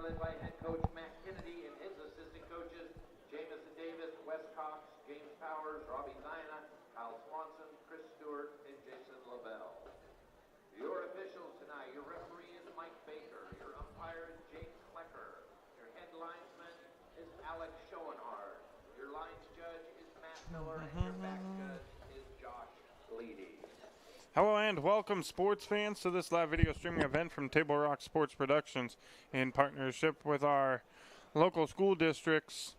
led by head coach Matt Kennedy and his assistant coaches, Jamison Davis, Wes Cox, James Powers, Robbie Zina, Kyle Swanson, Chris Stewart, and Jason Lavelle. Your officials tonight, your referee is Mike Baker, your umpire is James Klecker, your head linesman is Alex Schoenhard, your lines judge is Matt Miller, and your back judge is Josh Leedy. Hello and welcome, sports fans, to this live video streaming event from Table Rock Sports Productions in partnership with our local school districts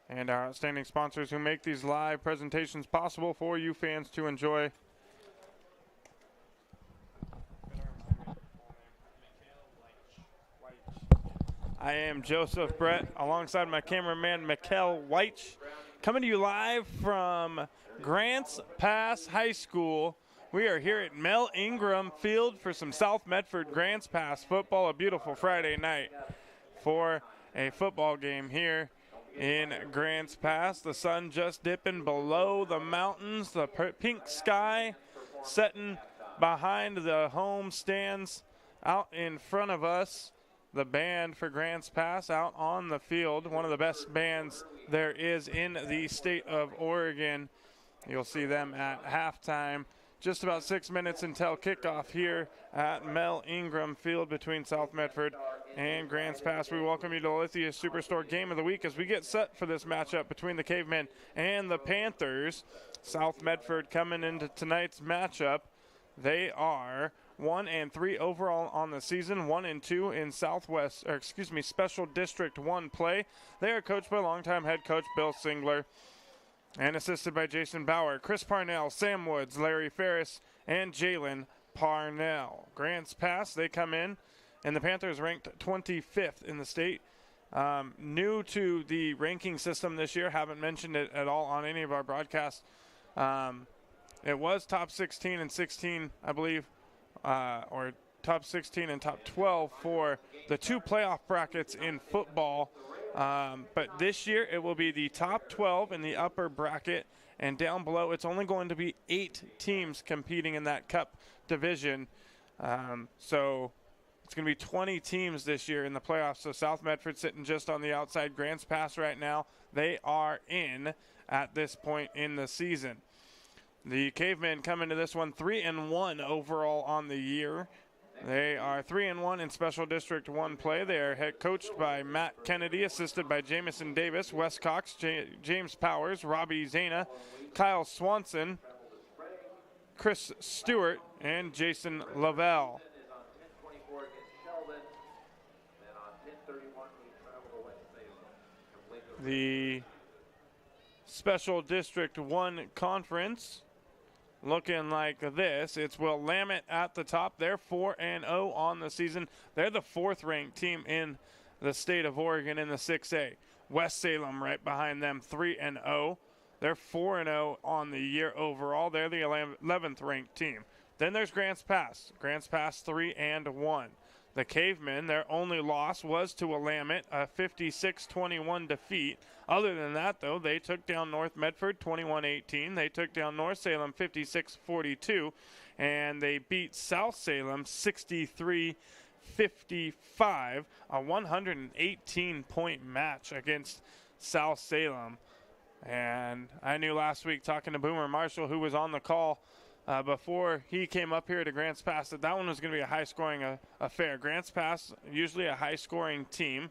and our outstanding sponsors who make these live presentations possible for you fans to enjoy. I am Joseph Brett alongside my cameraman Mikkel Weich, coming to you live from Grants Pass High School. We are here at Mel Ingram Field for some South Medford Grants Pass football, a beautiful Friday night for a football game here in Grants Pass. The sun just dipping below the mountains, the pink sky setting behind the home stands out in front of us. The band for Grants Pass out on the field, one of the best bands there is in the state of Oregon. You'll see them at halftime. Just about 6 minutes until kickoff here at Mel Ingram Field between South Medford and Grants Pass. We welcome you to Lithia Superstore Game of the Week as we get set for this matchup between the Cavemen and the Panthers. South Medford coming into tonight's matchup. They are 1-3 overall on the season, 1-2 in Special District 1 play. They are coached by longtime head coach Bill Singler and assisted by Jason Bauer, Chris Parnell, Sam Woods, Larry Ferris, and Jalen Parnell. Grants Pass, they come in, and the Panthers ranked 25th in the state. New to the ranking system this year, haven't mentioned it at all on any of our broadcasts. It was top 16 and 16, I believe, or top 16 and top 12 for the two playoff brackets in football. But this year it will be the top 12 in the upper bracket, and down below it's only going to be 8 teams competing in that cup division. So it's going to be 20 teams this year in the playoffs. So South Medford sitting just on the outside. Grants Pass right now, they are in at this point in the season. The Cavemen come into this one 3-1 overall on the year. They are 3-1 in Special District 1 play. They are head coached by Matt Kennedy, assisted by Jamison Davis, Wes Cox, James Powers, Robbie Zina, Kyle Swanson, Chris Stewart, and Jason Lavelle. The Special District 1 conference looking like this. It's Willamette at the top. They're 4-0 on the season. They're the 4th ranked team in the state of Oregon in the 6A. West Salem right behind them, 3-0. They're 4-0 on the year overall. They're the 11th ranked team. Then there's Grants Pass. Grants Pass 3-1. The Cavemen, their only loss was to Willamette, a 56-21 defeat. Other than that, though, they took down North Medford 21-18. They took down North Salem 56-42. And they beat South Salem 63-55, a 118-point match against South Salem. And I knew last week, talking to Boomer Marshall, who was on the call before he came up here to Grants Pass, that one was going to be a high-scoring affair. Grants Pass, usually a high-scoring team,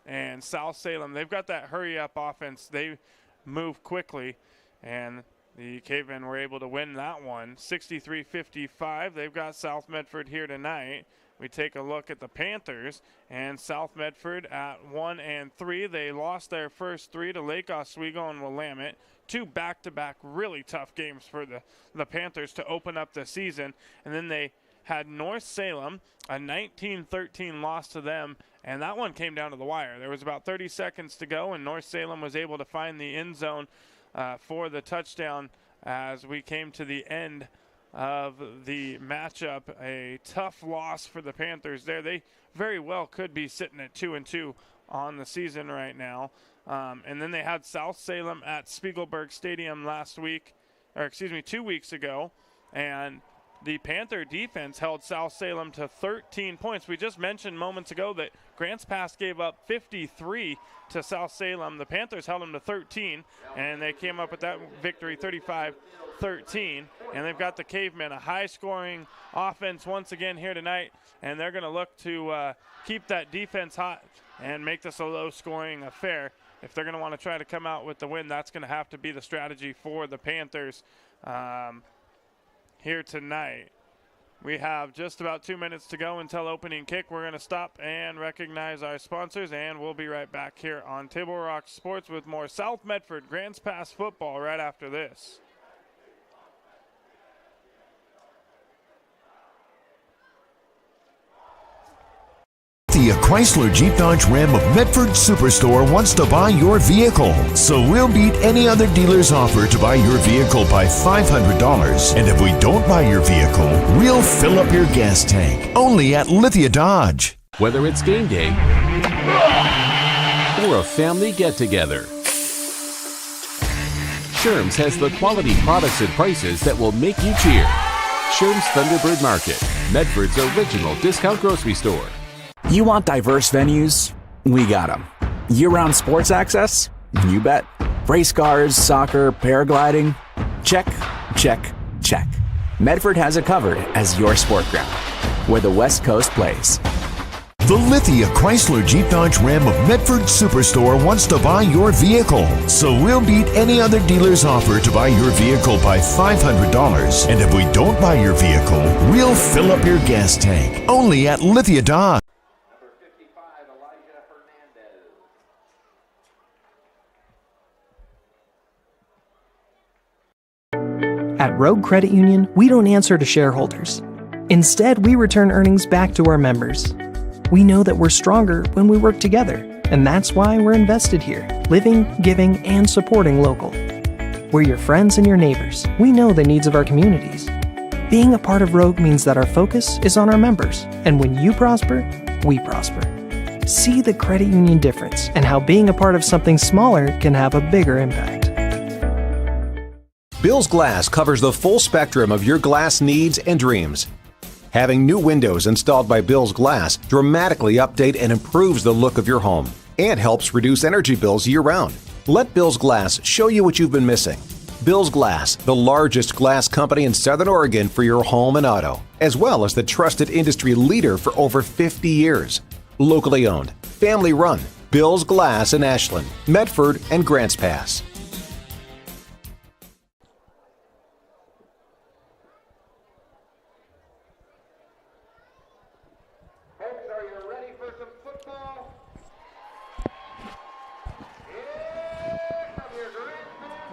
and South Salem, they've got that hurry-up offense. They move quickly, and the Cavemen were able to win that one, 63-55. They've got South Medford here tonight. We take a look at the Panthers, and South Medford at 1-3. They lost their first 3 to Lake Oswego and Willamette. 2 back-to-back really tough games for the Panthers to open up the season. And then they had North Salem, a 19-13 loss to them, and that one came down to the wire. There was about 30 seconds to go, and North Salem was able to find the end zone for the touchdown as we came to the end of the matchup. A tough loss for the Panthers there. They very well could be sitting at 2-2 on the season right now. And then they had South Salem at Spiegelberg Stadium 2 weeks ago, and the Panther defense held South Salem to 13 points. We just mentioned moments ago that Grants Pass gave up 53 to South Salem. The Panthers held them to 13, and they came up with that victory 35-13. And they've got the Cavemen, a high-scoring offense once again here tonight, and they're going to look to keep that defense hot and make this a low-scoring affair. If they're going to want to try to come out with the win, that's going to have to be the strategy for the Panthers here tonight. We have just about 2 minutes to go until opening kick. We're going to stop and recognize our sponsors, and we'll be right back here on Table Rock Sports with more South Medford Grants Pass football right after this. The Chrysler Jeep Dodge Ram of Medford Superstore wants to buy your vehicle. So we'll beat any other dealer's offer to buy your vehicle by $500. And if we don't buy your vehicle, we'll fill up your gas tank. Only at Lithia Dodge. Whether it's game day or a family get-together, Sherm's has the quality products and prices that will make you cheer. Sherm's Thunderbird Market, Medford's original discount grocery store. You want diverse venues? We got them. Year-round sports access? You bet. Race cars, soccer, paragliding? Check, check, check. Medford has it covered as your sport ground, where the West Coast plays. The Lithia Chrysler Jeep Dodge Ram of Medford Superstore wants to buy your vehicle. So we'll beat any other dealer's offer to buy your vehicle by $500. And if we don't buy your vehicle, we'll fill up your gas tank. Only at Lithia Dodge. At Rogue Credit Union, we don't answer to shareholders. Instead, we return earnings back to our members. We know that we're stronger when we work together, and that's why we're invested here, living, giving, and supporting local. We're your friends and your neighbors. We know the needs of our communities. Being a part of Rogue means that our focus is on our members, and when you prosper, we prosper. See the credit union difference and how being a part of something smaller can have a bigger impact. Bill's Glass covers the full spectrum of your glass needs and dreams. Having new windows installed by Bill's Glass dramatically update and improves the look of your home and helps reduce energy bills year-round. Let Bill's Glass show you what you've been missing. Bill's Glass, the largest glass company in Southern Oregon for your home and auto, as well as the trusted industry leader for over 50 years. Locally owned, family run, Bill's Glass in Ashland, Medford, and Grants Pass.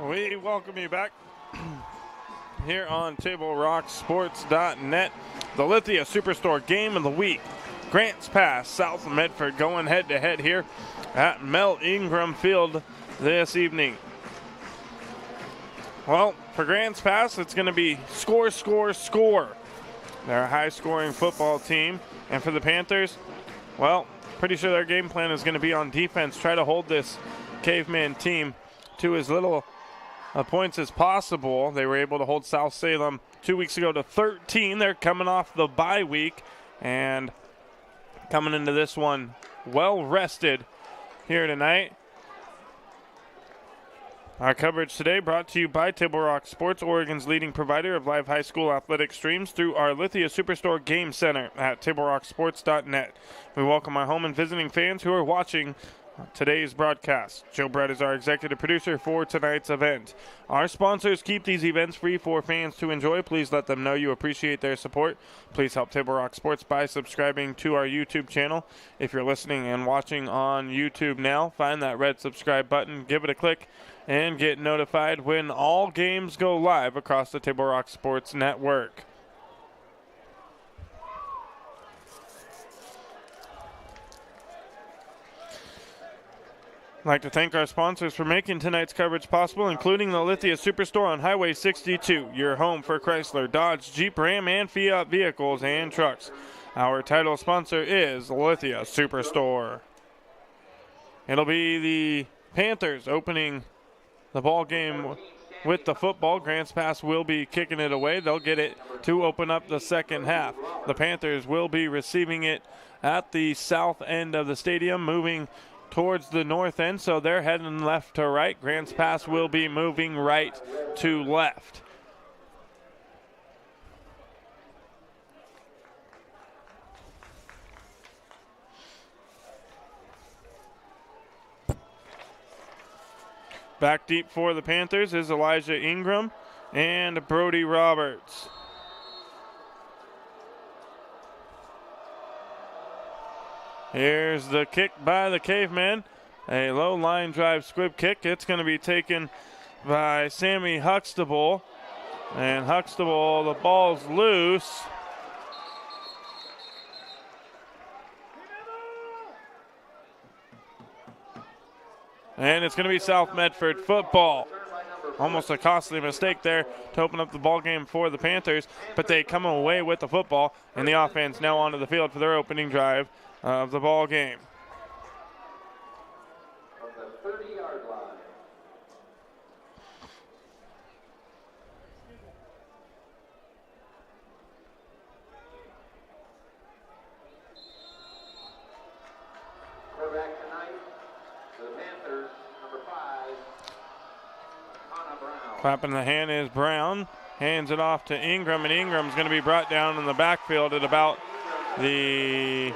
We welcome you back here on TableRockSports.net. The Lithia Superstore Game of the Week. Grants Pass, South Medford going head-to-head here at Mel Ingram Field this evening. Well, for Grants Pass, it's going to be score, score, score. They're a high-scoring football team. And for the Panthers, well, pretty sure their game plan is going to be on defense. Try to hold this Caveman team to as little points as possible. They were able to hold South Salem 2 weeks ago to 13. They're coming off the bye week and coming into this one well rested here tonight. Our coverage today brought to you by Table Rock Sports, Oregon's leading provider of live high school athletic streams through our Lithia Superstore Game Center at TableRockSports.net. We welcome our home and visiting fans who are watching today's broadcast. Joe Brett is our executive producer for tonight's event. Our sponsors keep these events free for fans to enjoy. Please let them know you appreciate their support. Please help Table Rock Sports by subscribing to our YouTube channel. If you're listening and watching on YouTube now, find that red subscribe button, give it a click, and get notified when all games go live across the Table Rock Sports Network. I'd like to thank our sponsors for making tonight's coverage possible, including the Lithia Superstore on Highway 62, your home for Chrysler, Dodge, Jeep, Ram, and Fiat vehicles and trucks. Our title sponsor is Lithia Superstore. It'll be the Panthers opening the ball game with the football. Grants Pass will be kicking it away. They'll get it to open up the second half. The Panthers will be receiving it at the south end of the stadium, moving towards the north end, so they're heading left to right. Grants Pass will be moving right to left. Back deep for the Panthers is Elijah Ingram and Brody Roberts. Here's the kick by the Caveman. A low line drive squib kick. It's going to be taken by Sammy Huxtable. And Huxtable, the ball's loose. And it's going to be South Medford football. Almost a costly mistake there to open up the ball game for the Panthers, but they come away with the football, and the offense now onto the field for their opening drive of the ball game. From the 30-yard line. Quarterback tonight for the Panthers, number 5, Hannah Brown. Clapping the hand is Brown. Hands it off to Ingram, and Ingram's going to be brought down in the backfield at about the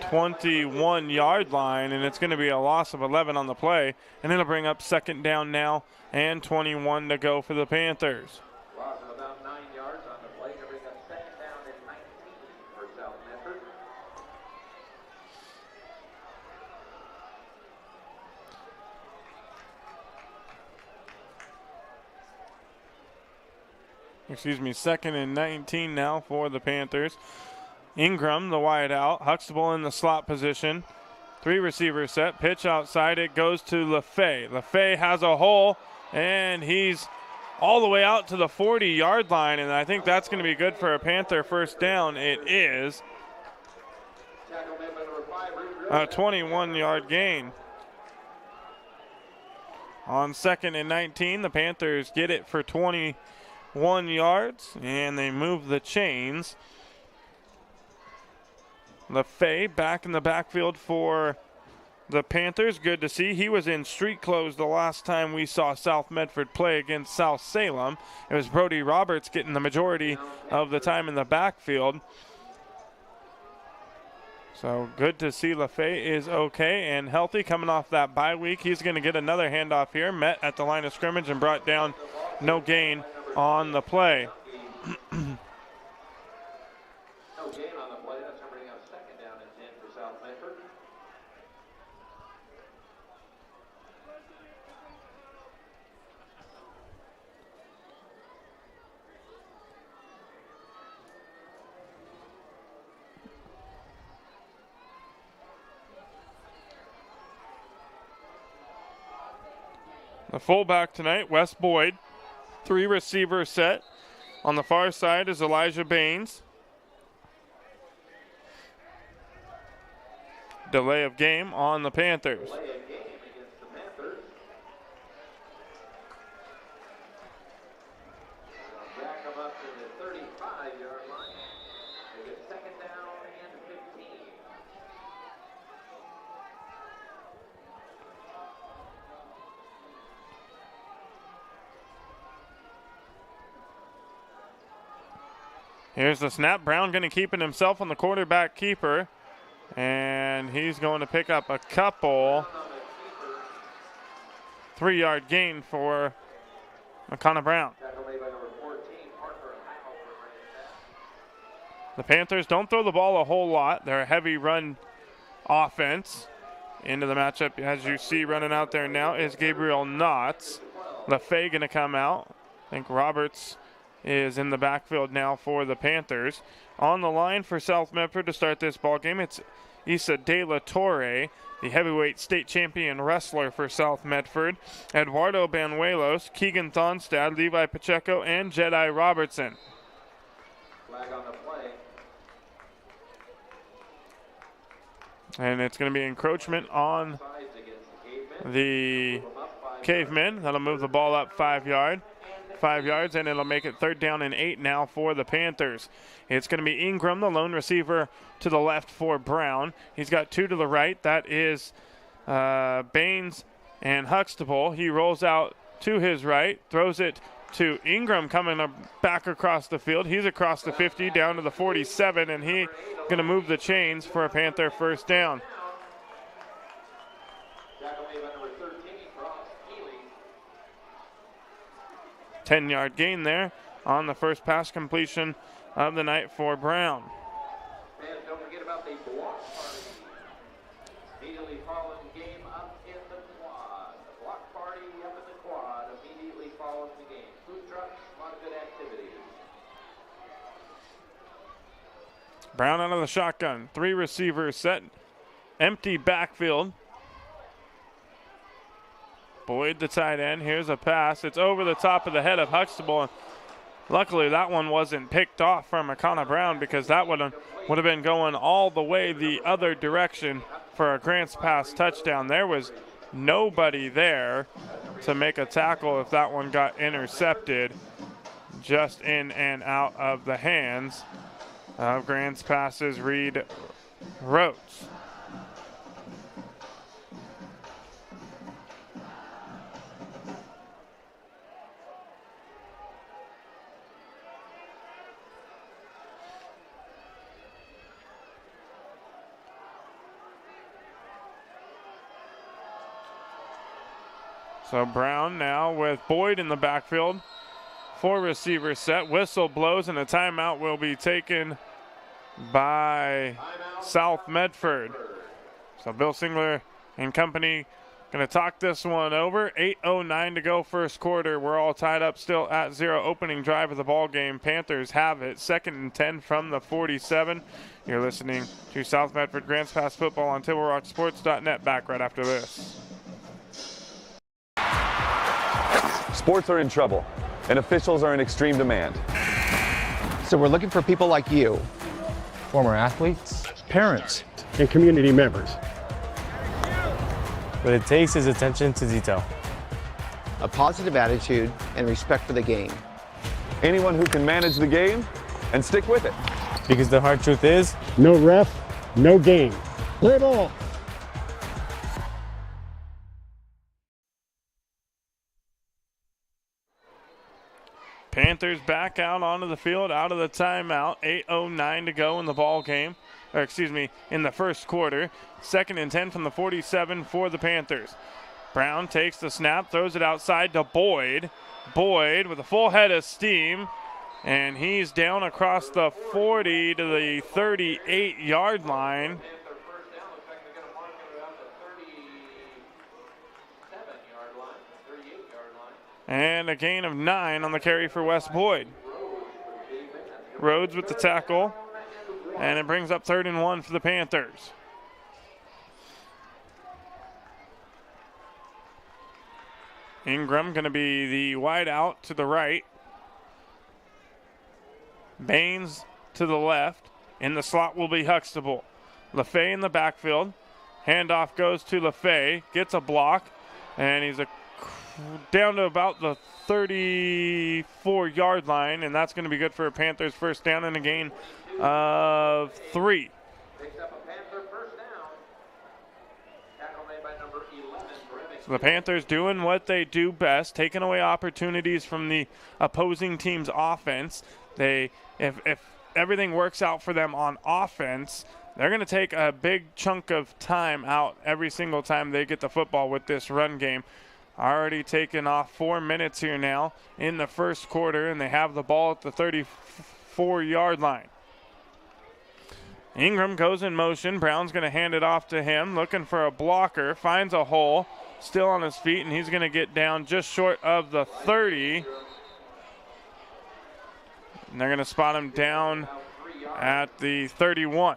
21-yard line, and it's going to be a loss of 11 on the play, and it'll bring up second down now and 21 to go for the Panthers. Loss of about 9 yards on the play to bring up second down and 19 for South Medford. Second and 19 now for the Panthers. Ingram, the wide out. Huxtable in the slot position. 3 receiver set. Pitch outside. It goes to LaFay. LaFay has a hole, and he's all the way out to the 40-yard line, and I think that's going to be good for a Panther first down. It is a 21-yard gain. On second and 19, the Panthers get it for 21 yards, and they move the chains. LaFay back in the backfield for the Panthers. Good to see. He was in street clothes the last time we saw South Medford play against South Salem. It was Brody Roberts getting the majority of the time in the backfield. So good to see LaFay is okay and healthy coming off that bye week. He's going to get another handoff here. Met at the line of scrimmage and brought down, no gain on the play. No gain on the play. That's bringing up second down and 10 for South Medford. The fullback tonight, Wes Boyd. 3 receiver set. On the far side is Elijah Baines. Delay of game on the Panthers. Delay of game against the Panthers. Jack them up to the 35-yard line. They get second down and 15. Here's the snap. Brown going to keep it himself on the quarterback keeper. And he's going to pick up a couple. 3-yard gain for McConnell Brown. The Panthers don't throw the ball a whole lot. They're a heavy run offense. Into the matchup, as you see running out there now, is Gabriel Knotts. LaFay going to come out. I think Roberts is in the backfield now for the Panthers. On the line for South Medford to start this ball game, it's Issa De La Torre, the heavyweight state champion wrestler for South Medford. Eduardo Banuelos, Keegan Thonstad, Levi Pacheco, and Jedi Robertson. Flag on the play. And it's going to be encroachment on the Cavemen. That'll move the ball up 5 yards, and it'll make it 3rd down and 8 now for the Panthers. It's going to be Ingram, the lone receiver, to the left for Brown. He's got 2 to the right. That is Baines and Huxtable. He rolls out to his right, throws it to Ingram coming back across the field. He's across the 50 down to the 47, and he's going to move the chains for a Panther 1st down. 10-yard gain there on the first pass completion of the night for Brown. And don't forget about the block party. Immediately following the game up in the quad. The block party up in the quad immediately following the game. Food trucks, a lot of good activities. Brown out of the shotgun. 3 receivers set. Empty backfield. Boyd, the tight end. Here's a pass. It's over the top of the head of Huxtable. Luckily, that one wasn't picked off from Akana Brown, because that would have been going all the way the other direction for a Grants Pass touchdown. There was nobody there to make a tackle if that one got intercepted. Just in and out of the hands of Grants Pass's Reed Rhodes. So Brown now with Boyd in the backfield. 4 receivers set. Whistle blows, and a timeout will be taken by South Medford. So Bill Singler and company going to talk this one over. 8:09 to go first quarter. We're all tied up still at 0. Opening drive of the ball game. Panthers have it. 2nd and 10 from the 47. You're listening to South Medford Grants Pass football on TableRockSports.net. Back right after this. Sports are in trouble, and officials are in extreme demand. So we're looking for people like you. Former athletes, parents, and community members. What it takes is attention to detail, a positive attitude, and respect for the game. Anyone who can manage the game and stick with it. Because the hard truth is, no ref, no game. Play ball. Panthers back out onto the field, out of the timeout. 8:09 to go in the ball game, or excuse me, in the first quarter. 2nd and 10 from the 47 for the Panthers. Brown takes the snap, throws it outside to Boyd. Boyd with a full head of steam, and he's down across the 40 to the 38-yard line. And a gain of 9 on the carry for Wes Boyd. Rhodes with the tackle, and it brings up 3rd and 1 for the Panthers. Ingram going to be the wide out to the right. Baines to the left. In the slot will be Huxtable. LaFay in the backfield. Handoff goes to LaFay, gets a block, and he's down to about the 34-yard line, and that's going to be good for a Panthers 1st down and a gain of 3. Picks up a Panther 1st down. Tackle made by number 11. So the Panthers doing what they do best, taking away opportunities from the opposing team's offense. If everything works out for them on offense, they're going to take a big chunk of time out every single time they get the football with this run game. Already taken off 4 minutes here now in the first quarter, and they have the ball at the 34-yard line. Ingram goes in motion. Brown's going to hand it off to him, looking for a blocker, finds a hole, still on his feet, and he's going to get down just short of the 30. And they're going to spot him down at the 31.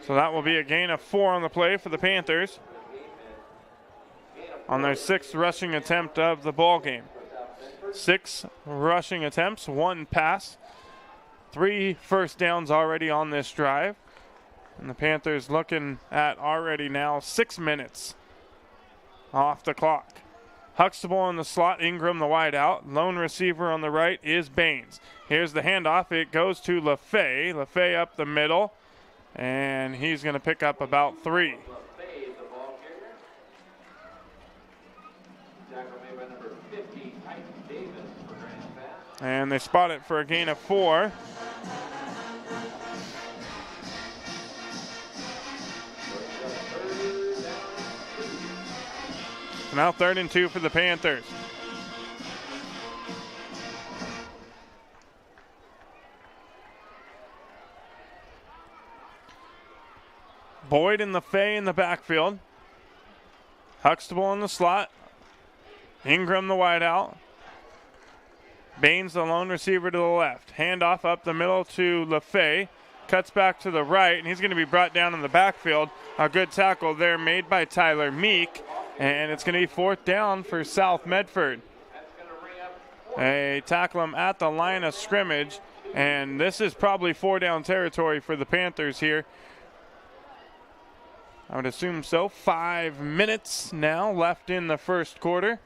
So that will be a gain of 4 on the play for the Panthers on their 6th rushing attempt of the ball game. 6 rushing attempts, 1 pass, 3 first downs already on this drive. And the Panthers looking at already now 6 minutes off the clock. Huxtable in the slot, Ingram the wide out. Lone receiver on the right is Baines. Here's the handoff. It goes to LaFay. LaFay up the middle, and he's going to pick up about 3. And they spot it for a gain of 4. Now 3rd and 2 for the Panthers. Boyd and LaFay in the backfield. Huxtable in the slot. Ingram the wide out. Baines the lone receiver to the left. Handoff up the middle to LaFay. Cuts back to the right, and he's going to be brought down in the backfield. A good tackle there made by Tyler Meek, and it's going to be 4th down for South Medford. They tackle him at the line of scrimmage, and this is probably 4-down territory for the Panthers here. I would assume so. 5 minutes now left in the first quarter.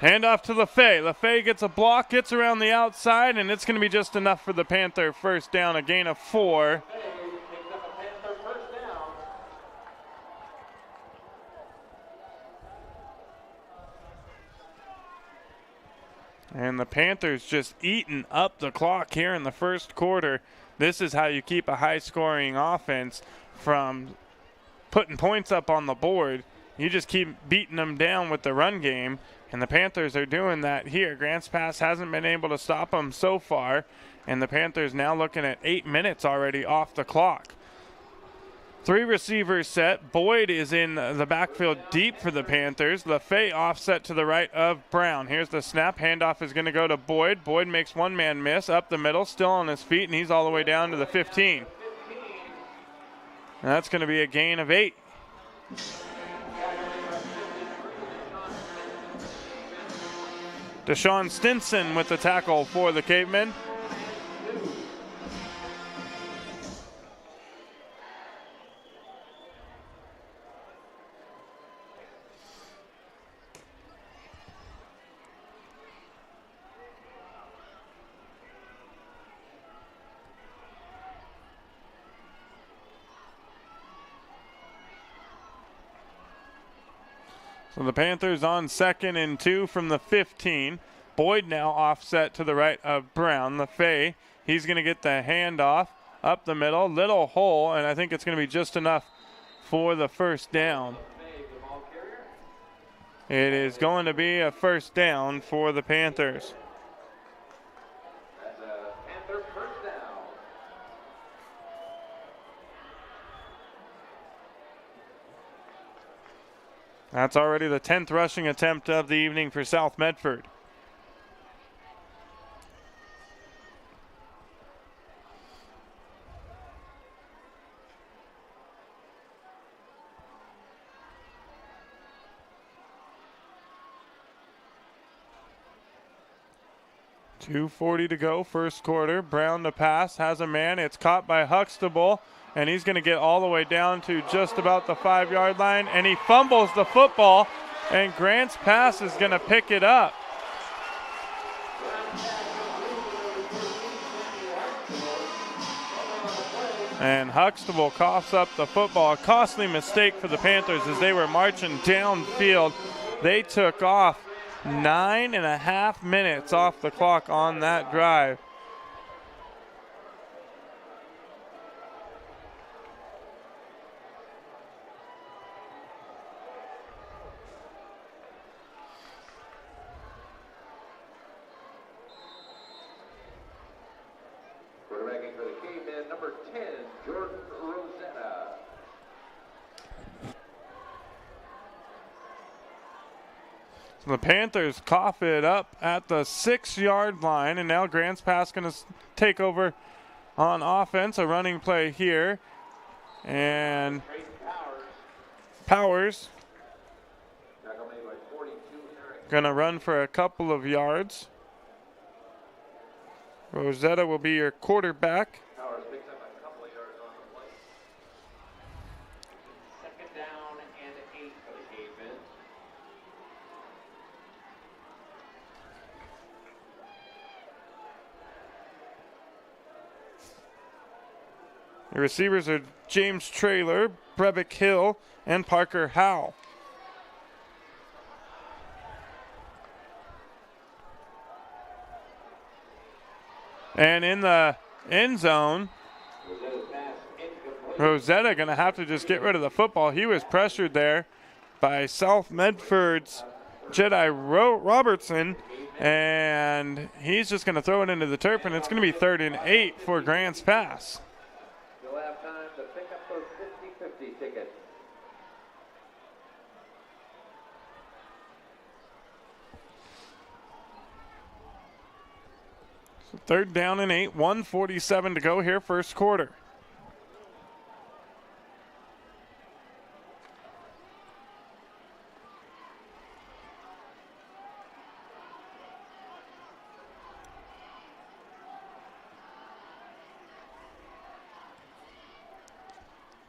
Handoff to LaFay. LaFay gets a block, gets around the outside, and it's going to be just enough for the Panther first down, a gain of 4. And the Panthers just eating up the clock here in the first quarter. This is how you keep a high-scoring offense from putting points up on the board. You just keep beating them down with the run game. And the Panthers are doing that here. Grants Pass hasn't been able to stop them so far. And the Panthers now looking at 8 minutes already off the clock. 3 receivers set. Boyd is in the backfield deep for the Panthers. LaFay offset to the right of Brown. Here's the snap. Handoff is going to go to Boyd. Boyd makes one man miss up the middle, still on his feet, and he's all the way down to the 15. And that's going to be a gain of 8. Deshaun Stinson with the tackle for the Cavemen. So the Panthers on 2nd and 2 from the 15. Boyd now offset to the right of Brown. LaFay, he's going to get the handoff up the middle. Little hole, and I think it's going to be just enough for the first down. It is going to be a first down for the Panthers. That's a Panther first down. That's already the 10th rushing attempt of the evening for South Medford. .240 to go, first quarter. Brown to pass, has a man. It's caught by Huxtable, and he's going to get all the way down to just about the 5-yard line, and he fumbles the football, and Grant's Pass is going to pick it up. And Huxtable coughs up the football. A costly mistake for the Panthers as they were marching downfield. They took off 9.5 minutes off the clock on that drive. Quarterbacking for the Cavemen, number 10, Jordan Rosetta. So the Panthers cough it up at the 6-yard line, and now Grants Pass going to take over on offense. A running play here, and Powers going to run for a couple of yards. Rosetta will be your quarterback. Powers picks up a couple of yards on the play. Second down and 8 for the Cavemen. The receivers are James Traylor, Brevick Hill, and Parker Howe. And in the end zone, Rosetta going to have to just get rid of the football. He was pressured there by South Medford's Jedi Robertson, and he's just going to throw it into the turf, and it's going to be 3rd and 8 for Grants Pass. You'll have time to pick up those 50-50 tickets. So 3rd down and 8, 1:47 to go here, first quarter.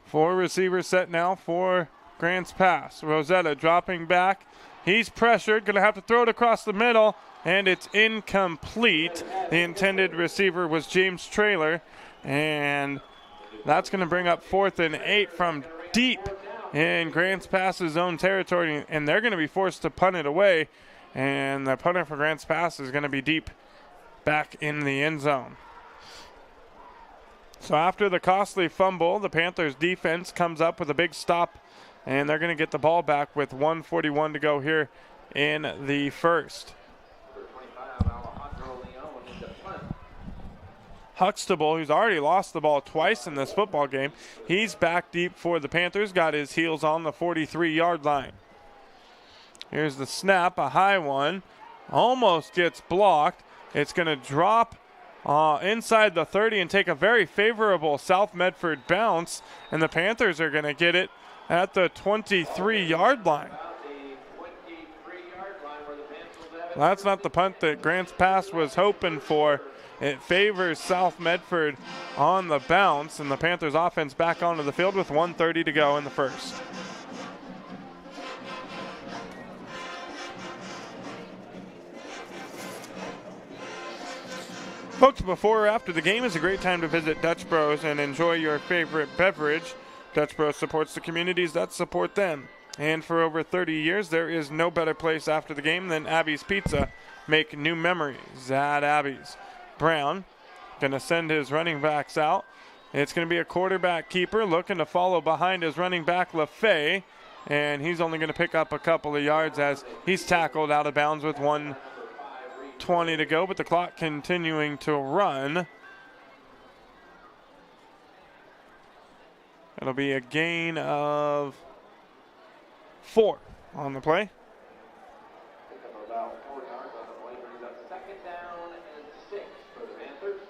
Four receivers set now for Grants Pass. Rosetta dropping back. He's pressured, going to have to throw it across the middle, and it's incomplete. The intended receiver was James Traylor, and that's going to bring up 4th and 8 from deep in Grants Pass's own territory, and they're going to be forced to punt it away, and the punter for Grants Pass is going to be deep back in the end zone. So after the costly fumble, the Panthers defense comes up with a big stop, and they're going to get the ball back with 1:41 to go here in the first. Huxtable, who's already lost the ball twice in this football game, he's back deep for the Panthers, got his heels on the 43-yard line. Here's the snap, a high one, almost gets blocked. It's going to drop inside the 30 and take a very favorable South Medford bounce, and the Panthers are going to get it at the 23-yard line. That's not the punt that Grants Pass was hoping for. It favors South Medford on the bounce, and the Panthers offense back onto the field with 1:30 to go in the first. Folks, before or after the game is a great time to visit Dutch Bros and enjoy your favorite beverage. Dutch Bros supports the communities that support them. And for over 30 years, there is no better place after the game than Abby's Pizza. Make new memories at Abby's. Brown going to send his running backs out. It's going to be a quarterback keeper looking to follow behind his running back, LaFay. And he's only going to pick up a couple of yards as he's tackled out of bounds with 1:20 to go, but the clock continuing to run. It'll be a gain of 4 on the play. About 4 yards on the play, brings up 2nd down and 6 for the Panthers.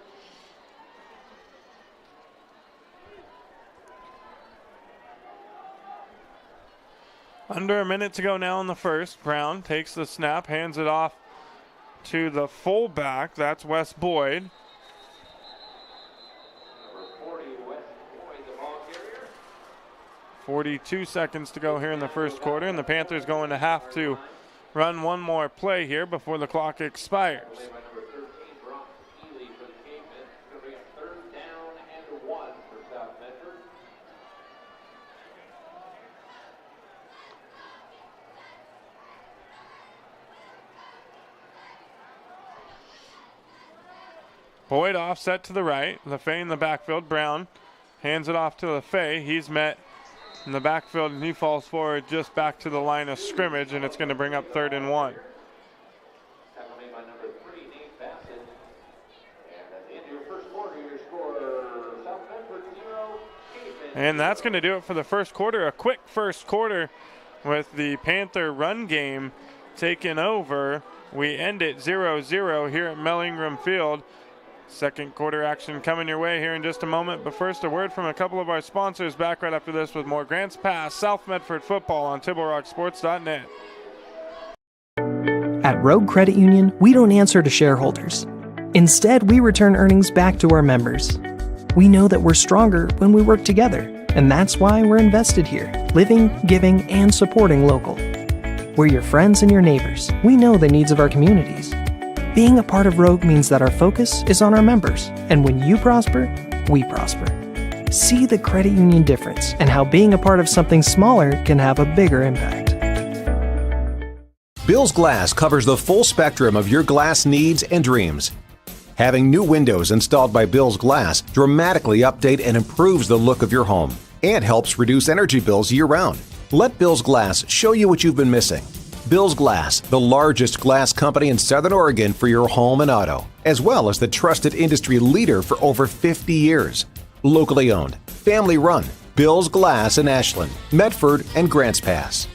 Under a minute to go now in the first. Brown takes the snap, hands it off to the fullback. That's Wes Boyd. Number 40, Wes Boyd, the ball carrier. 42 seconds to go here in the first quarter, and the Panthers going to have to run one more play here before the clock expires. Number 13, Brock Ely for the Cavemen. It's going to be a 3rd down and 1 for South Medford. Boyd offset to the right. LaFay in the backfield. Brown hands it off to LaFay. He's met in the backfield, and he falls forward just back to the line of scrimmage, and it's going to bring up 3rd and 1. Tackle made by number 3, Nate Bassett. And at the end of your first quarter, your score, South Medford 0, Cavemen. And that's going to do it for the first quarter. A quick first quarter with the Panther run game taken over. We end it 0-0 here at Mel Ingram Field. Second quarter action coming your way here in just a moment. But first, a word from a couple of our sponsors. Back right after this with more Grants Pass, South Medford football on TibleRockSports.net. At Rogue Credit Union, we don't answer to shareholders. Instead, we return earnings back to our members. We know that we're stronger when we work together, and that's why we're invested here, living, giving, and supporting local. We're your friends and your neighbors. We know the needs of our communities. Being a part of Rogue means that our focus is on our members, and when you prosper, we prosper. See the credit union difference and how being a part of something smaller can have a bigger impact. Bill's Glass covers the full spectrum of your glass needs and dreams. Having new windows installed by Bill's Glass dramatically update and improves the look of your home and helps reduce energy bills year-round. Let Bill's Glass show you what you've been missing. Bill's Glass, the largest glass company in Southern Oregon for your home and auto, as well as the trusted industry leader for over 50 years. Locally owned, family run, Bill's Glass in Ashland, Medford, and Grants Pass.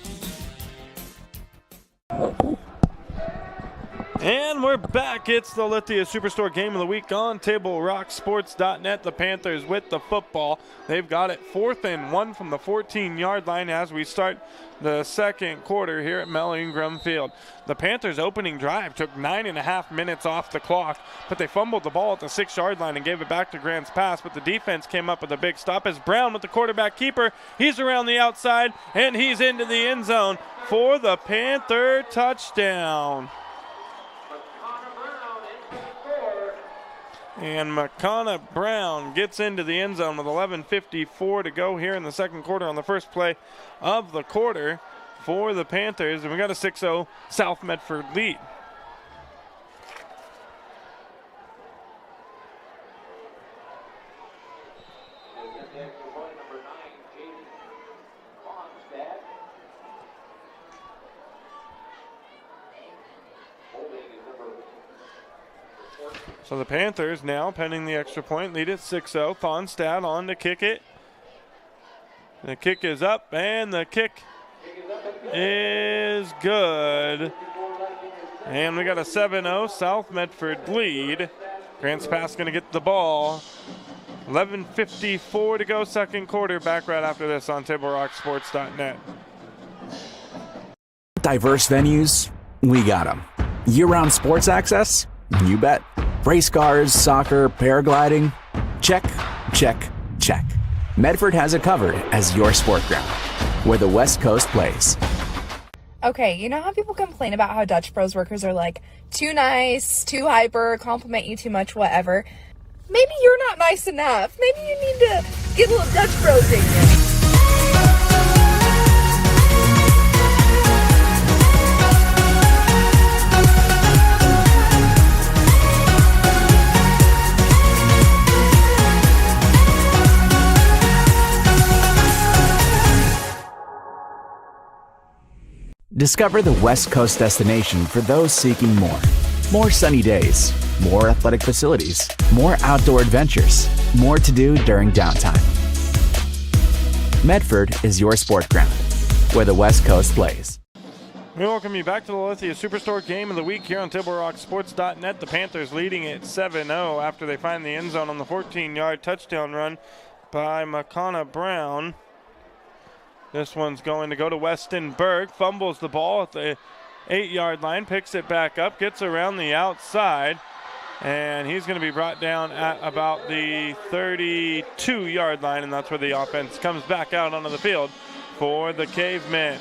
And we're back. It's the Lithia Superstore Game of the Week on TableRockSports.net. The Panthers with the football. They've got it 4th and 1 from the 14-yard line as we start the second quarter here at Mel Ingram Field. The Panthers' opening drive took 9.5 minutes off the clock, but they fumbled the ball at the 6-yard line and gave it back to Grants Pass, but the defense came up with a big stop as Brown with the quarterback keeper. He's around the outside, and he's into the end zone for the Panther touchdown. And McConnell Brown gets into the end zone with 11:54 to go here in the second quarter on the first play of the quarter for the Panthers. And we got a 6-0 South Medford lead. So the Panthers now, pending the extra point, lead at 6-0. Thonstad on to kick it. The kick is up, and the kick is good. And we got a 7-0 South Medford lead. Grants Pass going to get the ball. 11:54 to go, second quarter. Back right after this on TableRockSports.net. Diverse venues, we got them. Year-round sports access? You bet. Race cars, soccer, paragliding? Check, check, check. Medford has it covered as your sport ground, where the West Coast plays. Okay, you know how people complain about how Dutch Bros workers are like too nice, too hyper, compliment you too much, whatever? Maybe you're not nice enough. Maybe you need to get a little Dutch Bros in you. Discover the West Coast destination for those seeking more. More sunny days, more athletic facilities, more outdoor adventures, more to do during downtime. Medford is your sport ground, where the West Coast plays. We welcome you back to the Lithia Superstore Game of the Week here on TableRockSports.net. The Panthers leading it 7-0 after they find the end zone on the 14-yard touchdown run by McConnell Brown. This one's going to go to Weston Berg, fumbles the ball at the 8-yard line, picks it back up, gets around the outside, and he's going to be brought down at about the 32-yard line, and that's where the offense comes back out onto the field for the Cavemen.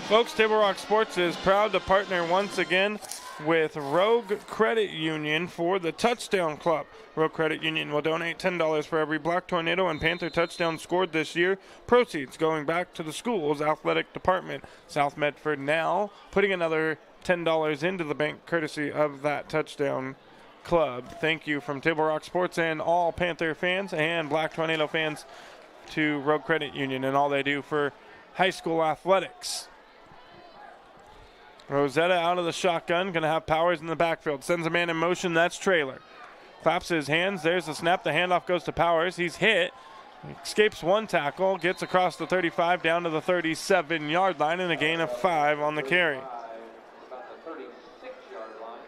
Folks, Table Rock Sports is proud to partner once again with Rogue Credit Union for the Touchdown Club. Rogue Credit Union will donate $10 for every Black Tornado and Panther touchdown scored this year. Proceeds going back to the school's athletic department. South Medford now putting another $10 into the bank courtesy of that touchdown club. Thank you from Table Rock Sports and all Panther fans and Black Tornado fans to Rogue Credit Union and all they do for high school athletics. Rosetta out of the shotgun, going to have Powers in the backfield. Sends a man in motion, that's Trailer. Claps his hands, there's the snap, the handoff goes to Powers. He's hit, Escapes one tackle, gets across the 35 down to the 37-yard line, and a gain of 5 on the carry. About the 36-yard line.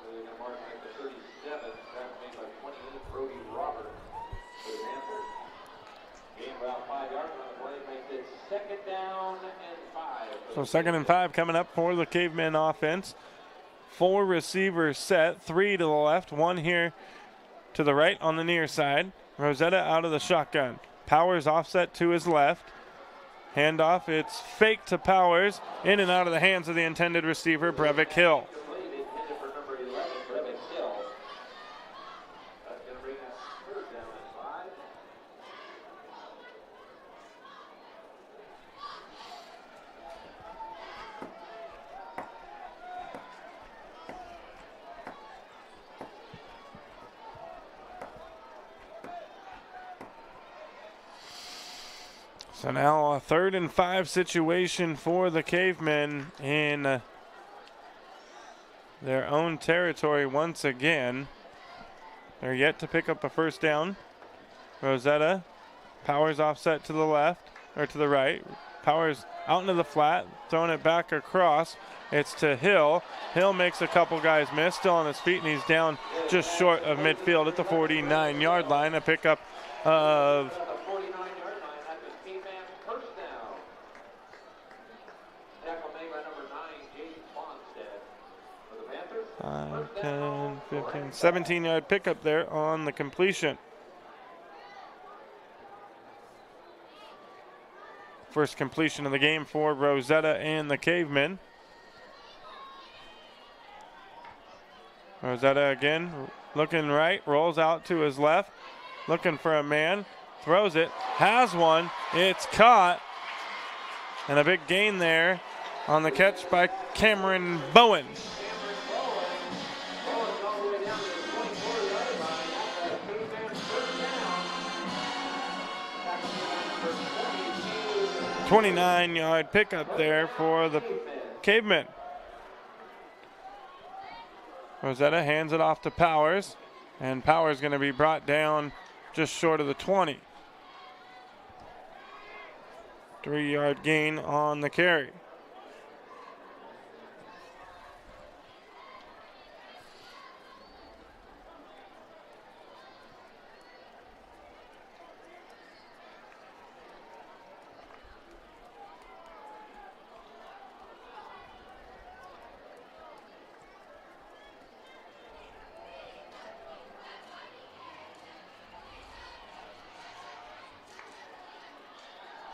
They're going to mark at the 37. That's made by 28, Brody Roberts. For the Panthers. Gain about 5 yards on the play, makes it second down and 5. So second and 5 coming up for the Cavemen offense. 4 receivers set, 3 to the left, 1 here to the right on the near side. Rosetta out of the shotgun. Powers offset to his left. Handoff, it's fake to Powers. In and out of the hands of the intended receiver, Brevik Hill. Intended for number 11, Brevik Hill. That's going to bring us third down and 5. So now a 3rd and 5 situation for the Cavemen in their own territory once again. They're yet to pick up a first down. Rosetta, Powers offset to the left, or to the right. Powers out into the flat, throwing it back across. It's to Hill. Hill makes a couple guys miss, still on his feet, and he's down just short of midfield at the 49-yard line. A pickup of 10, 15, 17-yard pickup there on the completion. First completion of the game for Rosetta and the Cavemen. Rosetta again looking right, rolls out to his left, looking for a man, throws it, has one, it's caught, and a big gain there on the catch by Cameron Bowen. A 29-yard pickup there for the Cavemen. Rosetta hands it off to Powers, and Powers going to be brought down just short of the 20. 3-yard gain on the carry.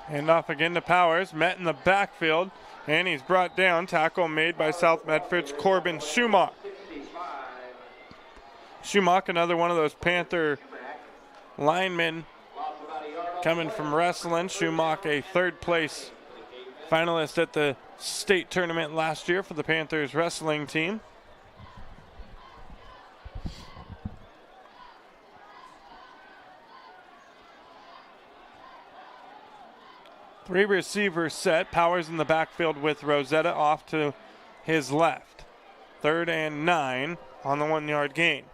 Hand off again to Powers, met in the backfield, and he's brought down. Tackle made by South Medford's Corbin Schumach. Schumach, another one of those Panther linemen coming from wrestling. Schumach, a 3rd place finalist at the state tournament last year for the Panthers wrestling team. Three receivers set. Powers in the backfield with Rosetta off to his left. 3rd and 9 on the 1-yard gain.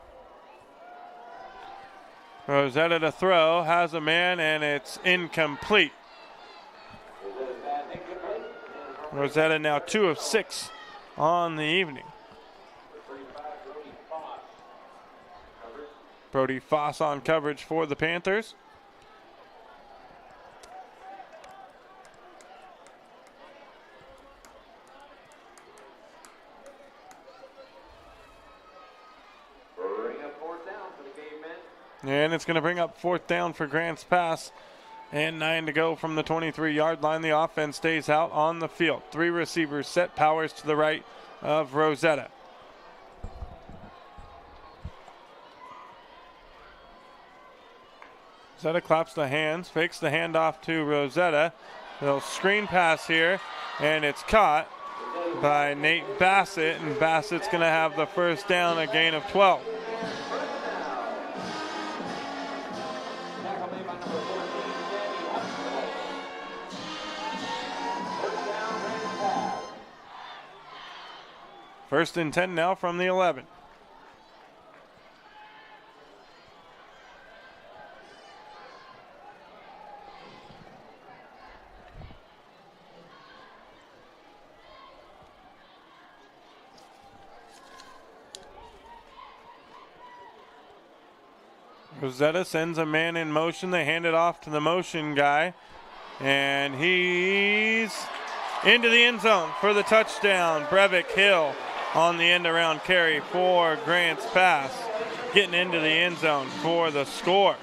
Rosetta to throw, has a man, and it's incomplete. Rosetta now 2 of 6 on the evening. Brody Foss on coverage for the Panthers. And it's going to bring up 4th down for Grants Pass. And 9 to go from the 23-yard line. The offense stays out on the field. 3 receivers set. Powers to the right of Rosetta. Rosetta claps the hands, fakes the handoff to Rosetta. They'll screen pass here, and it's caught by Nate Bassett. And Bassett's going to have the first down, a gain of 12. First and 10 now from the 11. Rosetta sends a man in motion. They hand it off to the motion guy. And he's into the end zone for the touchdown. Breivik Hill on the end around carry for Grants Pass, getting into the end zone for the score.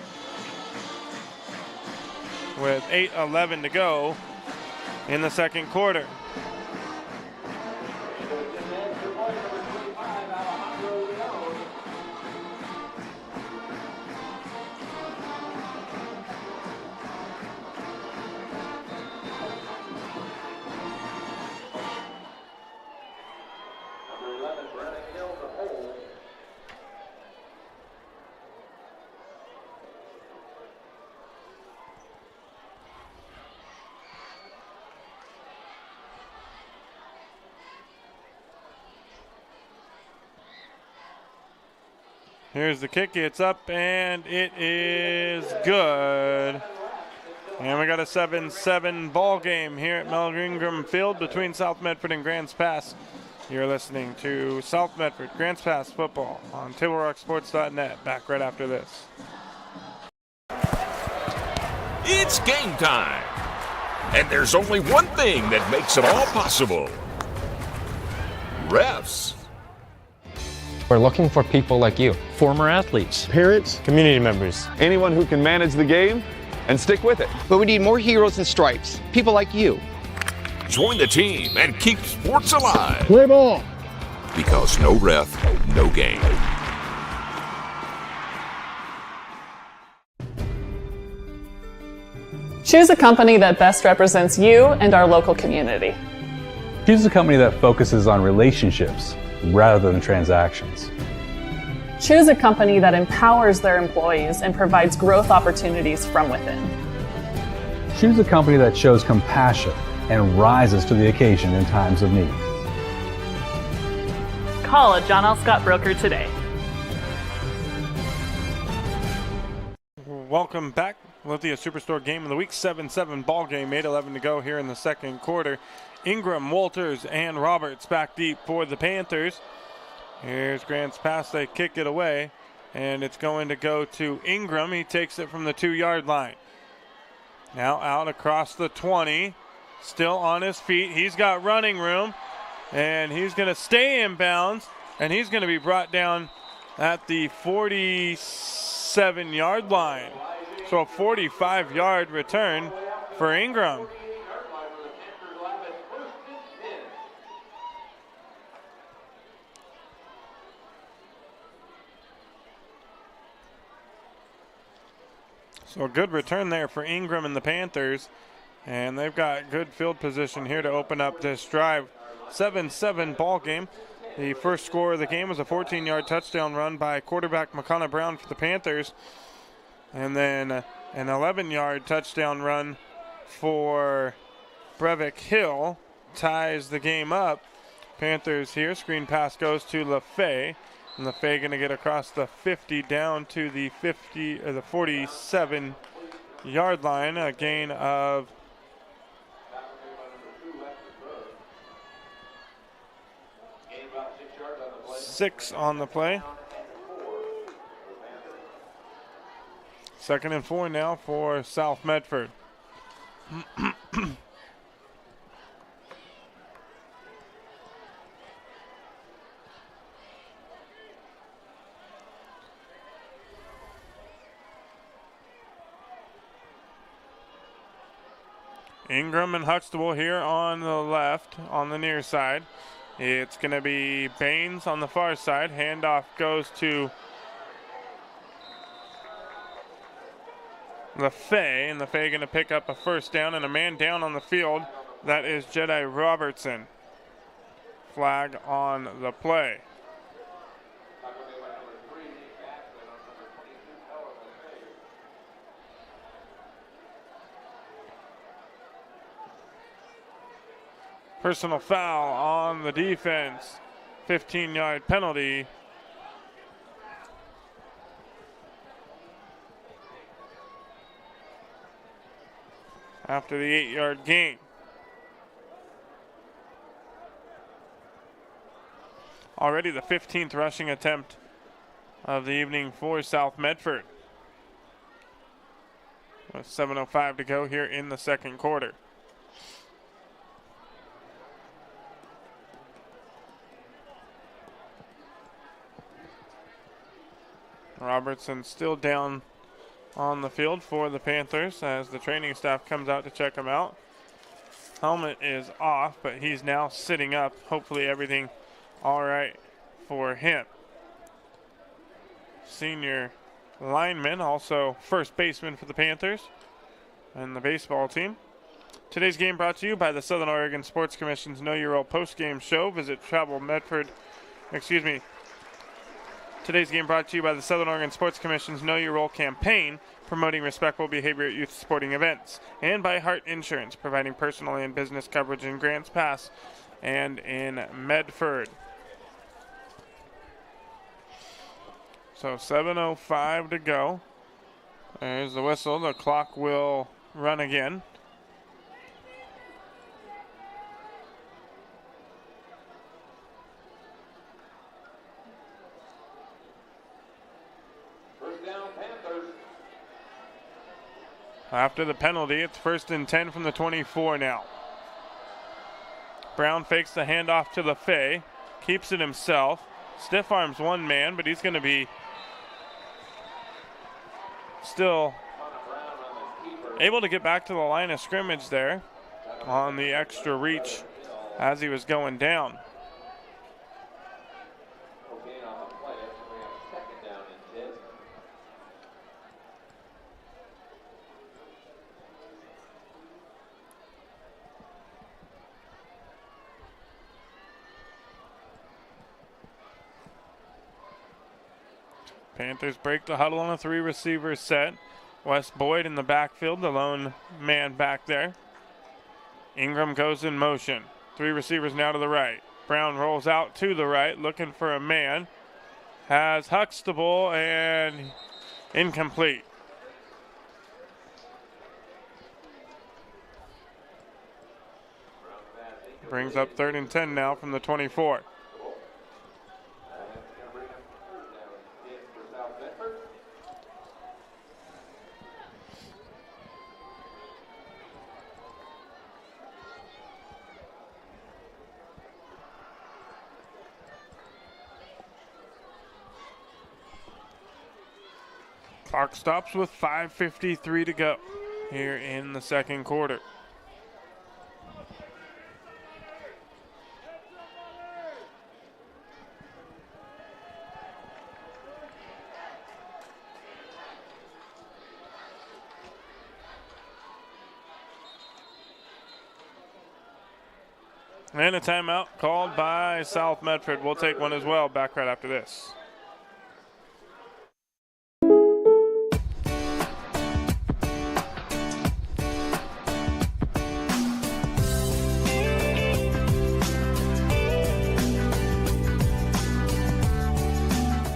With 8:11 to go in the second quarter. Here's the kick. It's up, and it is good. And we got a 7-7 ball game here at Mel Ingram Field between South Medford and Grants Pass. You're listening to South Medford Grants Pass football on TableRockSports.net. Back right after this. It's game time. And there's only one thing that makes it all possible. Refs. We're looking for people like you. Former athletes. Parents. Community members. Anyone who can manage the game and stick with it. But we need more heroes in stripes. People like you. Join the team and keep sports alive. Play ball. Because no ref, no game. Choose a company that best represents you and our local community. Choose a company that focuses on relationships rather than transactions. Choose a company that empowers their employees and provides growth opportunities from within. Choose a company that shows compassion and rises to the occasion in times of need. Call a John L. Scott broker today. Welcome back. Lithia Superstore game of the week, 7-7 ball game, 8:11 to go here in the second quarter. Ingram, Walters, and Roberts back deep for the Panthers. Here's Grant's pass. They kick it away, and it's going to go to Ingram. He takes it from the 2-yard line. Now out across the 20, still on his feet. He's got running room, and he's going to stay in bounds, and he's going to be brought down at the 47-yard line. So a 45-yard return for Ingram. So a good return there for Ingram and the Panthers. And they've got good field position here to open up this drive. 7-7 ball game. The first score of the game was a 14-yard touchdown run by quarterback McConnell Brown for the Panthers. And then an 11-yard touchdown run for Breivik Hill ties the game up. Panthers here. Screen pass goes to LaFay. And LaFay going to get across the 50 down to the 47-yard line. A gain of 6 on the play. 2nd and 4 now for South Medford. Ingram and Huxtable here on the left, on the near side. It's going to be Baines on the far side. Handoff goes to LaFay, and LaFay going to pick up a first down and a man down on the field. That is Jedi Robertson. Flag on the play. Personal foul on the defense. 15-yard penalty. After the 8-yard gain. Already the 15th rushing attempt of the evening for South Medford. With 7:05 to go here in the second quarter. Robertson still down on the field for the Panthers as the training staff comes out to check him out. Helmet is off, but he's now sitting up. Hopefully everything all right for him. Senior lineman, also first baseman for the Panthers and the baseball team. Today's game brought to you by the Southern Oregon Sports Commission's Know Your Role post-game show. Visit Today's game brought to you by the Southern Oregon Sports Commission's Know Your Role campaign, promoting respectful behavior at youth sporting events, and by Hart Insurance, providing personal and business coverage in Grants Pass and in Medford. So 7:05 to go. There's the whistle. The clock will run again. First down, Panthers. After the penalty, it's 1st and 10 from the 24 now. Brown fakes the handoff to LaFay, keeps it himself. Stiff arms one man, but he's going to be still able to get back to the line of scrimmage there on the extra reach as he was going down. Panthers break the huddle on a 3-receiver set. Wes Boyd in the backfield, the lone man back there. Ingram goes in motion. 3 receivers now to the right. Brown rolls out to the right, looking for a man. Has Huxtable and incomplete. Brings up 3rd and 10 now from the 24. Clock stops with 5:53 to go here in the second quarter. And a timeout called by South Medford. We'll take one as well. Back right after this.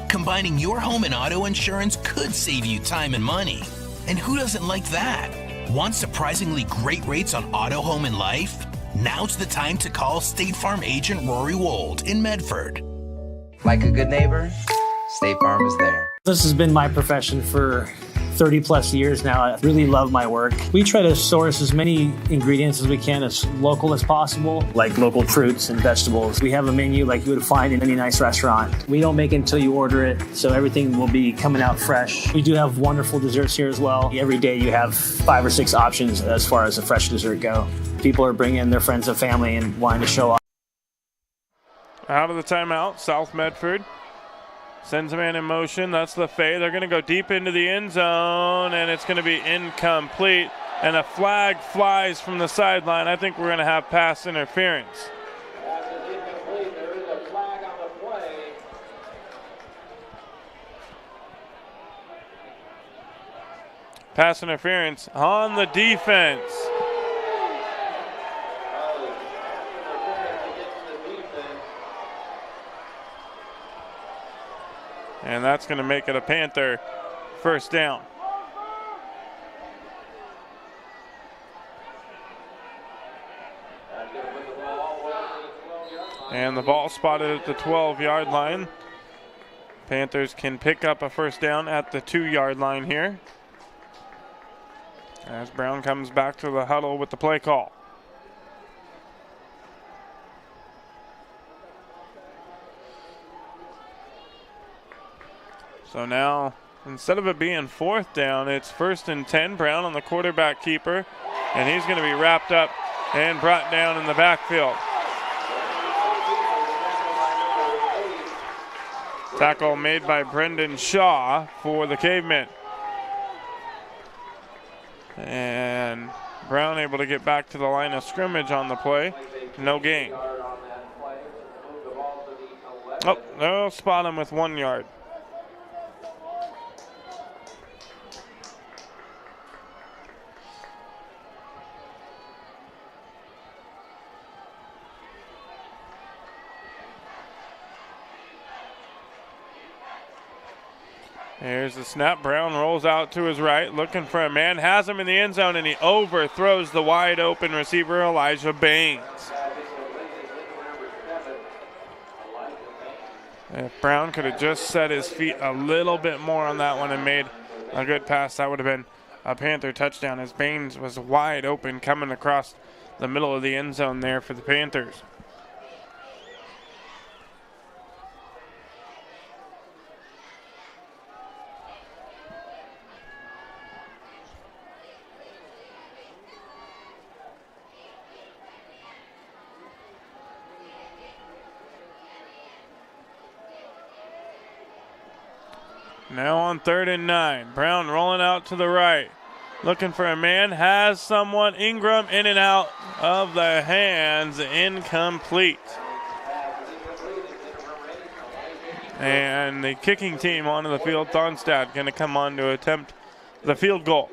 Combining your home and auto insurance could save you time and money. And who doesn't like that? Want surprisingly great rates on auto, home, and life? Now's the time to call State Farm agent Rory Wold in Medford. Like a good neighbor, State Farm is there. This has been my profession for 30 plus years now. I really love my work. We try to source as many ingredients as we can, as local as possible, like local fruits and vegetables. We have a menu like you would find in any nice restaurant. We don't make it until you order it, so everything will be coming out fresh. We do have wonderful desserts here as well. Every day you have 5 or 6 options as far as a fresh dessert go. People are bringing their friends and family and wanting to show off. Out of the timeout, South Medford sends a man in motion. That's LaFay. They're going to go deep into the end zone, and it's going to be incomplete. And a flag flies from the sideline. I think we're going to have pass interference. Pass is incomplete. There is a flag on the play. Pass interference on the defense. And that's going to make it a Panther first down. And the ball spotted at the 12-yard line. Panthers can pick up a first down at the 2-yard line here. As Brown comes back to the huddle with the play call. So now, instead of it being 4th down, it's 1st and 10. Brown on the quarterback keeper, and he's going to be wrapped up and brought down in the backfield. Tackle made by Brendan Shaw for the Cavemen. And Brown able to get back to the line of scrimmage on the play. No gain. Oh, they'll spot him with 1 yard. Here's the snap. Brown rolls out to his right, looking for a man, has him in the end zone, and he overthrows the wide open receiver, Elijah Baines. If Brown could have just set his feet a little bit more on that one and made a good pass, that would have been a Panther touchdown, as Baines was wide open coming across the middle of the end zone there for the Panthers. Now on 3rd and 9. Brown rolling out to the right. Looking for a man. Has someone. Ingram in and out of the hands. Incomplete. And the kicking team onto the field. Thonstad going to come on to attempt the field goal.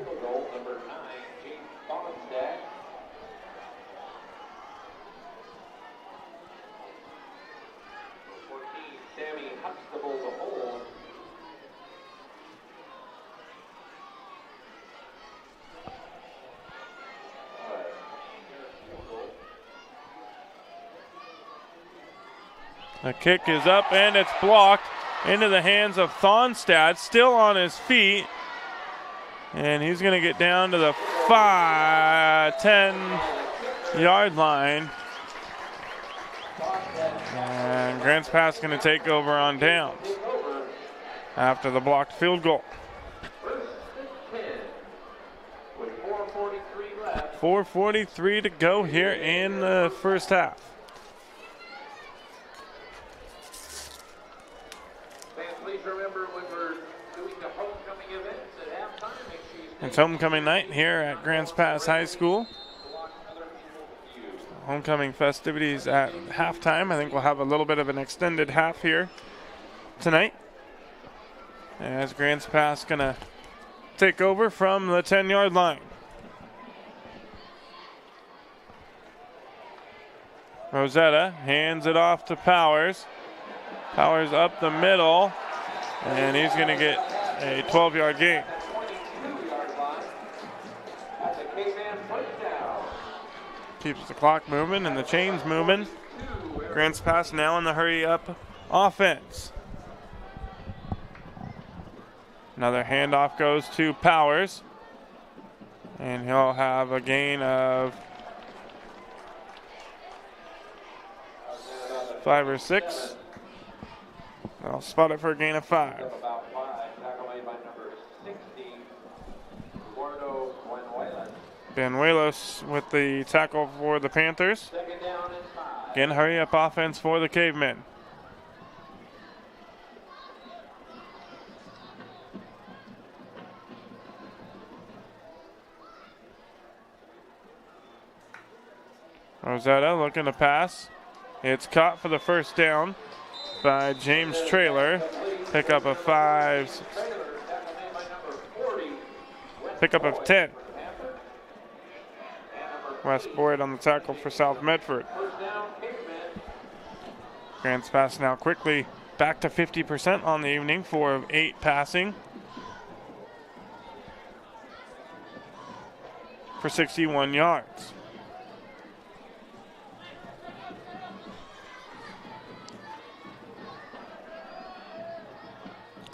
The kick is up and it's blocked into the hands of Thonstad, still on his feet. And he's going to get down to the 10-yard line. And Grants Pass going to take over on downs after the blocked field goal. 4:43 to go here in the first half. It's homecoming night here at Grants Pass High School. Homecoming festivities at halftime. I think we'll have a little bit of an extended half here tonight, as Grants Pass gonna take over from the 10-yard line. Rosetta hands it off to Powers. Powers up the middle, and he's gonna get a 12-yard gain. Keeps the clock moving and the chains moving. Grants Pass now in the hurry-up offense. Another handoff goes to Powers, and he'll have a gain of 5 or 6. I'll spot it for a gain of 5. Benuelos with the tackle for the Panthers. Again, hurry up offense for the Cavemen. Rosetta looking to pass. It's caught for the first down by James Traylor. Pickup of 5. Pickup of 10. West Boyd on the tackle for South Medford. Grants Pass now quickly back to 50% on the evening, 4 of 8 passing for 61 yards.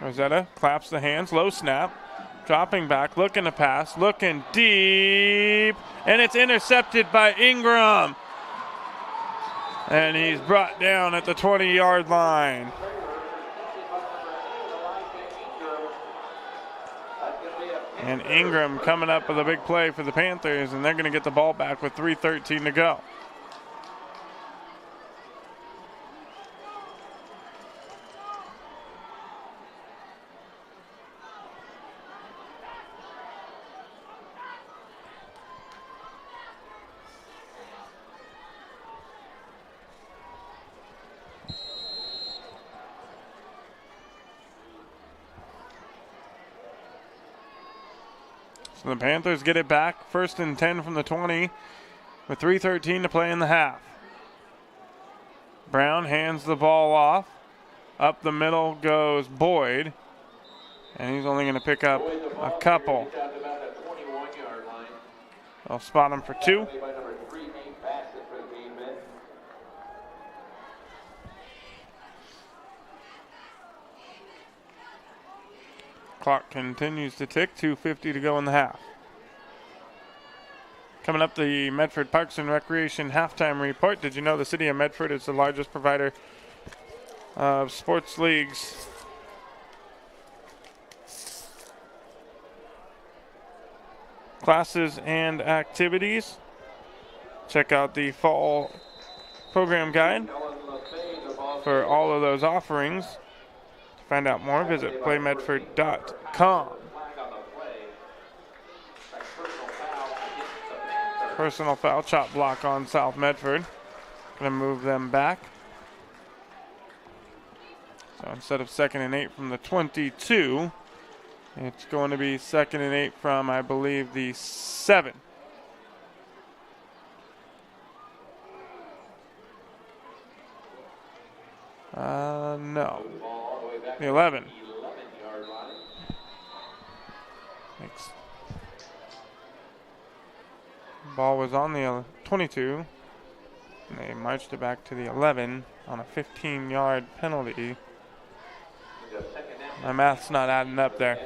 Rosetta claps the hands, low snap. dropping back, looking to pass, looking deep, and it's intercepted by Ingram. And he's brought down at the 20-yard line. And Ingram coming up with a big play for the Panthers, and they're going to get the ball back with 3:13 to go. So the Panthers get it back, 1st and 10 from the 20 with 3:13 to play in the half. Brown hands the ball off. Up the middle goes Boyd, and he's only going to pick up a couple. They'll spot him for 2. Clock continues to tick, 2:50 to go in the half. Coming up, the Medford Parks and Recreation halftime report. Did you know the city of Medford is the largest provider of sports leagues classes and activities? Check out the fall program guide for all of those offerings. To find out more, visit playmedford.com. Personal foul, chop block on South Medford. Gonna move them back. So instead of 2nd and 8 from the 22, it's going to be 2nd and 8 from, I believe, the 7. No. The 11. Thanks. Ball was on the 22. And they marched it back to the 11 on a 15-yard penalty. My math's not adding up there.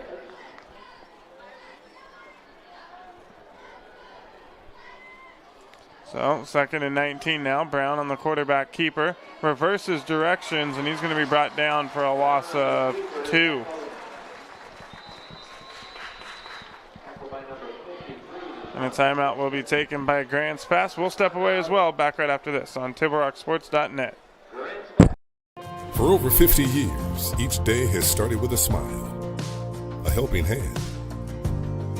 So 2nd and 19 now. Brown on the quarterback keeper. Reverses directions, and he's going to be brought down for a loss of 2. And a timeout will be taken by Grants Pass. We'll step away as well. Back right after this on TableRockSports.net. For over 50 years, each day has started with a smile, a helping hand,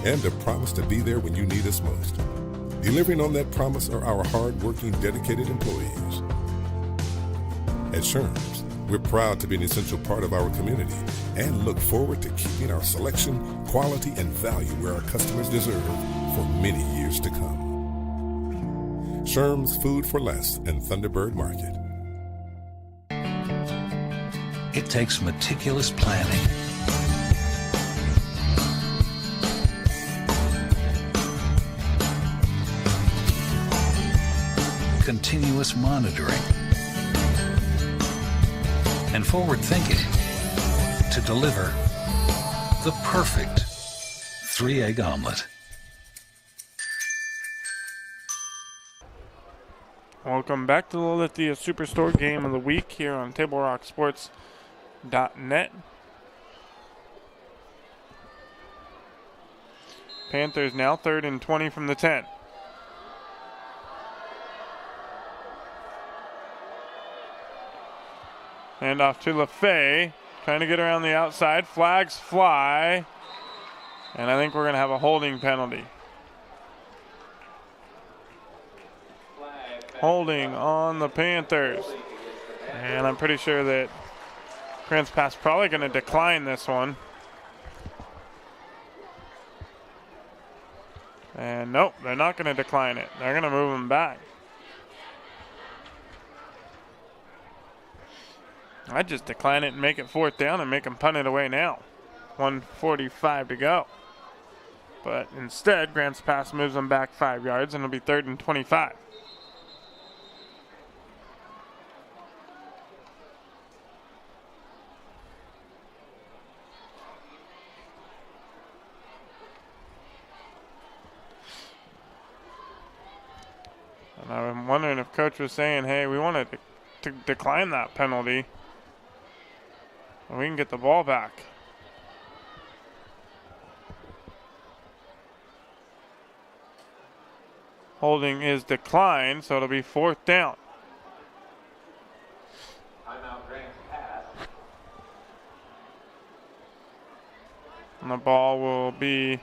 and a promise to be there when you need us most. Delivering on that promise are our hard-working, dedicated employees. At Sherms, we're proud to be an essential part of our community and look forward to keeping our selection, quality, and value where our customers deserve for many years to come. Sherms Food for Less and Thunderbird Market. It takes meticulous planning, continuous monitoring, and forward thinking to deliver the perfect 3-egg omelet. Welcome back to the Lithia Superstore Game of the Week here on TableRockSports.net. Panthers now 3rd and 20 from the 10. Hand off to LaFay, trying to get around the outside. Flags fly, and I think we're going to have a holding penalty. Holding on the Panthers. And I'm pretty sure that Grants Pass probably going to decline this one. And nope, they're not going to decline it. They're going to move him back. I'd just decline it and make it 4th down and make them punt it away now. 1:45 to go. But instead, Grants Pass moves them back 5 yards, and it'll be 3rd and 25. And I'm wondering if Coach was saying, hey, we wanted to decline that penalty. We can get the ball back. Holding is declined, so it'll be 4th down. Timeout, Grants pass. And the ball will be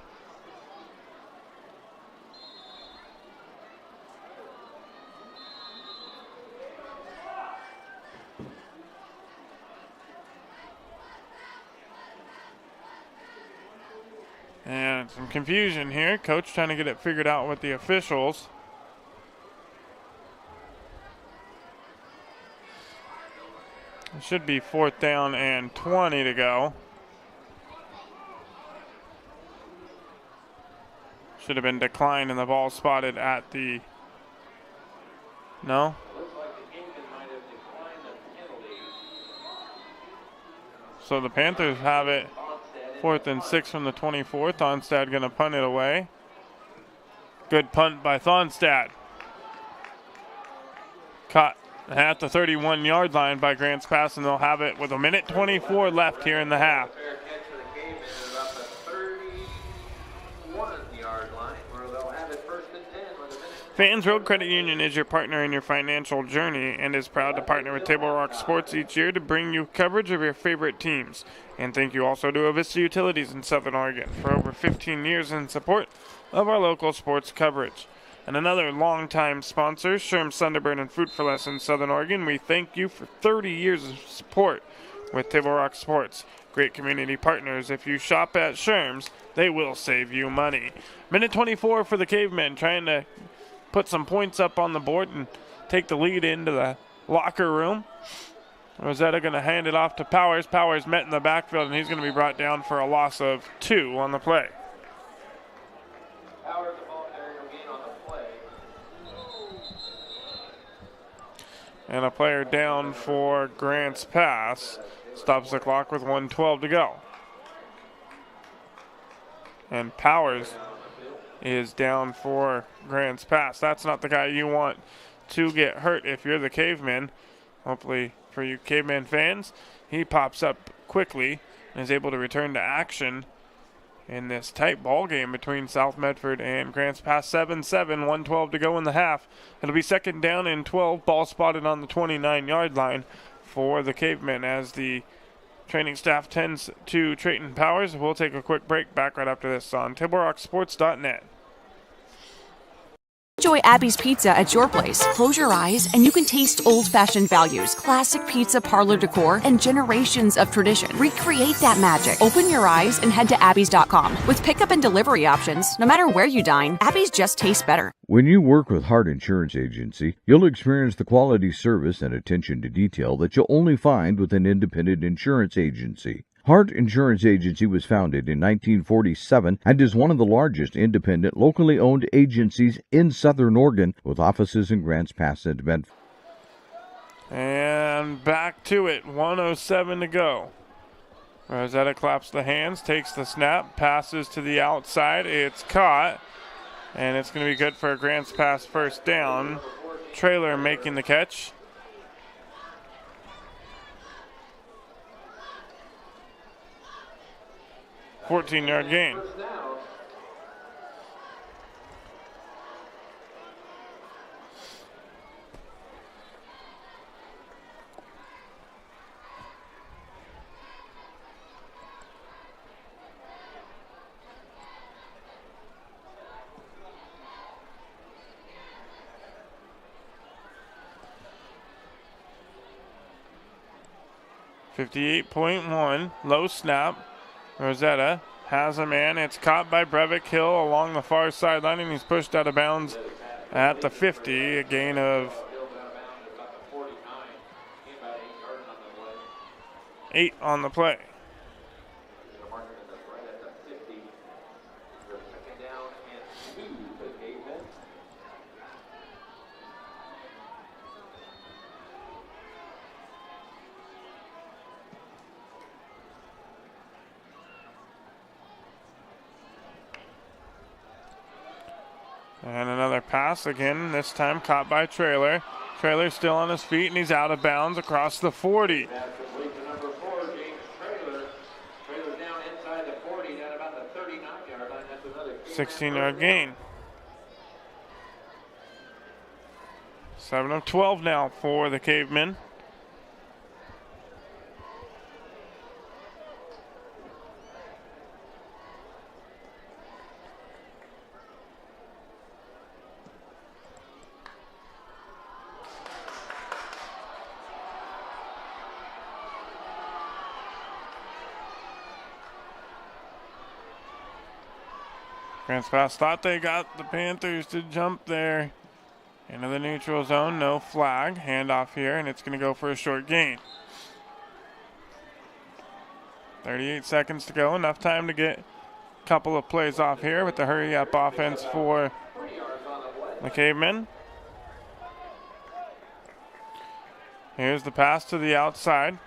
and some confusion here. Coach trying to get it figured out with the officials. It should be 4th down and 20 to go. Should have been declined and the ball spotted at the... No? Looks like the Kingman might have declined the penalty. So the Panthers have it 4th and 6 from the 24th. Thonstad going to punt it away. Good punt by Thonstad. Caught at the 31-yard line by Grants Pass, and they'll have it with 1:24 left here in the half. Fair catch for the Cavemen at about the 31-yard line, where they'll have it 1st and 10 with 1 minute. Fans Road Credit Union is your partner in your financial journey and is proud to partner with Table Rock Sports each year to bring you coverage of your favorite teams. And thank you also to Avista Utilities in Southern Oregon for over 15 years in support of our local sports coverage. And another longtime sponsor, Sherm Thunderbird and Fruit for Less in Southern Oregon. We thank you for 30 years of support with Table Rock Sports. Great community partners. If you shop at Sherm's, they will save you money. 1:24 for the Cavemen, trying to put some points up on the board and take the lead into the locker room. Rosetta going to hand it off to Powers. Powers met in the backfield, and he's going to be brought down for a loss of 2 on the play. Powers, the ball carrier, gain on the play. And a player down for Grants Pass. Stops the clock with 1:12 to go. And Powers is down for Grants Pass. That's not the guy you want to get hurt if you're the Cavemen. Hopefully for you Caveman fans, he pops up quickly and is able to return to action in this tight ball game between South Medford and Grants Pass. 7-7, 1:12 to go in the half. It'll be 2nd down and 12. Ball spotted on the 29-yard line for the Cavemen as the training staff tends to Trayton Powers. We'll take a quick break. Back right after this on TableRockSports.net. Enjoy Abby's Pizza at your place. Close your eyes and you can taste old-fashioned values, classic pizza parlor decor, and generations of tradition. Recreate that magic. Open your eyes and head to abbys.com. With pickup and delivery options, no matter where you dine, Abby's just tastes better. When you work with Hart Insurance Agency, you'll experience the quality service and attention to detail that you'll only find with an independent insurance agency. Hart Insurance Agency was founded in 1947 and is one of the largest independent, locally owned agencies in Southern Oregon, with offices in Grants Pass and Medford. And back to it, 1:07 to go. Rosetta claps the hands, takes the snap, passes to the outside. It's caught, and it's going to be good for a Grants Pass 1st down. Trailer making the catch. $14-yard gain. 58.1, low snap. Rosetta has a man. It's caught by Breivik Hill along the far sideline, and he's pushed out of bounds at the 50, a gain of 8 on the play. And another Another pass again, this time caught by Traylor. Traylor still on his feet, and he's out of bounds across the 40. Pass complete to number 4, James Traylor. Traylor's down inside the 40, down about the 39-yard line. That's another 16-yard gain. 7 of 12 now for the Cavemen. Grants Pass thought they got the Panthers to jump there into the neutral zone. No flag. Handoff here, and it's going to go for a short gain. 38 seconds to go. Enough time to get a couple of plays off here with the hurry-up offense for the Cavemen. Here's the pass to the outside.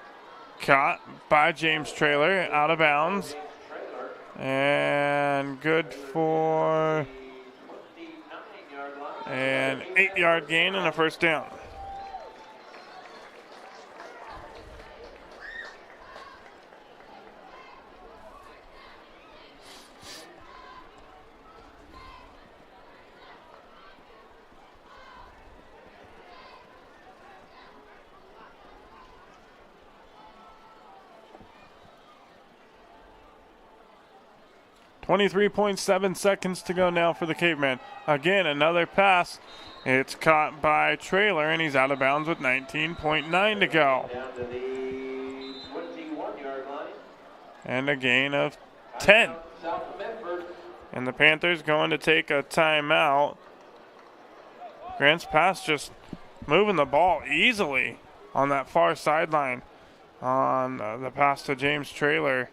Caught by James Traylor, out of bounds. And good for an 8-yard gain and a first down. .7 seconds to go now for the Cavemen. Again, another pass. It's caught by Traylor, and he's out of bounds with 19.9 to go. Down to the 21-yard line. And a gain of 10. South of Medford. And the Panthers going to take a timeout. Grants Pass just moving the ball easily on that far sideline on the pass to James Traylor.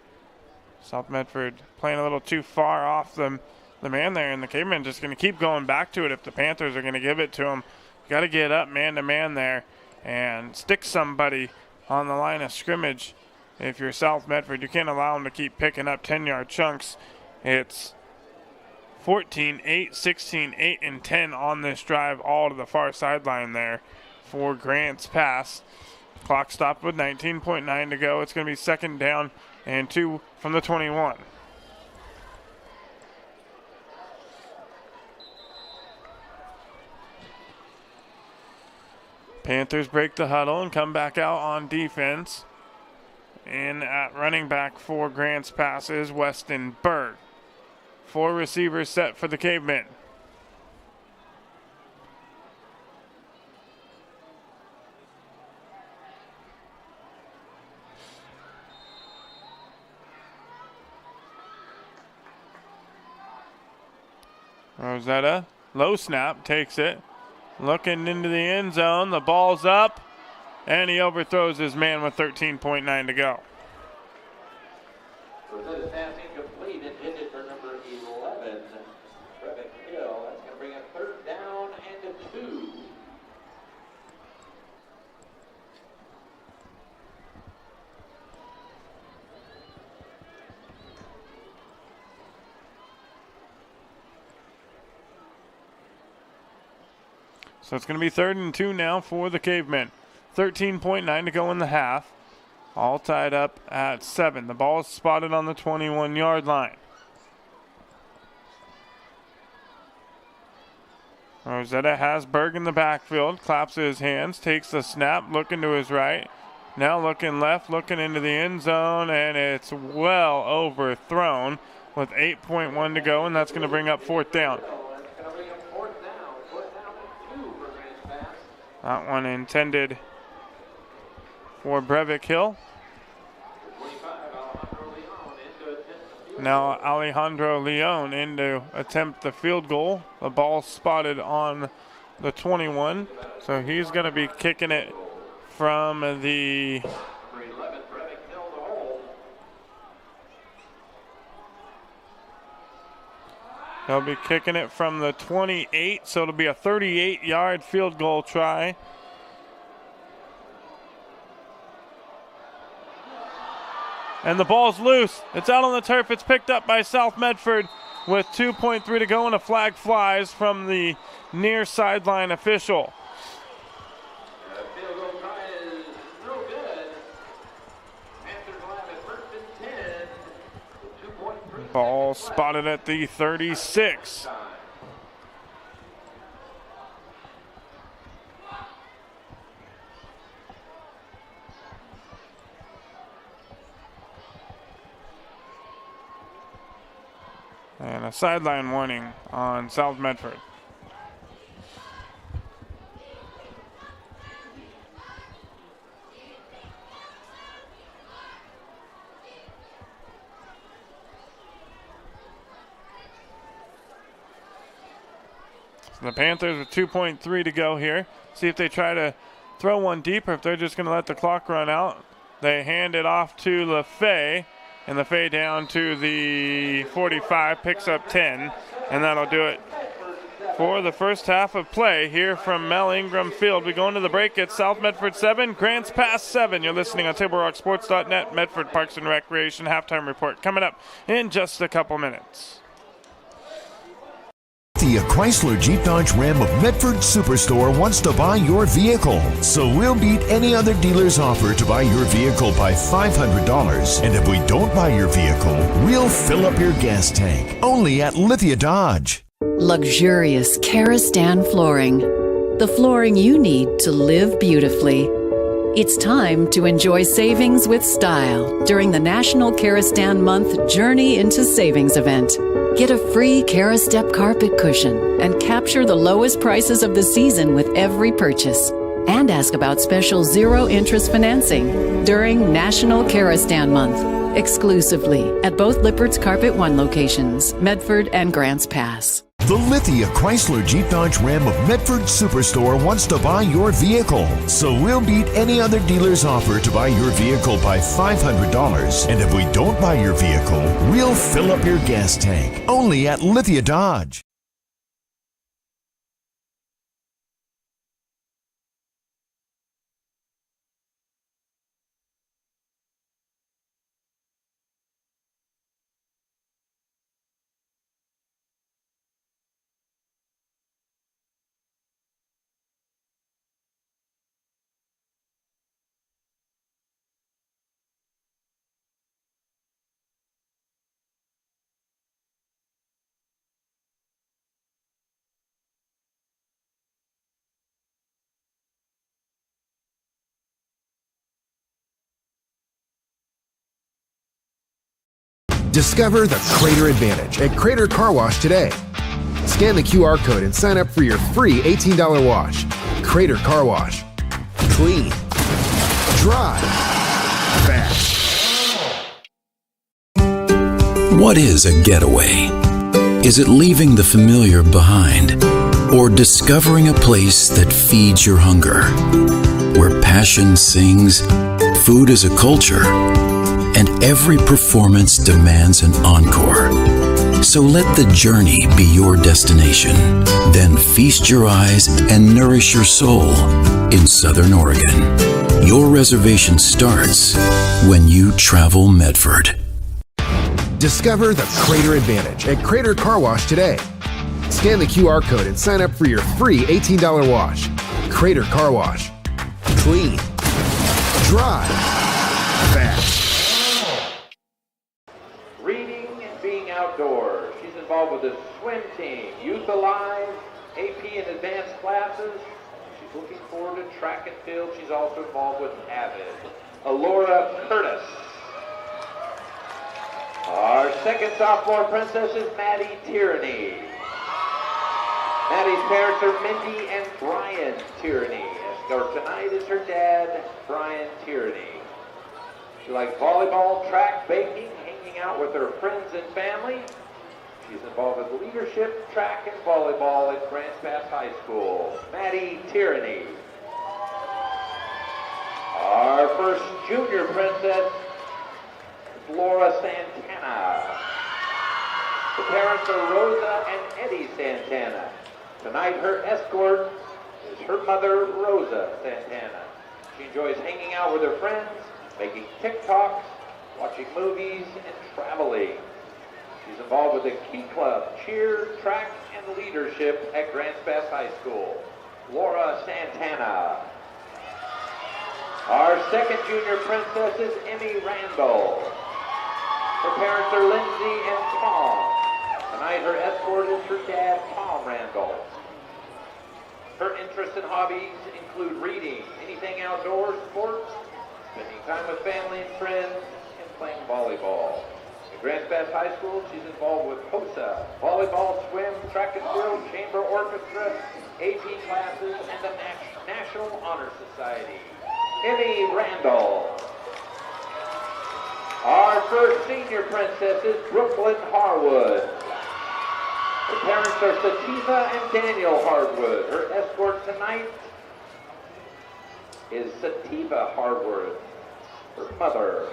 South Medford playing a little too far off the man there, and the Cavemen just going to keep going back to it if the Panthers are going to give it to them. You got to get up man-to-man there and stick somebody on the line of scrimmage. If you're South Medford, you can't allow them to keep picking up 10-yard chunks. It's 14-8, 16-8, and 10 on this drive, all to the far sideline there for Grants Pass. Clock stopped with 19.9 to go. It's going to be second down and 2 from the 21. Panthers break the huddle and come back out on defense. And at running back for Grants Pass is Weston Berg. 4 receivers set for the Cavemen. Rosetta, low snap, takes it. Looking into the end zone, the ball's up, and he overthrows his man with 13.9 to go. Rosetta's pass incomplete, intended for number 11, Brevik Hill. That's going to bring a third down and a 2. So it's going to be 3rd and 2 now for the Cavemen. 13.9 to go in the half. All tied up at 7. The ball is spotted on the 21-yard line. Rosetta has Berg in the backfield, claps his hands, takes the snap, looking to his right. Now looking left, looking into the end zone, and it's well overthrown with 8.1 to go, and that's going to bring up 4th down. That one intended for Brevik Hill. Now Alejandro Leon in to attempt the field goal. The ball spotted on the 21, so he's going to be kicking it from the He'll be kicking it from the 28, so it'll be a 38-yard field goal try. And the ball's loose. It's out on the turf. It's picked up by South Medford. with 2.3 to go, and a flag flies from the near sideline official. Field goal try is no good. Panthers will have it first and 10. 2.3. Ball spotted at the 36. And a sideline warning on South Medford. So the Panthers with 2.3 to go here. See if they try to throw one deep or if they're just going to let the clock run out. They hand it off to LaFay. And LaFay down to the 45, picks up 10, and that'll do it for the first half of play here from Mel Ingram Field. We go into the break at South Medford 7, Grants Pass 7. You're listening on TableRockSports.net, Medford Parks and Recreation halftime report coming up in just a couple minutes. The Chrysler Jeep Dodge Ram of Medford Superstore wants to buy your vehicle. So we'll beat any other dealer's offer to buy your vehicle by $500. And if we don't buy your vehicle, we'll fill up your gas tank. Only at Lithia Dodge. Luxurious Karastan flooring. The flooring you need to live beautifully. It's time to enjoy savings with style during the National Karastan Month Journey into Savings event. Get a free Karastep carpet cushion and capture the lowest prices of the season with every purchase. And ask about special zero-interest financing during National Karastan Month, exclusively at both Lippert's Carpet One locations, Medford and Grants Pass. The Lithia Chrysler Jeep Dodge Ram of Medford Superstore wants to buy your vehicle. So we'll beat any other dealer's offer to buy your vehicle by $500. And if we don't buy your vehicle, we'll fill up your gas tank. Only at Lithia Dodge. Discover the Crater Advantage at Crater Car Wash today. Scan the QR code and sign up for your free $18 wash. Crater Car Wash. Clean. Dry. Fast. What is a getaway? Is it leaving the familiar behind? Or discovering a place that feeds your hunger? Where passion sings, food is a culture, and every performance demands an encore. So let the journey be your destination. Then feast your eyes and nourish your soul in Southern Oregon. Your reservation starts when you travel Medford. Discover the Crater Advantage at Crater Car Wash today. Scan the QR code and sign up for your free $18 wash. Crater Car Wash. Clean. Dry. Fast. Outdoors. She's involved with the swim team, Youth Alive, AP and advanced classes. She's looking forward to track and field. She's also involved with Avid. Alora Curtis. Our second sophomore princess is Maddie Tierney. Maddie's parents are Mindy and Brian Tierney. So tonight is her dad, Brian Tierney. She likes volleyball, track, baking, hanging out with her friends and family. She's involved with leadership, track, and volleyball at Grants Pass High School. Maddie Tierney. Our first junior princess is Laura Santana. The parents are Rosa and Eddie Santana. Tonight her escort is her mother, Rosa Santana. She enjoys hanging out with her friends, making TikToks, watching movies, and traveling. She's involved with the Key Club, cheer, track, and leadership at Grants Pass High School. Laura Santana. Our second junior princess is Emmy Randall. Her parents are Lindsay and Tom. Tonight her escort is her dad, Tom Randall. Her interests and hobbies include reading, anything outdoors, sports, spending time with family and friends, and playing volleyball. At Grants Pass High School, she's involved with HOSA, volleyball, swim, track and field, chamber orchestra, AP classes, and the National Honor Society. Emmy Randall. Our first senior princess is Brooklyn Harwood. Her parents are Sativa and Daniel Harwood. Her escort tonight is Sativa Harwood, her mother.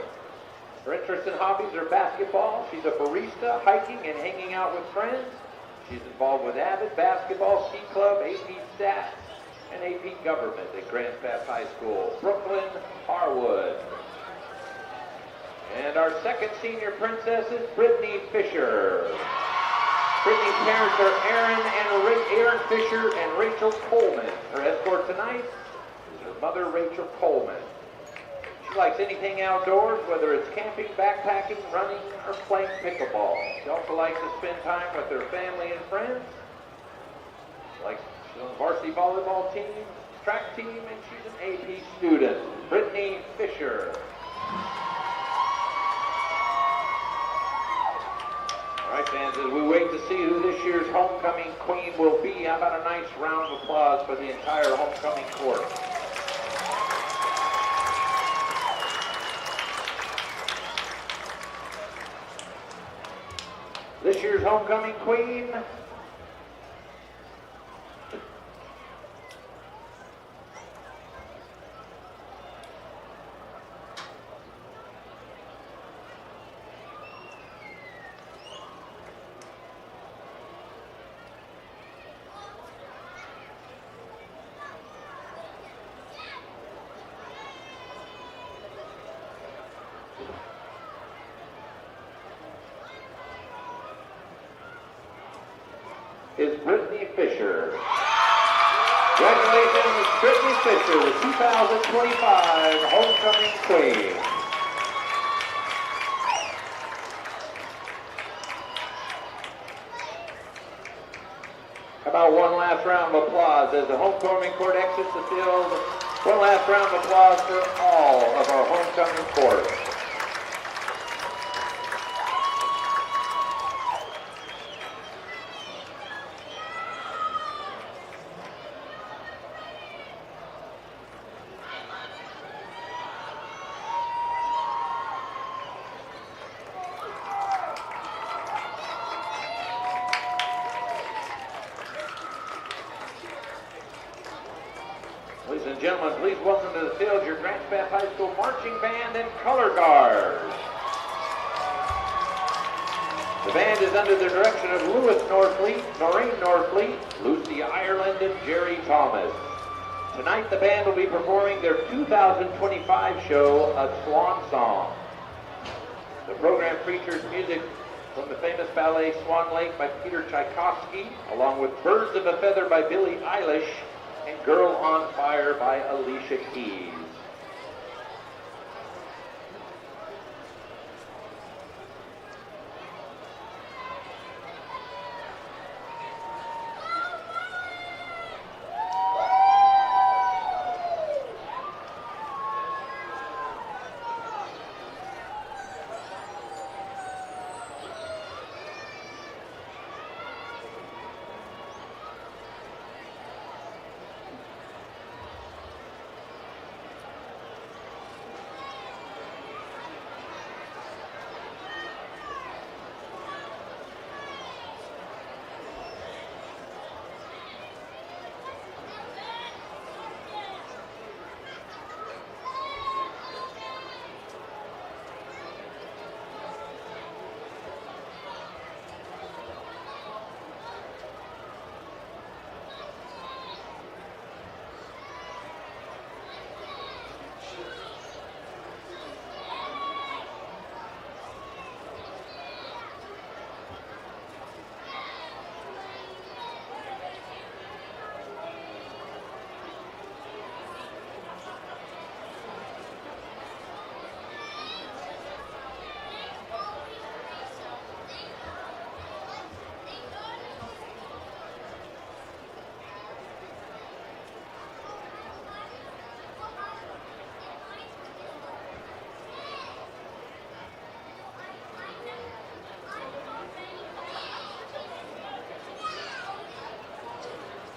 Her interests and hobbies are basketball. She's a barista, hiking, and hanging out with friends. She's involved with Avid, basketball, ski club, AP stats, and AP government at Grants Pass High School. Brooklyn Harwood. And our second senior princess is Brittany Fisher. Brittany's parents are Aaron Fisher and Rachel Coleman. Her escort tonight is her mother, Rachel Coleman. She likes anything outdoors, whether it's camping, backpacking, running, or playing pickleball. She also likes to spend time with her family and friends. She's on the varsity volleyball team, track team, and she's an AP student. Brittany Fisher. All right, fans, as we wait to see who this year's homecoming queen will be, how about a nice round of applause for the entire homecoming court? This year's homecoming queen is Brittany Fisher. Congratulations, Brittany Fisher, the 2025 Homecoming Queen. How about one last round of applause as the homecoming court exits the field? One last round of applause for all of our homecoming court. Ladies and gentlemen, please welcome to the field your Grants Pass High School Marching Band and Color Guard. The band is under the direction of Lewis Norfleet, Noreen Norfleet, Lucy Ireland, and Jerry Thomas. Tonight the band will be performing their 2025 show, A Swan Song. The program features music from the famous ballet Swan Lake by Peter Tchaikovsky, along with Birds of a Feather by Billie Eilish, and Girl on Fire by Alicia Keys.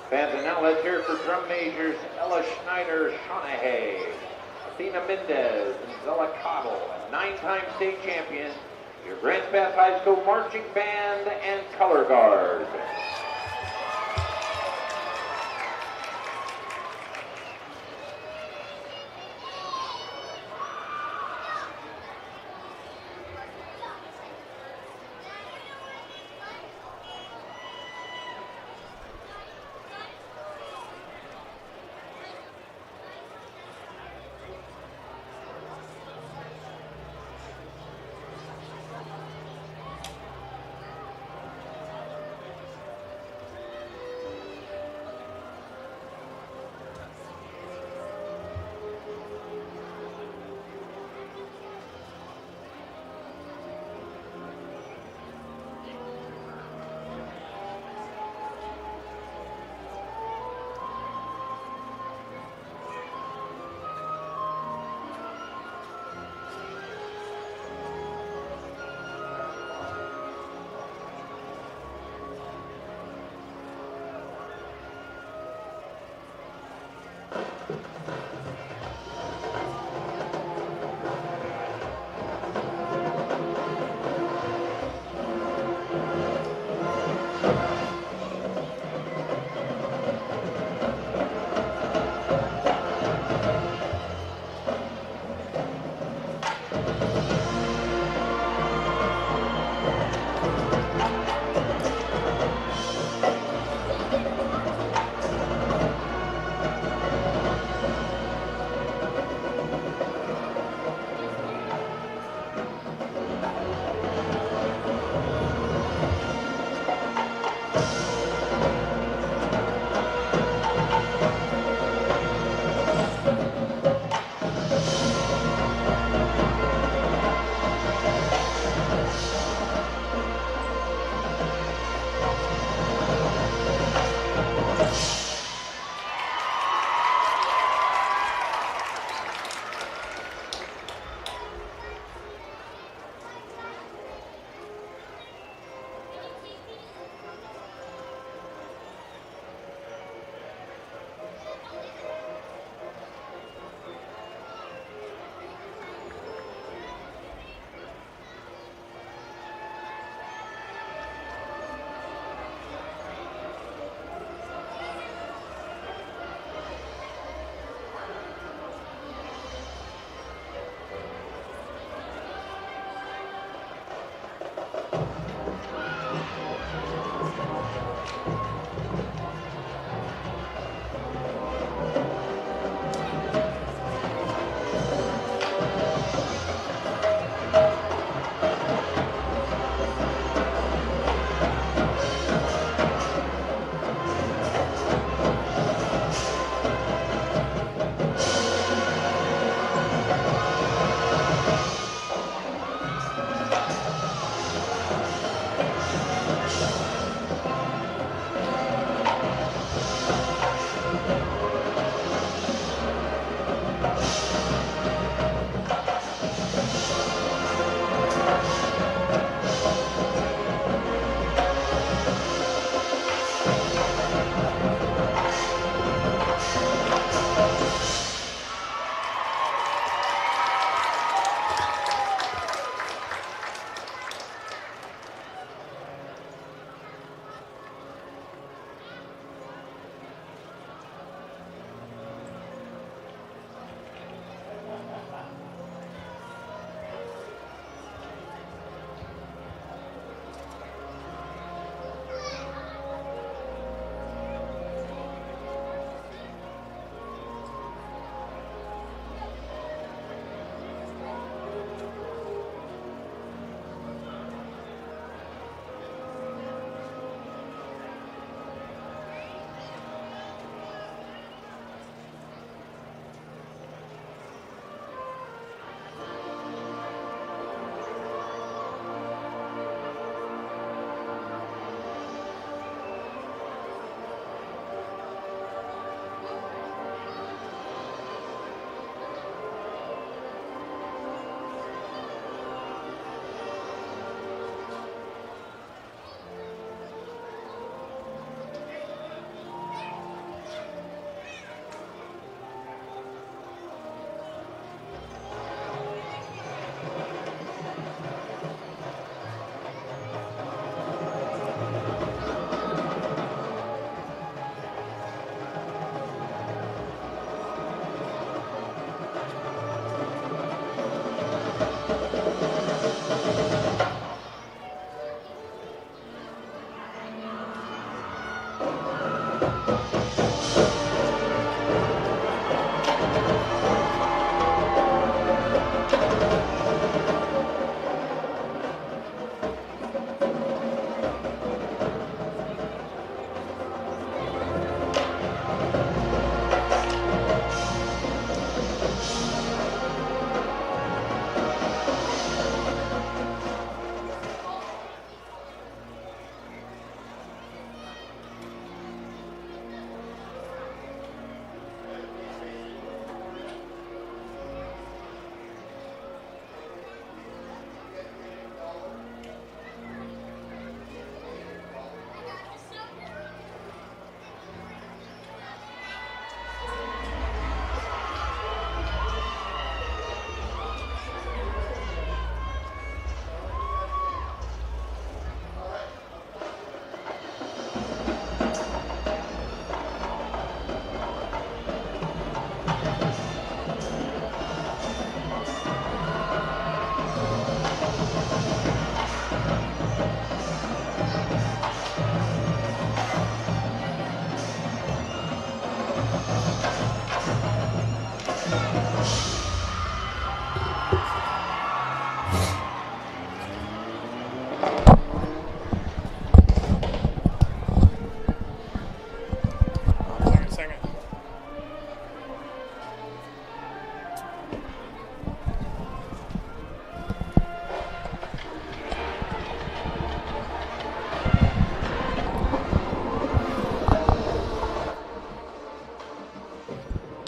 Fans, and now let's hear it for drum majors Ella Schneider-Shanahay, Athena Mendez, and Zella Cottle, 9-time state champion, your Grants Pass High School marching band and color guard.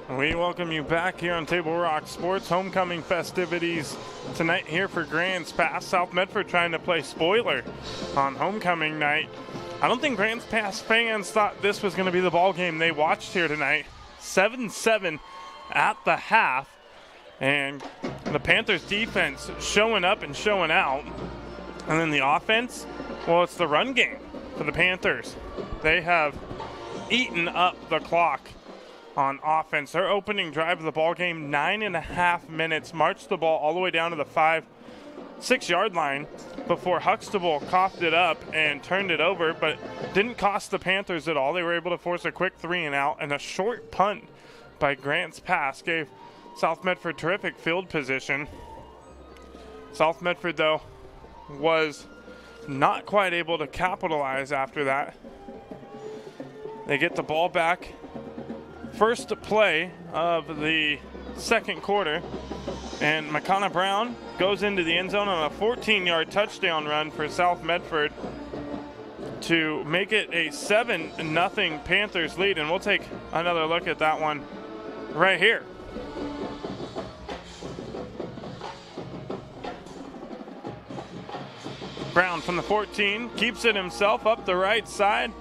We welcome you back here on Table Rock Sports. Homecoming festivities tonight here for Grants Pass. South Medford trying to play spoiler on homecoming night. I don't think Grants Pass fans thought this was going to be the ball game they watched here tonight. 7-7 at the half. And the Panthers defense showing up and showing out. And then the offense, well, it's the run game for the Panthers. They have eaten up the clock on offense. Their opening drive of the ball game, 9.5 minutes, marched the ball all the way down to the 5-6 yard line before Huxtable coughed it up and turned it over, but didn't cost the Panthers at all. They were able to force a quick 3-and-out, and a short punt by Grants Pass gave South Medford terrific field position. South Medford, though, was not quite able to capitalize after that. They get the ball back. First play of the second quarter, and McConnell Brown goes into the end zone on a 14-yard touchdown run for South Medford to make it a 7-0 Panthers lead, and we'll take another look at that one right here. Brown from the 14 keeps it himself up the right side,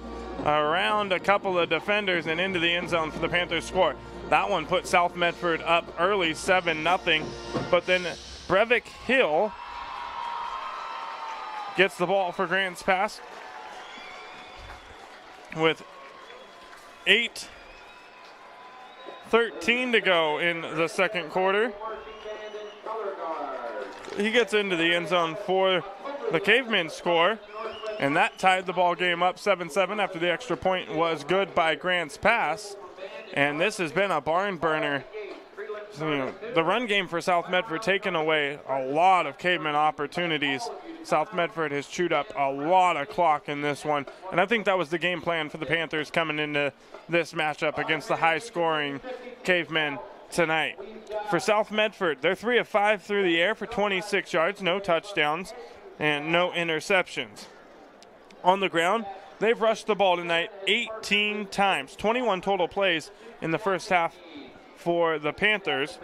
around a couple of defenders and into the end zone for the Panthers score. That one put South Medford up early, 7-0, but then Breivik Hill gets the ball for Grants Pass with 8:13 to go in the second quarter. He gets into the end zone for the Cavemen score, and that tied the ball game up 7-7 after the extra point was good by Grants Pass. And this has been a barn burner. So, the run game for South Medford taking away a lot of Cavemen opportunities. South Medford has chewed up a lot of clock in this one, and I think that was the game plan for the Panthers coming into this matchup against the high-scoring Cavemen tonight. For South Medford, they're 3 of 5 through the air for 26 yards, no touchdowns, and no interceptions. On the ground, they've rushed the ball tonight 18 times, 21 total plays in the first half for the Panthers.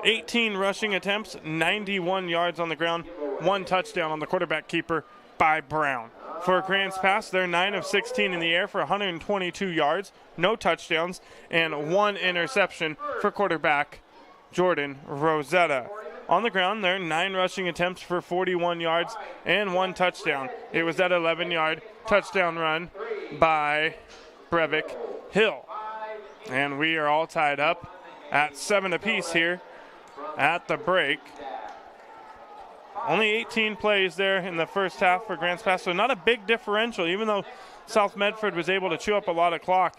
18 rushing attempts, 91 yards on the ground, 1 touchdown on the quarterback keeper by Brown. For Grants Pass, they're 9 of 16 in the air for 122 yards, no touchdowns, and 1 interception for quarterback Jordan Rosetta. On the ground, they're 9 rushing attempts for 41 yards and 1 touchdown. It was that 11-yard touchdown run by Breivik Hill. And we are all tied up at 7 apiece here at the break. Only 18 plays there in the first half for Grants Pass, so not a big differential, even though South Medford was able to chew up a lot of clock.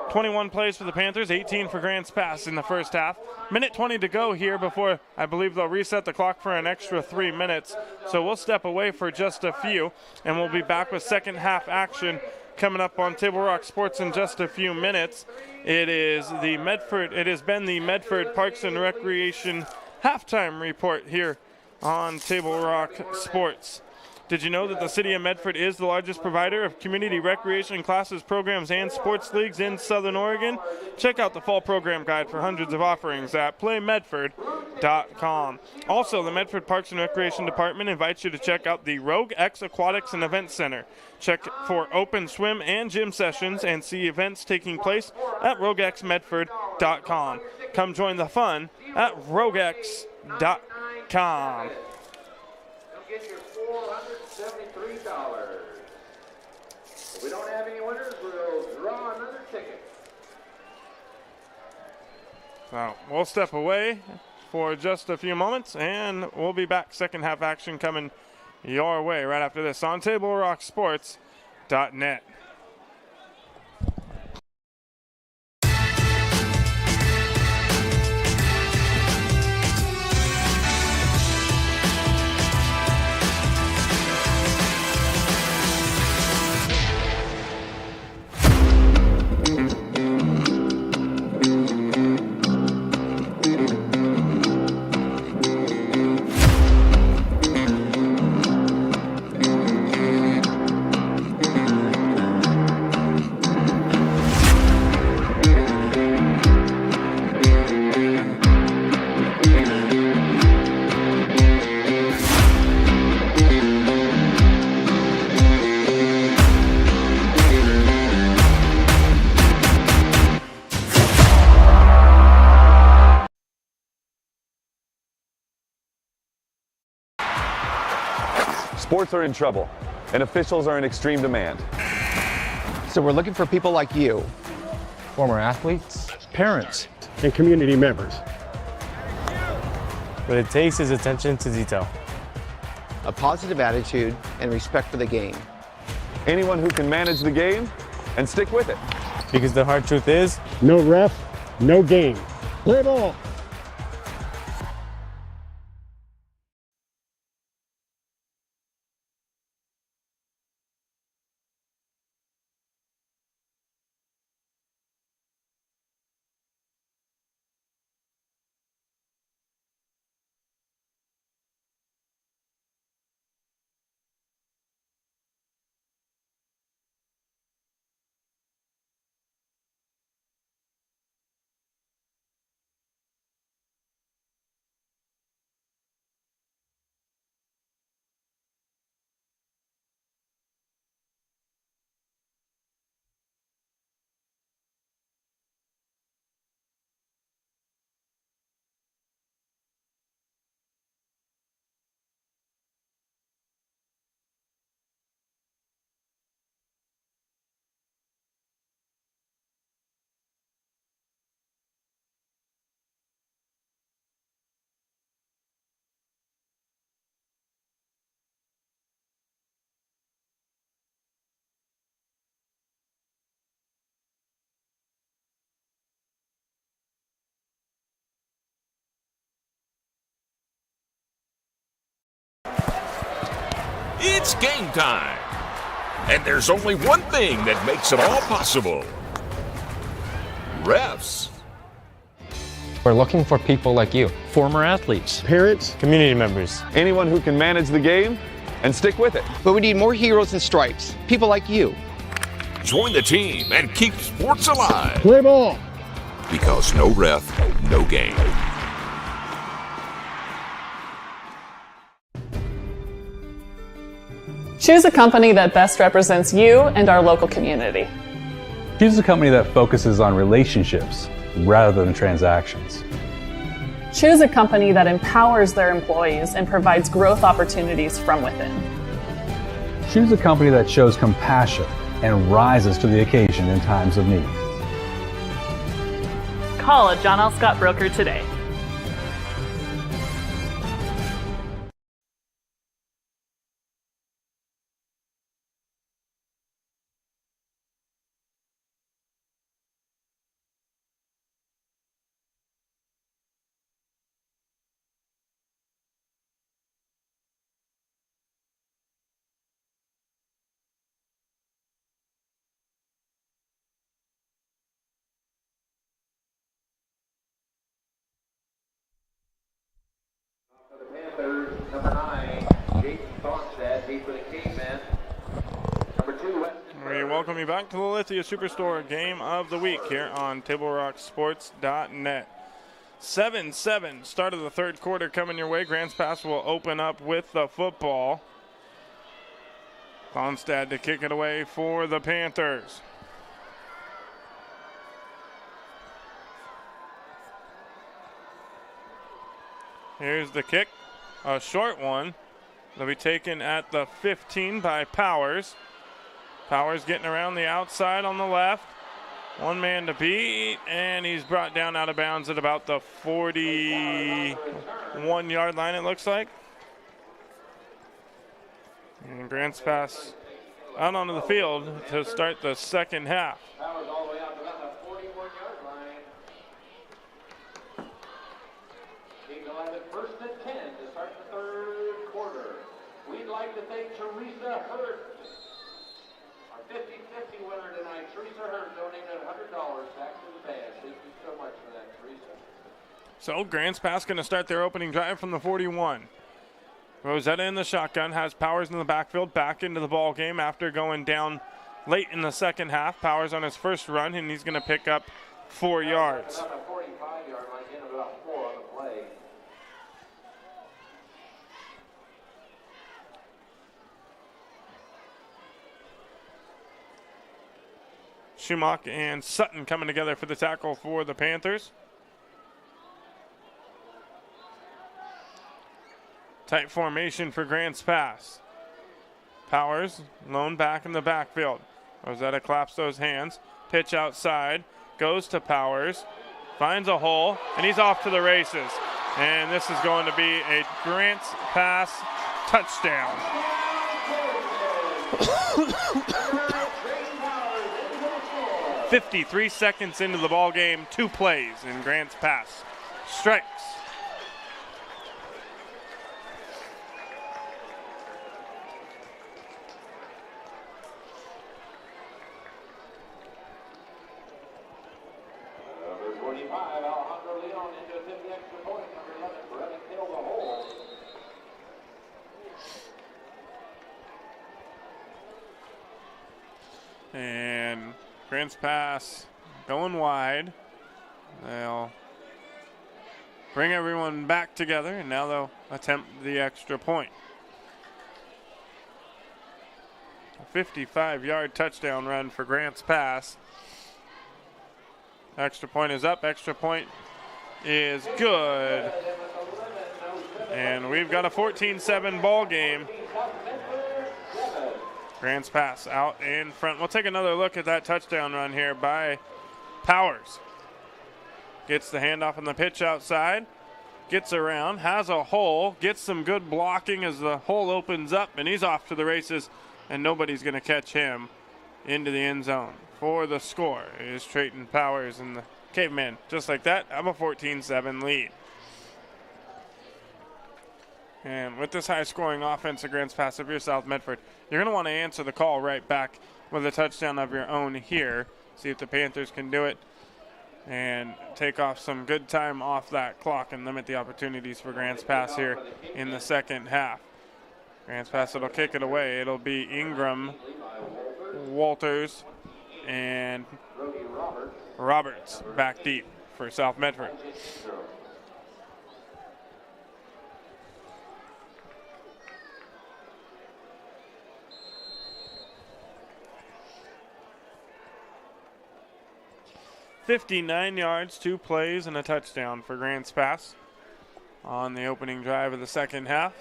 21 plays for the Panthers, 18 for Grants Pass in the first half. Minute 20 to go here before I believe they'll reset the clock for an extra 3 minutes. So we'll step away for just a few, and we'll be back with second half action coming up on Table Rock Sports in just a few minutes. It has been the Medford Parks and Recreation halftime report here on Table Rock Sports. Did you know that the City of Medford is the largest provider of community recreation classes, programs, and sports leagues in Southern Oregon? Check out the fall program guide for hundreds of offerings at playmedford.com. Also, the Medford Parks and Recreation Department invites you to check out the Rogue X Aquatics and Event Center. Check for open swim and gym sessions and see events taking place at roguexmedford.com. Come join the fun at roguex.com. Get your $473. If we don't have any winners, we'll draw another ticket. So we'll step away for just a few moments, and we'll be back. Second half action coming your way right after this on TableRockSports.net. Sports are in trouble, and officials are in extreme demand. So we're looking for people like you. Former athletes, Parents and community members. what it takes is attention to detail. A positive attitude and respect for the game. Anyone who can manage the game and stick with it. Because the hard truth is, No ref, no game. Play ball. It's game time. And there's only one thing that makes it all possible. Refs. we're looking for people like you. Former athletes. Parents, Community members. Anyone who can manage the game and stick with it. But we need more heroes and stripes. People like you. Join the team and keep sports alive. play ball. Because no ref, no game. Choose a company that best represents you and our local community. Choose a company that focuses on relationships rather than transactions. Choose a company that empowers their employees and provides growth opportunities from within. Choose a company that shows compassion and rises to the occasion in times of need. Call a John L. Scott broker today. For the Panthers, number 9, Jason Thonstad, deep for the Cavemen. Number 2, Weston. We welcome you back to the Lithia Superstore Game of the Week here on TableRockSports.net. 7-7, start of the third quarter coming your way. Grants Pass will open up with the football. Thonstad to kick it away for the Panthers. Here's the kick, a short one. It'll be taken at the 15 by Powers. Powers getting around the outside on the left. One man to beat, and he's brought down out of bounds at about the 41-yard line, it looks like. And Grants Pass out onto the field to start the second half. Powers all the way out to about the 41-yard line. Team 11, first and 10 to start the third quarter. We'd like to thank Teresa Hurt, our 50-50 winner tonight. Teresa Hurt donated $100 back to the band. Thank you so much for that, Teresa. So Grants Pass going to start their opening drive from the 41. Rosetta in the shotgun, has Powers in the backfield, back into the ball game after going down late in the second half. Powers on his first run, and he's going to pick up 4 yards. About the 45-yard line, in about 4 on the play. Schumach and Sutton coming together for the tackle for the Panthers. Tight formation for Grants Pass. Powers, lone back in the backfield. Rosetta claps those hands. Pitch outside, goes to Powers, finds a hole, and he's off to the races. And this is going to be a Grants Pass touchdown. 53 seconds into the ball game, 2 plays, and Grants Pass strikes. And Grants Pass going wide. They'll bring everyone back together, and now they'll attempt the extra point. A 55-yard touchdown run for Grants Pass. Extra point is up. Extra point is good. And we've got a 14-7 ball game. Grants Pass out in front. We'll take another look at that touchdown run here by Powers. Gets the handoff on the pitch outside. Gets around, has a hole, gets some good blocking as the hole opens up, and he's off to the races, and nobody's going to catch him into the end zone. For the score is Trayton Powers and the Caveman. Just like that, I'm a 14-7 lead. And with this high-scoring offense of Grants Pass, if you're South Medford, you're going to want to answer the call right back with a touchdown of your own here. See if the Panthers can do it and take off some good time off that clock and limit the opportunities for Grants Pass here in the second half. Grants Pass, it'll kick it away. It'll be Ingram, Walters, and Roberts back deep for South Medford. $59 yards, 2 plays, and a touchdown for Grants Pass on the opening drive of the second half.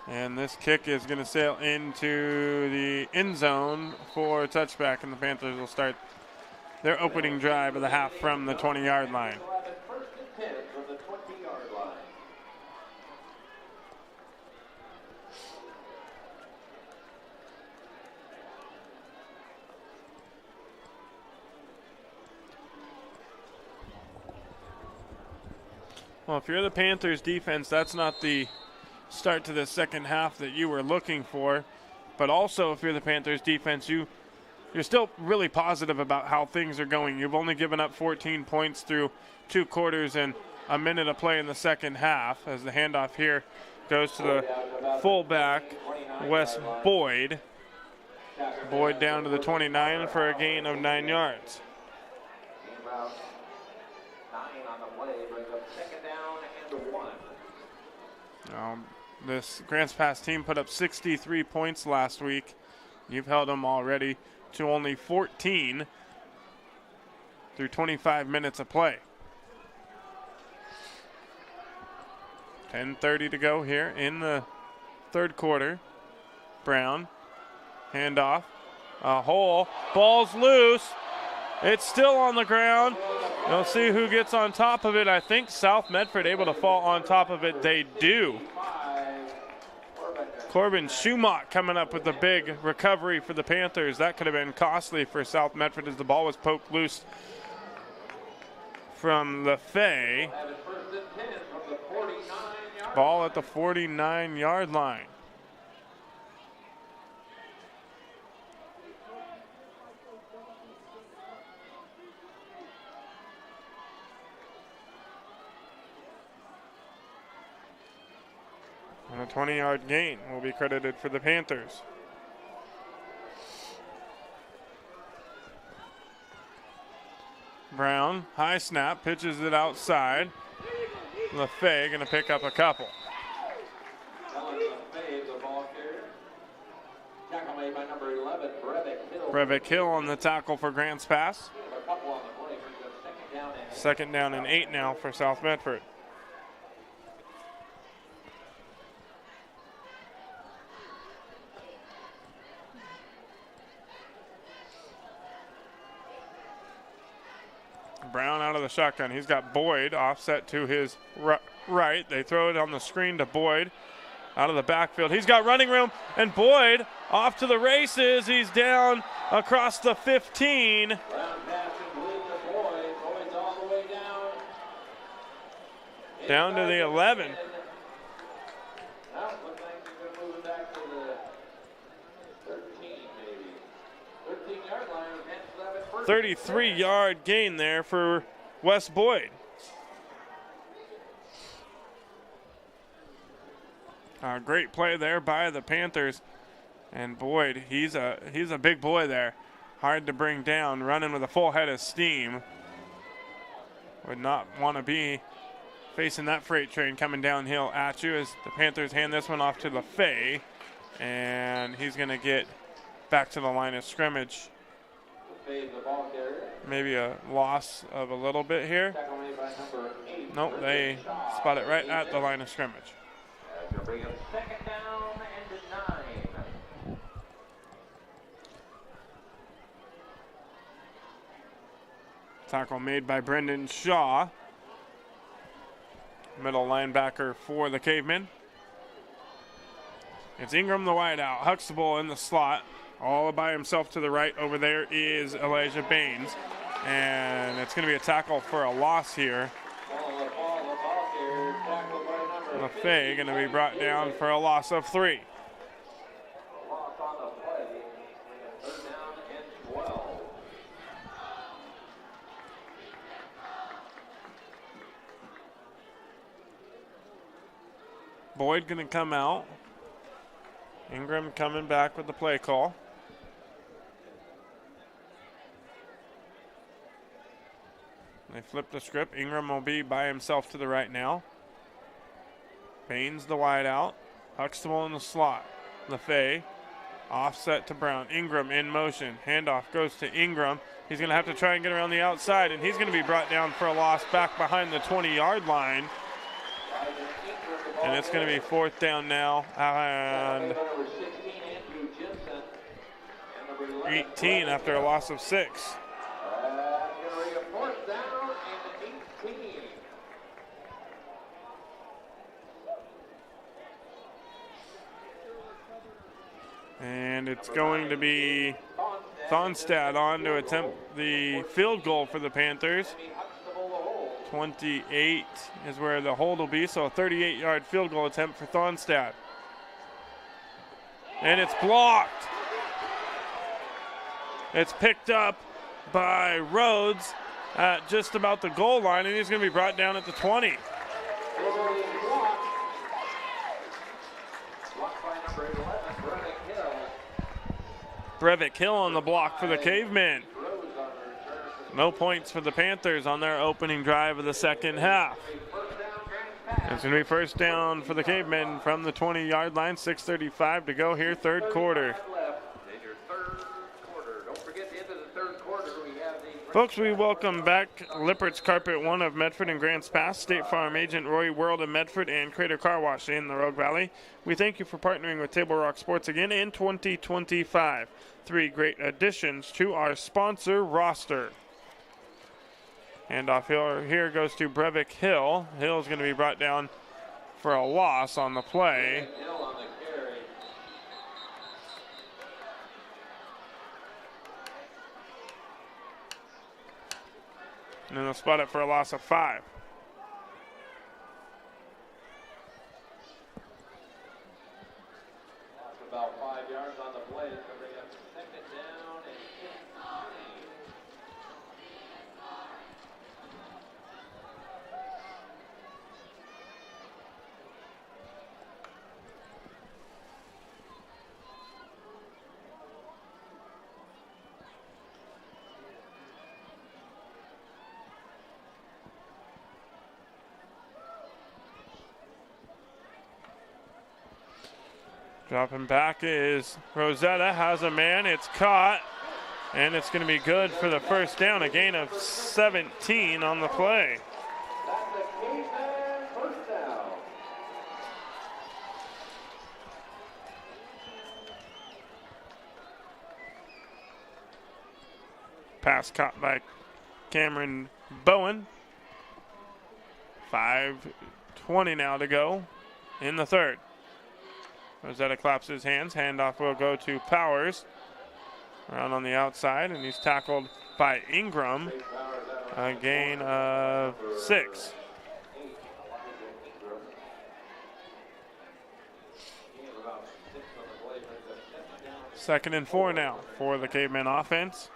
And this kick is going to sail into the end zone for a touchback, and the Panthers will start their opening drive of the half from the 20-yard line. Well, if you're the Panthers defense, that's not the start to the second half that you were looking for. But also, if you're the Panthers defense, you're still really positive about how things are going. You've only given up 14 points through 2 quarters and a minute of play in the second half, as the handoff here goes to the fullback, Wes Boyd. Boyd down to the 29 for a gain of 9 yards. This Grants Pass team put up 63 points last week. You've held them already to only 14 through 25 minutes of play. 10:30 to go here in the third quarter. Brown, handoff, a hole, ball's loose. It's still on the ground. We'll see who gets on top of it. I think South Medford able to fall on top of it. They do. Corbin Schumach coming up with a big recovery for the Panthers. That could have been costly for South Medford as the ball was poked loose from LaFay. Ball at the 49-yard line. And a 20-yard gain will be credited for the Panthers. Brown, high snap, pitches it outside. LaFay going to pick up a couple. Brevik Hill on the tackle for Grants Pass. Second down and 8 now for South Medford. Brown out of the shotgun. He's got Boyd offset to his right. They throw it on the screen to Boyd out of the backfield. He's got running room, and Boyd off to the races. He's down across the 15. Down to the 11. 33-yard gain there for Wes Boyd. Great play there by the Panthers. And Boyd, he's a big boy there. Hard to bring down, running with a full head of steam. Would not want to be facing that freight train coming downhill at you as the Panthers hand this one off to LaFay. And he's going to get back to the line of scrimmage. Maybe a loss of a little bit here. Nope, they spot it right at the line of scrimmage. Second down and 9. Tackle made by Brendan Shaw. Middle linebacker for the Cavemen. It's Ingram the wideout. Huxtable in the slot. All by himself to the right. Over there is Elijah Baines. And it's going to be a tackle for a loss here. LaFay going to be brought down for a loss of 3. Boyd going to come out. Ingram coming back with the play call. They flip the script. Ingram will be by himself to the right now. Baines the wide out. Huxtable in the slot. LaFay offset to Brown. Ingram in motion. Handoff goes to Ingram. He's going to have to try and get around the outside, and he's going to be brought down for a loss back behind the 20-yard line. And it's going to be 4th down now. And 18 after a loss of 6. And it's going to be Thonstad on to attempt the field goal for the Panthers. 28 is where the hold will be, so a 38-yard field goal attempt for Thonstad. And it's blocked. It's picked up by Rhodes at just about the goal line, and he's going to be brought down at the 20. Breivik Hill on the block for the Cavemen. No points for the Panthers on their opening drive of the second half. It's going to be 1st down for the Cavemen from the 20-yard line. 6:35 to go here, 3rd quarter. Folks, we welcome back Lippert's Carpet 1 of Medford and Grants Pass, State Farm agent Roy World of Medford, and Crater Car Wash in the Rogue Valley. We thank you for partnering with Table Rock Sports again in 2025. 3 great additions to our sponsor roster. Handoff here goes to Breivik Hill. Hill's going to be brought down for a loss on the play. And then they'll spot it for a loss of 5. About 5 yards on the play. So bring up 2nd down and 15. Dropping back is Rosetta, has a man, it's caught, and it's going to be good for the 1st down, a gain of 17 on the play. Pass caught by Cameron Bowen. 5:20 now to go in the third. Rosetta claps his hands. Handoff will go to Powers. Around on the outside, and he's tackled by Ingram. A gain of 6. Second and 4 now for the Caveman offense.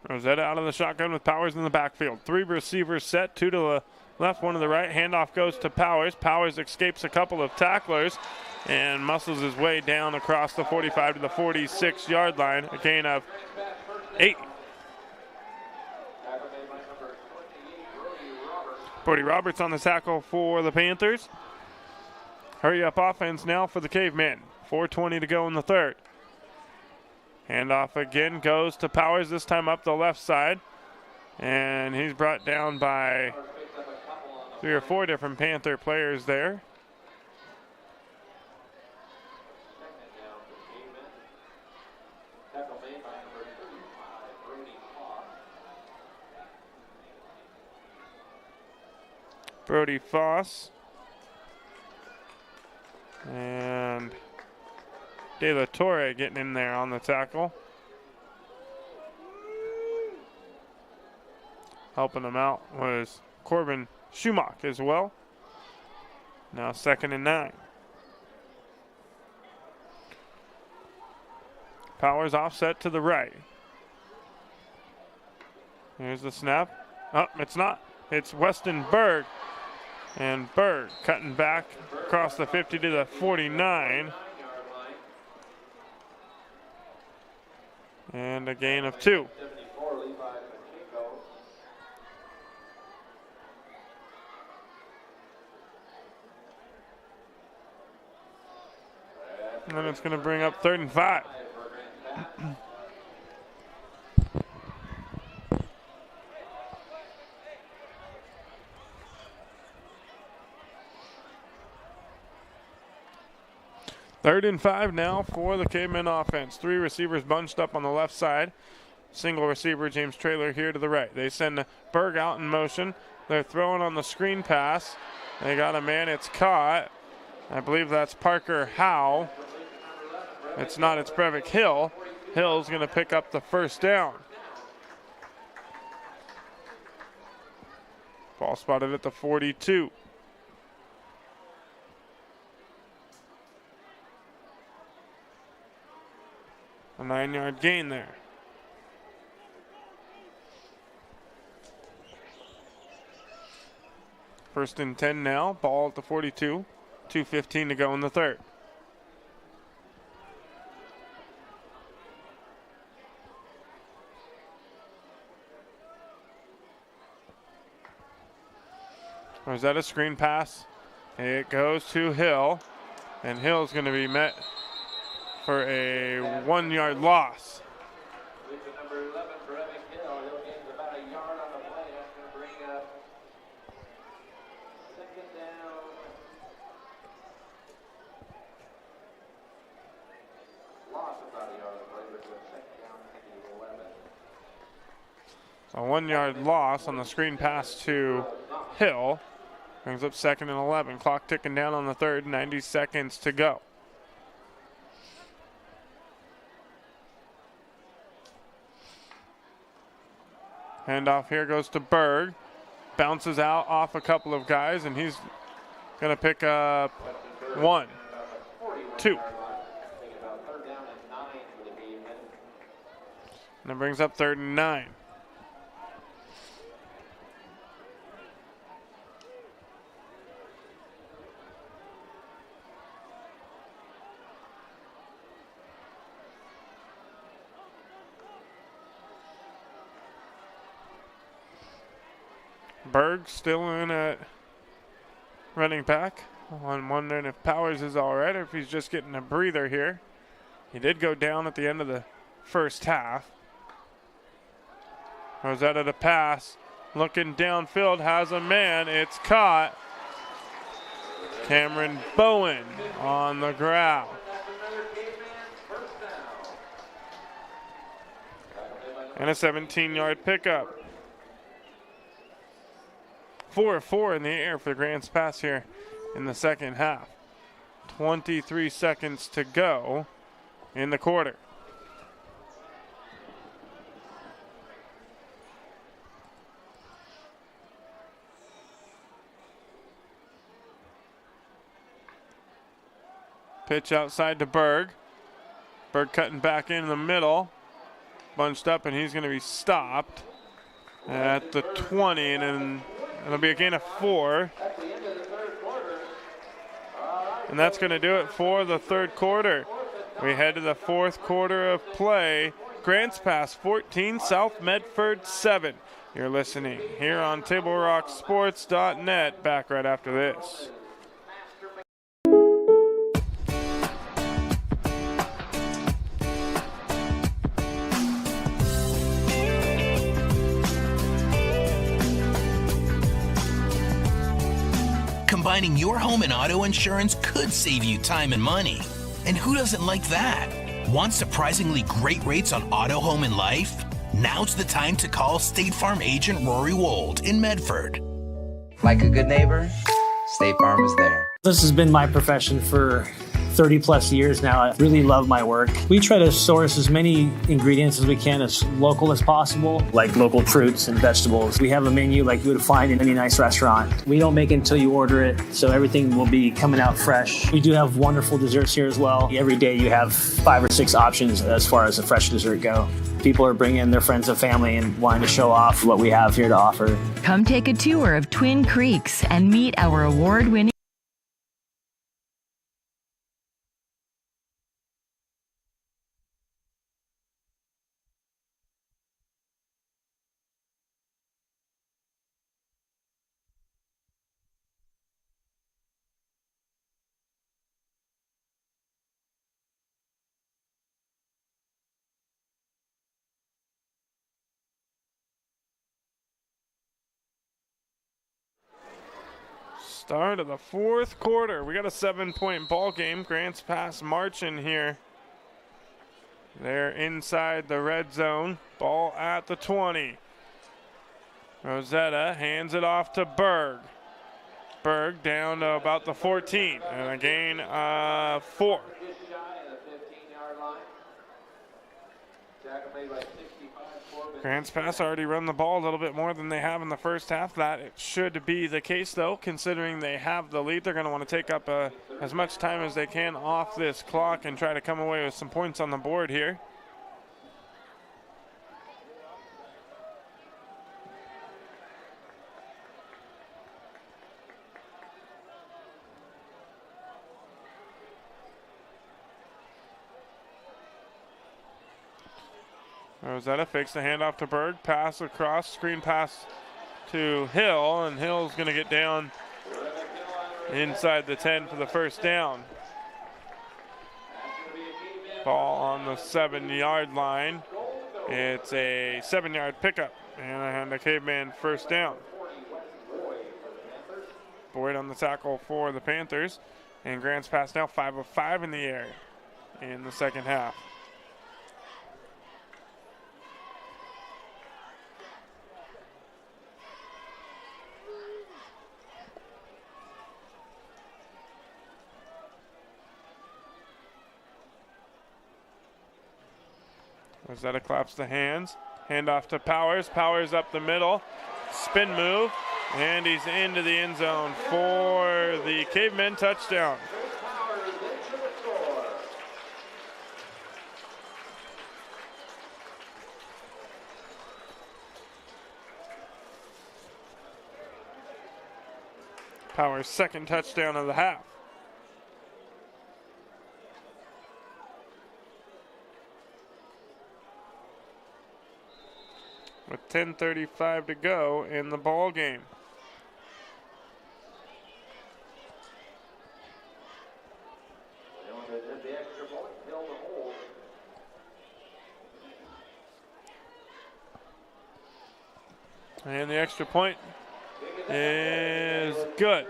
Rosetta out of the shotgun with Powers in the backfield. 3 receivers set, 2 to the left, 1 to the right. Handoff goes to Powers. Powers escapes a couple of tacklers and muscles his way down across the 45 to the 46-yard line. A gain of 8. Brody Roberts on the tackle for the Panthers. Hurry up offense now for the Cavemen. 4:20 to go in the third. Handoff again goes to Powers, this time up the left side. And he's brought down by 3 or 4 different Panther players there. Brody Foss. And De La Torre getting in there on the tackle. Helping him out was Corbin Schumach as well. Now 2nd and 9. Powers offset to the right. Here's the snap. Oh, it's not. It's Weston Berg. And Berg cutting back across the 50 to the 49. And a gain of 2. And then it's going to bring up 3rd and 5. Third and 5 now for the Cavemen offense. 3 receivers bunched up on the left side. Single receiver, James Traylor, here to the right. They send Berg out in motion. They're throwing on the screen pass. They got a man. It's caught. I believe that's Parker Howe. It's not. It's Brevik Hill. Hill's going to pick up the first down. Ball spotted at the 42. A 9-yard gain there. First and 10 now. Ball at the 42. 2:15 to go in the third. Or is that a screen pass? It goes to Hill. And Hill's going to be met for a 1-yard loss. Number 11, Brevik Hill. He'll gain about a yard on the play. That's going to bring up 2nd down. Loss about a yard on the play, but 2nd down to 11. A 1-yard loss on the screen pass to Hill. Brings up 2nd and 11. Clock ticking down on the third. 90 seconds to go. Handoff here goes to Berg. Bounces out off a couple of guys, and he's going to pick up 1, 2. And that brings up 3rd and 9. Berg still in at running back. I'm wondering if Powers is all right or if he's just getting a breather here. He did go down at the end of the first half. Rosetta to pass. Looking downfield, has a man. It's caught. Cameron Bowen on the ground. And a 17-yard pickup. 4-4 in the air for the Grants pass here in the second half. 23 seconds to go in the quarter. Pitch outside to Berg. Berg cutting back in the middle. Bunched up, and he's going to be stopped at the 20, and then it'll be a gain of 4. And that's going to do it for the third quarter. We head to the fourth quarter of play. Grants Pass 14, South Medford 7. You're listening here on TableRockSports.net. Back right after this. Combining your home and auto insurance could save you time and money. And who doesn't like that? Want surprisingly great rates on auto, home, and life? Now's the time to call State Farm agent Rory Wold in Medford. Like a good neighbor, State Farm is there. This has been my profession for 30 plus years now. I really love my work. We try to source as many ingredients as we can as local as possible, like local fruits and vegetables. We have a menu like you would find in any nice restaurant. We don't make it until you order it, so everything will be coming out fresh. We do have wonderful desserts here as well. Every day you have 5 or 6 options as far as a fresh dessert go. People are bringing their friends and family and wanting to show off what we have here to offer. Come take a tour of Twin Creeks and meet our award-winning Start of the fourth quarter. We got a 7-point ball game. Grants Pass marching here. They're inside the red zone. Ball at the 20. Rosetta hands it off to Berg. Berg down to about the 14 and a gain of 4. Grants Pass already run the ball a little bit more than they have in the first half. That it should be the case, though, considering they have the lead. They're going to want to take up as much time as they can off this clock and try to come away with some points on the board here. Rosetta fakes the handoff to Berg, pass across, screen pass to Hill, and Hill's going to get down inside the 10 for the first down. Ball on the 7-yard line. It's a 7-yard pickup, and a Caveman first down. Boyd on the tackle for the Panthers, and Grants Pass now 5 of 5 in the air in the second half. Rosetta claps the hands. Hand off to Powers. Powers up the middle. Spin move. And he's into the end zone for the Cavemen touchdown. Powers' second touchdown of the half. With 10:35 to go in the ball game. And the extra point is good.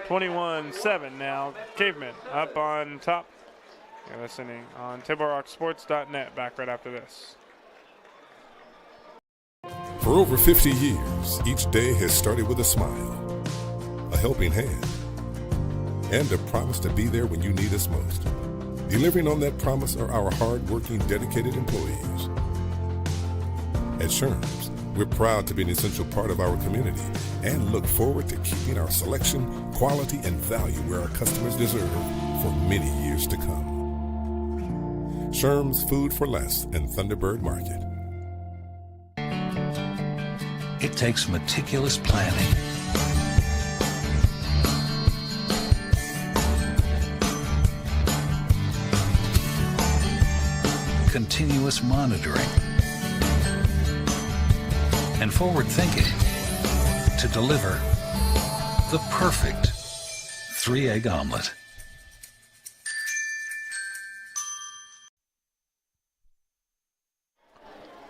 21-7 now. Cavemen up on top. You're listening on TableRockSports.net. Back right after this. For over 50 years, each day has started with a smile, a helping hand, and a promise to be there when you need us most. Delivering on that promise are our hard-working, dedicated employees. At Sherm's, we're proud to be an essential part of our community and look forward to keeping our selection, quality, and value where our customers deserve for many years to come. Sherm's Food for Less and Thunderbird Market. It takes meticulous planning, continuous monitoring, and forward thinking to deliver the perfect 3-egg omelet.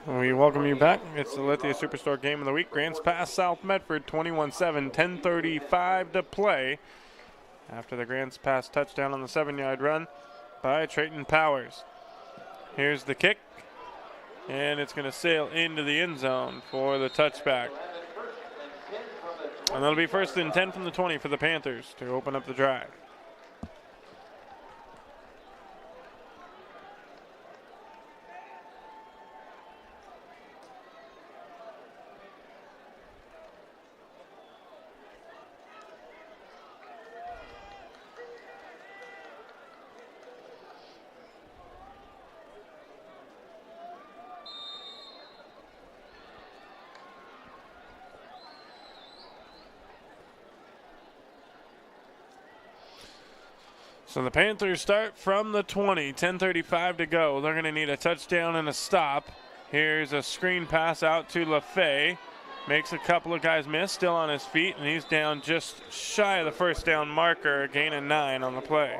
We welcome you back. It's the Lithia Superstore Game of the Week. Grants Pass South Medford 21-7, 10:35 to play after the Grants Pass touchdown on the 7-yard run by Trayton Powers. Here's the kick, and it's going to sail into the end zone for the touchback. And that'll be 1st and 10 from the 20 for the Panthers to open up the drive. So the Panthers start from the 20, 10:35 to go. They're going to need a touchdown and a stop. Here's a screen pass out to LaFay. Makes a couple of guys miss, still on his feet, and he's down just shy of the first down marker, a gain of 9 on the play.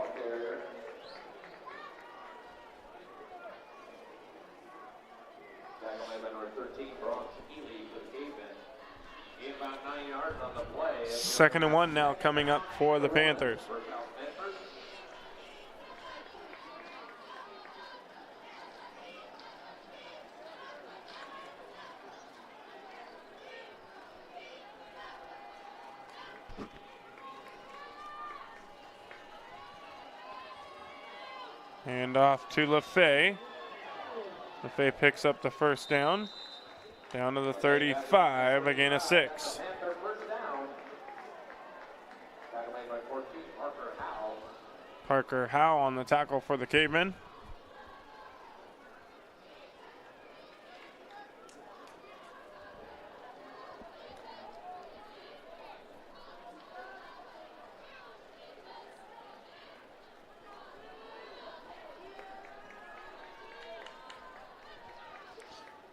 Second and 1 now coming up for the Panthers. Hand off to LaFay. LaFay picks up the first down. Down to the 35, a gain of 6. Parker Howe on the tackle for the Cavemen.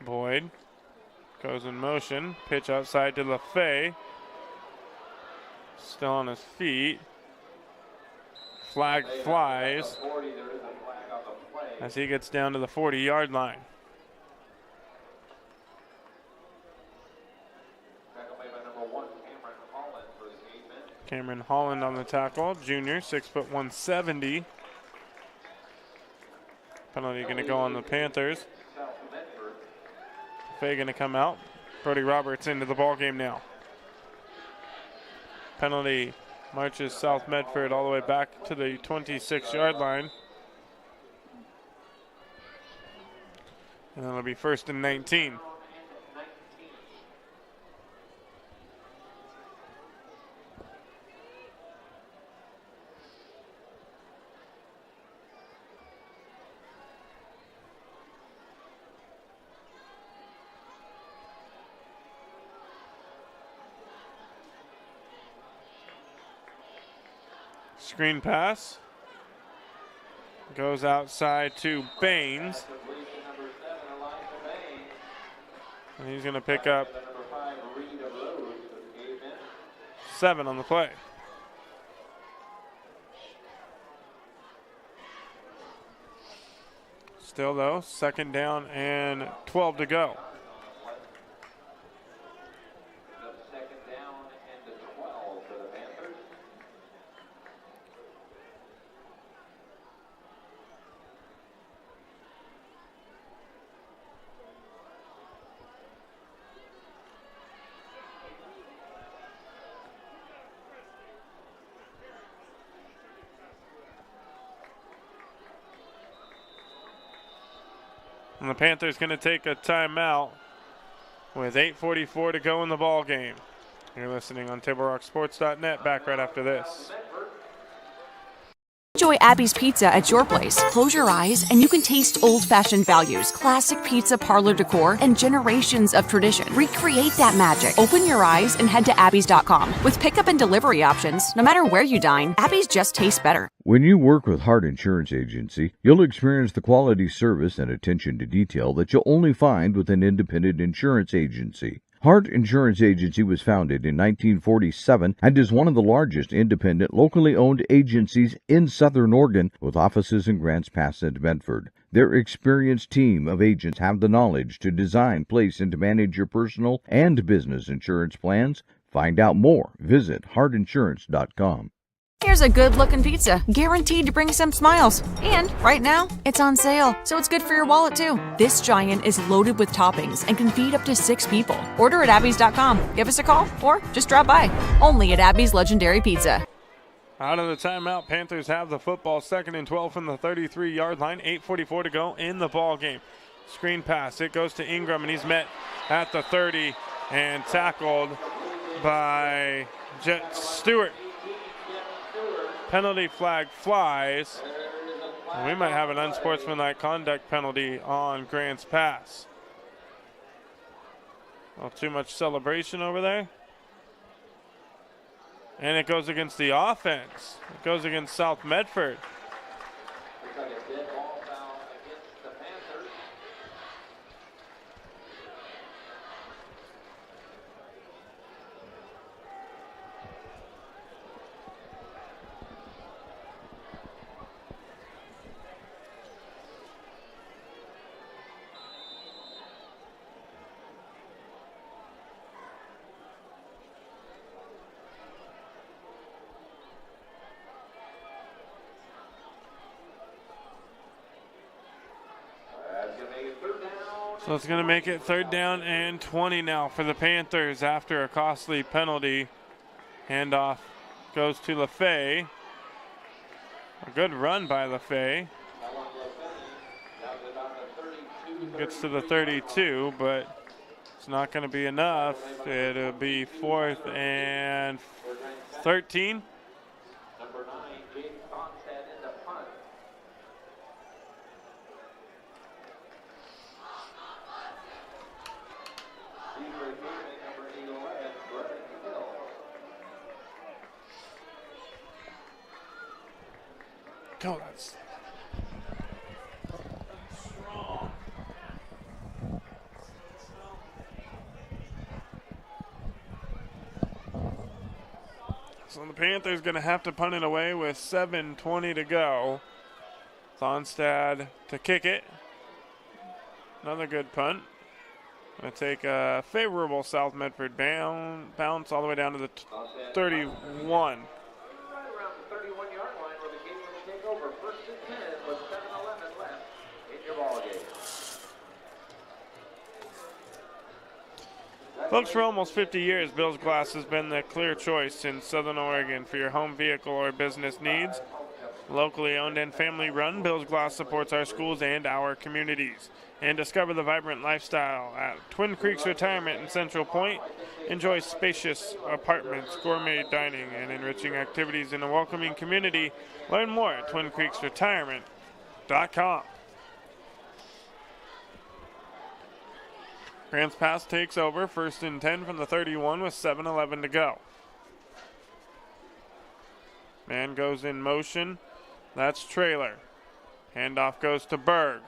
Boyd goes in motion. Pitch outside to LaFay. Still on his feet. Flag flies as he gets down to the 40-yard line. Cameron Holland on the tackle. Junior, 6'1", 170. Penalty going to go on the Panthers. Fay going to come out. Brody Roberts into the ball game now. Penalty marches South Medford all the way back to the 26-yard line. And it'll be 1st and 19. Screen pass. Goes outside to Baines. And he's going to pick up 7 on the play. Still though, 2nd down and 12 to go. And the Panthers going to take a timeout with 8:44 to go in the ball game. You're listening on TableRockSports.net. Back right after this. Enjoy Abby's Pizza at your place. Close your eyes and you can taste old-fashioned values, classic pizza parlor decor, and generations of tradition. Recreate that magic. Open your eyes and head to abbys.com. With pickup and delivery options, no matter where you dine, Abby's just tastes better. When you work with Hart Insurance Agency, you'll experience the quality service and attention to detail that you'll only find with an independent insurance agency. Hart Insurance Agency was founded in 1947 and is one of the largest independent, locally owned agencies in Southern Oregon, with offices in Grants Pass and Medford. Their experienced team of agents have the knowledge to design, place, and to manage your personal and business insurance plans. Find out more. Visit hartinsurance.com. Here's a good-looking pizza, guaranteed to bring some smiles. And right now, it's on sale, so it's good for your wallet, too. This giant is loaded with toppings and can feed up to 6 people. Order at abbys.com. Give us a call or just drop by. Only at Abby's Legendary Pizza. Out of the timeout, Panthers have the football, 2nd and 12 from the 33-yard line. 8:44 to go in the ball game. Screen pass. It goes to Ingram, and he's met at the 30 and tackled by Jet Stewart. Penalty flag flies. We might have an unsportsmanlike conduct penalty on Grants Pass. Well, too much celebration over there. And it goes against the offense. It goes against South Medford. Looks like a dead ball foul against the Panthers. So it's going to make it 3rd down and 20 now for the Panthers after a costly penalty. Handoff goes to LaFay. A good run by LaFay. Gets to the 32, but it's not going to be enough. It'll be 4th and 13. Number 9, James Bonstead in the punt. Go, that's strong. So the Panthers going to have to punt it away with 7:20 to go. Thonstad to kick it. Another good punt. Going to take a favorable South Medford bounce all the way down to the 31. Folks, for almost 50 years, Bill's Glass has been the clear choice in Southern Oregon for your home vehicle or business needs. Locally owned and family run, Bill's Glass supports our schools and our communities. And discover the vibrant lifestyle at Twin Creeks Retirement in Central Point. Enjoy spacious apartments, gourmet dining, and enriching activities in a welcoming community. Learn more at TwinCreeksRetirement.com. Grants Pass takes over, 1st and 10 from the 31 with 7:11 to go. Man goes in motion. That's Trailer. Handoff goes to Berg.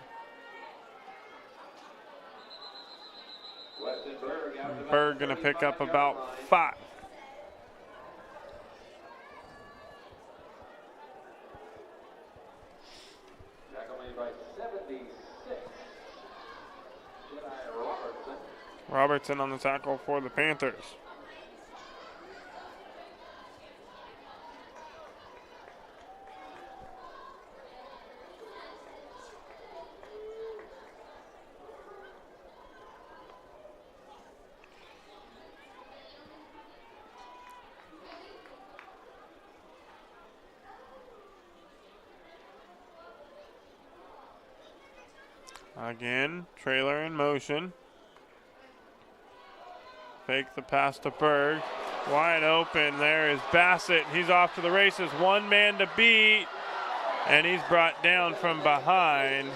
Berg going to pick up about 5. Robertson on the tackle for the Panthers. Again, trailer in motion. Fake the pass to Berg. Wide open. There is Bassett. He's off to the races. One man to beat. And he's brought down from behind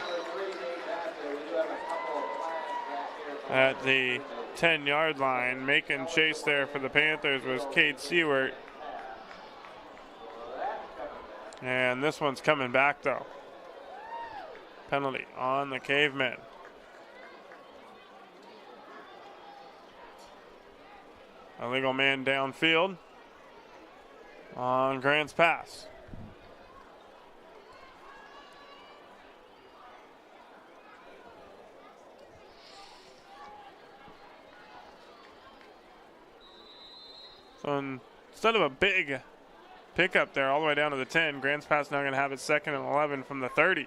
at the 10-yard line. Making chase there for the Panthers was Cade Seward. And this one's coming back, though. Penalty on the Cavemen. Illegal man downfield on Grant's pass. So instead of a big pickup there all the way down to the 10, Grant's pass now going to have it 2nd and 11 from the 30.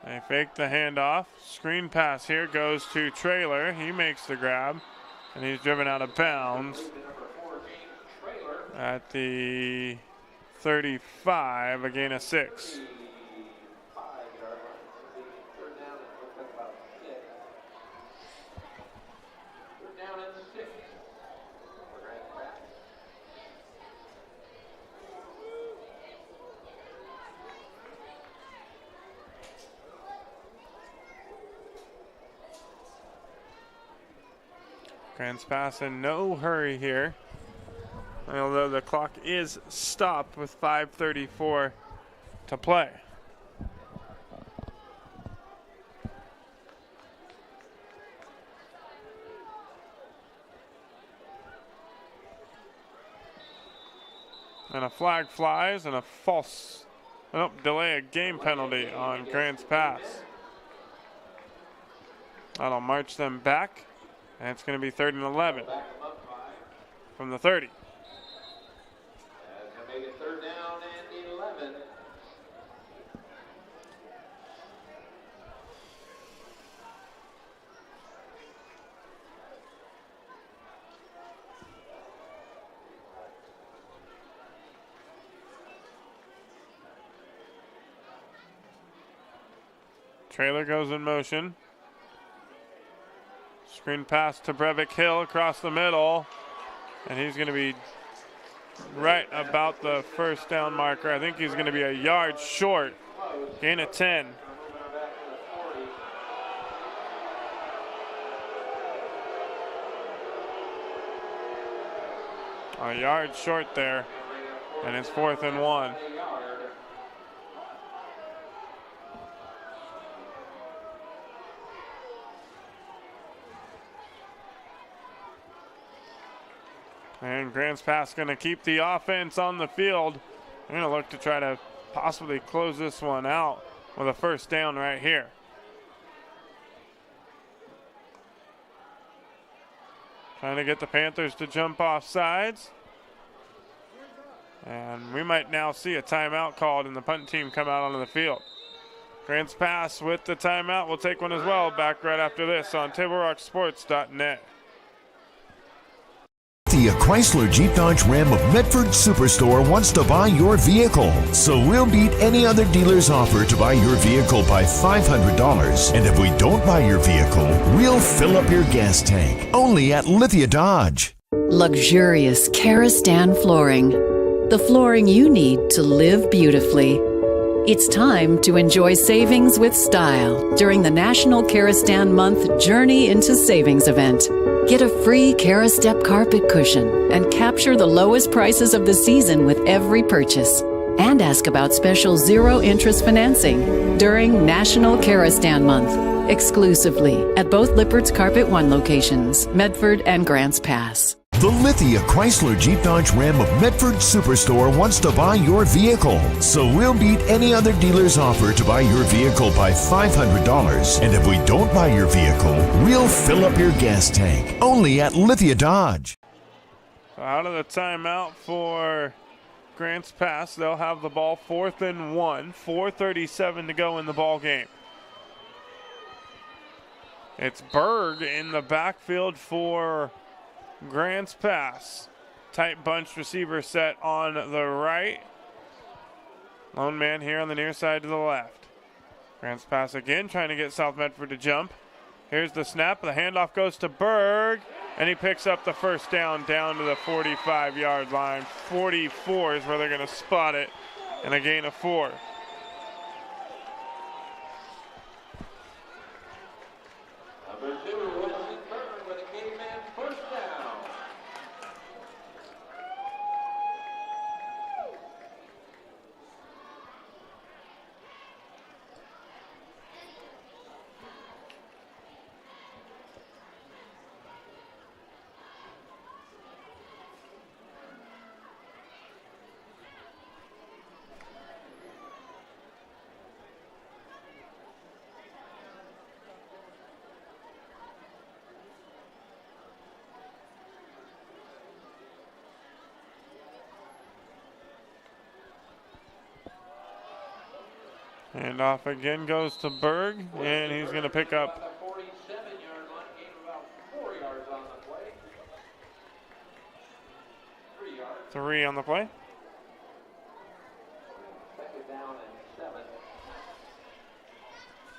They fake the handoff. Screen pass here goes to Trailer. He makes the grab, and he's driven out of bounds at the 35, a gain of 6. Grant's pass in no hurry here, although the clock is stopped with 5:34 to play. And a flag flies and a false, delay a game penalty on Grant's pass. That'll march them back. And it's going to be 3rd and 11 from the 30. That's going to make it 3rd down and 11. Trailer goes in motion. Screen pass to Breivik Hill across the middle, and he's going to be right about the 1st down marker. I think he's going to be a yard short. Gain of 10. A yard short there, and it's 4th and 1. And Grant's pass going to keep the offense on the field. They're going to look to try to possibly close this one out with a 1st down right here. Trying to get the Panthers to jump off sides. And we might now see a timeout called and the punt team come out onto the field. Grant's pass with the timeout. We'll take one as well. Back right after this on TableRockSports.net. The Chrysler Jeep Dodge Ram of Medford Superstore wants to buy your vehicle. So we'll beat any other dealer's offer to buy your vehicle by $500. And if we don't buy your vehicle, we'll fill up your gas tank. Only at Lithia Dodge. Luxurious Karastan flooring. The flooring you need to live beautifully. It's time to enjoy savings with style during the National Karastan Month Journey into Savings event. Get a free Karastep carpet cushion and capture the lowest prices of the season with every purchase. And ask about special 0-interest financing during National Karastan Month, exclusively at both Lippert's Carpet One locations, Medford and Grants Pass. The Lithia Chrysler Jeep Dodge Ram of Medford Superstore wants to buy your vehicle. So we'll beat any other dealer's offer to buy your vehicle by $500. And if we don't buy your vehicle, we'll fill up your gas tank. Only at Lithia Dodge. So out of the timeout for Grants Pass, they'll have the ball 4th and 1, 4:37 to go in the ball game. It's Berg in the backfield for Grants Pass. Tight bunch receiver set on the right. Lone man here on the near side to the left. Grants Pass again, trying to get South Medford to jump. Here's the snap. The handoff goes to Berg, and he picks up the first down to the 45-yard line. 44 is where they're going to spot it, and a gain of 4. Number 2, Wilson Berg with a caveman first down. And off again goes to Berg, and he's going to pick up 47-yard line, gain of about 4 yards on the play. 3 yards. 3 on the play. Second down and 7.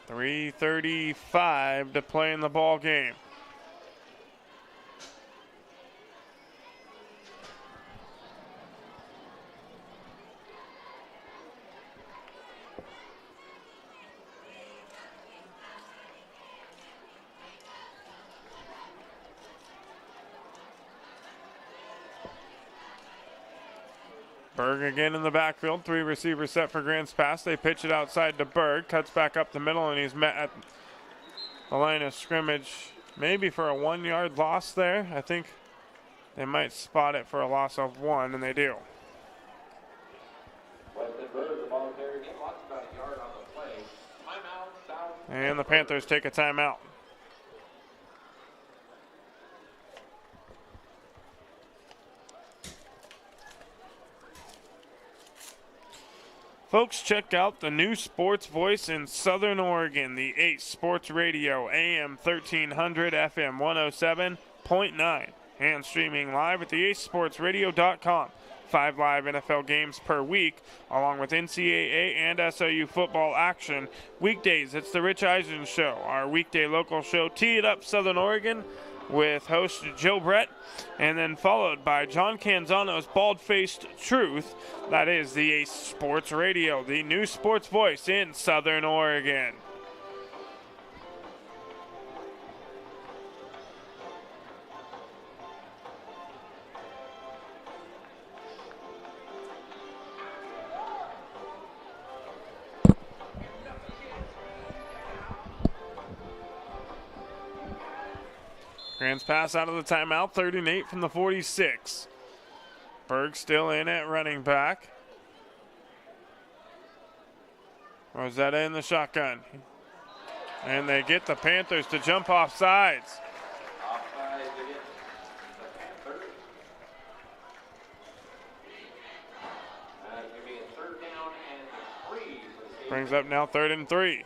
3:35 to play in the ball game. Berg again in the backfield. 3 receivers set for Grants Pass. They pitch it outside to Berg. Cuts back up the middle, and he's met at the line of scrimmage. Maybe for a 1-yard loss there. I think they might spot it for a loss of 1, and they do. Weston Berg, the ball carrier, he lost about a yard on the play. Timeout, South. And the Panthers take a timeout. Folks, check out the new sports voice in Southern Oregon, the Ace Sports Radio, AM 1300, FM 107.9, and streaming live at theacesportsradio.com. 5 live NFL games per week, along with NCAA and SOU football action. Weekdays, it's the Rich Eisen Show, our weekday local show. Tee It Up Southern Oregon with host Joe Brett, and then followed by John Canzano's Bald-Faced Truth. That is the Ace Sports Radio, the new sports voice in Southern Oregon. Grants Pass out of the timeout, 3rd and 8 from the 46. Berg still in at running back. Rosetta in the shotgun. And they get the Panthers to jump off sides. Offside against the Panthers. That's going to be a 3rd down and 3. Brings up now 3rd and 3.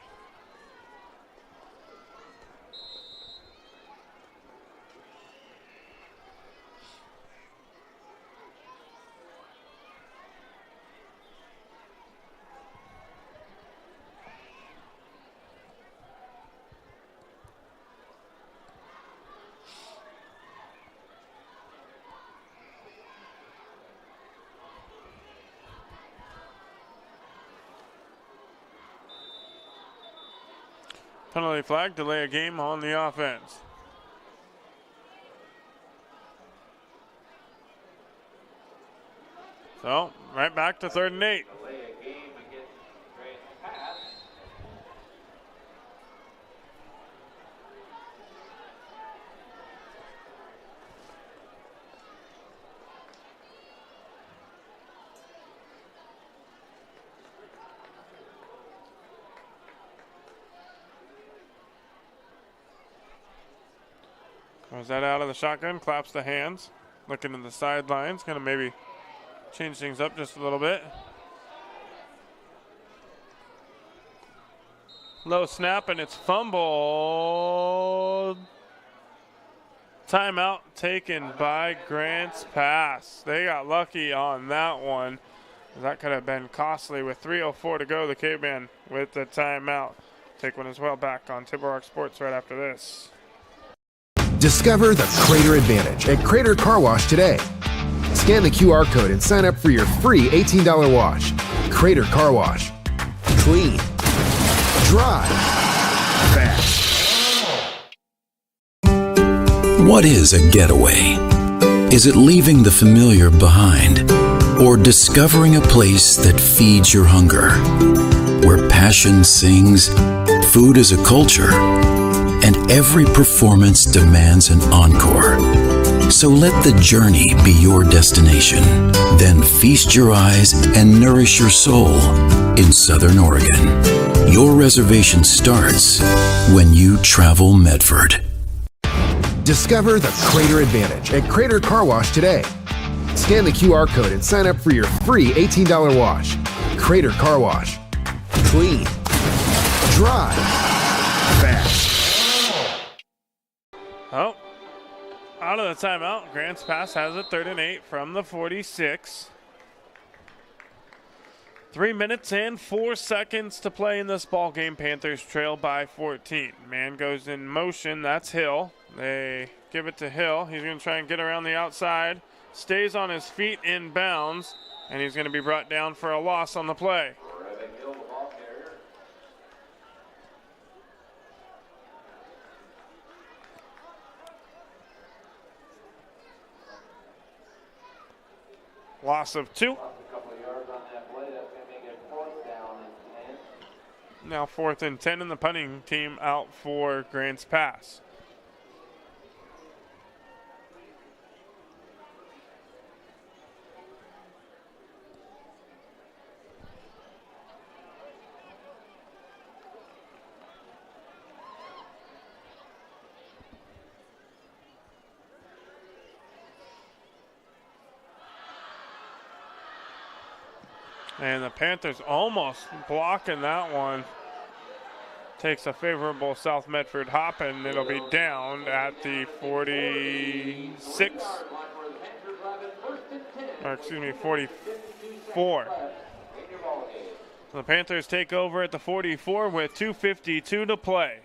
Penalty flag, delay a game on the offense. So, right back to 3rd and 8. Delay a game against Grants Pass. Was that out of the shotgun? Claps the hands. Looking to the sidelines, going to maybe change things up just a little bit. Low snap, and it's fumbled. Timeout taken by Grants Pass. They got lucky on that one. That could have been costly. With 3:04 to go, the Caveman with the timeout. Take one as well back on Table Rock Sports right after this. Discover the Crater Advantage at Crater Car Wash today. Scan the QR code and sign up for your free $18 wash. Crater Car Wash. Clean. Dry. Fast. What is a getaway? Is it leaving the familiar behind? Or discovering a place that feeds your hunger? Where passion sings, food is a culture, and every performance demands an encore. So let the journey be your destination. Then feast your eyes and nourish your soul in Southern Oregon. Your reservation starts when you travel Medford. Discover the Crater Advantage at Crater Car Wash today. Scan the QR code and sign up for your free $18 wash. Crater Car Wash. Clean. Dry. Fast. Oh, out of the timeout. Grants Pass has it 3rd and 8 from the 46. 3 minutes and 4 seconds to play in this ball game. Panthers trail by 14. Man goes in motion. That's Hill. They give it to Hill. He's going to try and get around the outside. Stays on his feet in bounds, and he's going to be brought down for a loss on the play. Loss of 2. Now 4th and 10, and the punting team out for Grants Pass. And the Panthers almost blocking that one. Takes a favorable South Medford hop, and it'll be down at the 46. Or excuse me, 44. The Panthers take over at the 44 with 2:52 to play.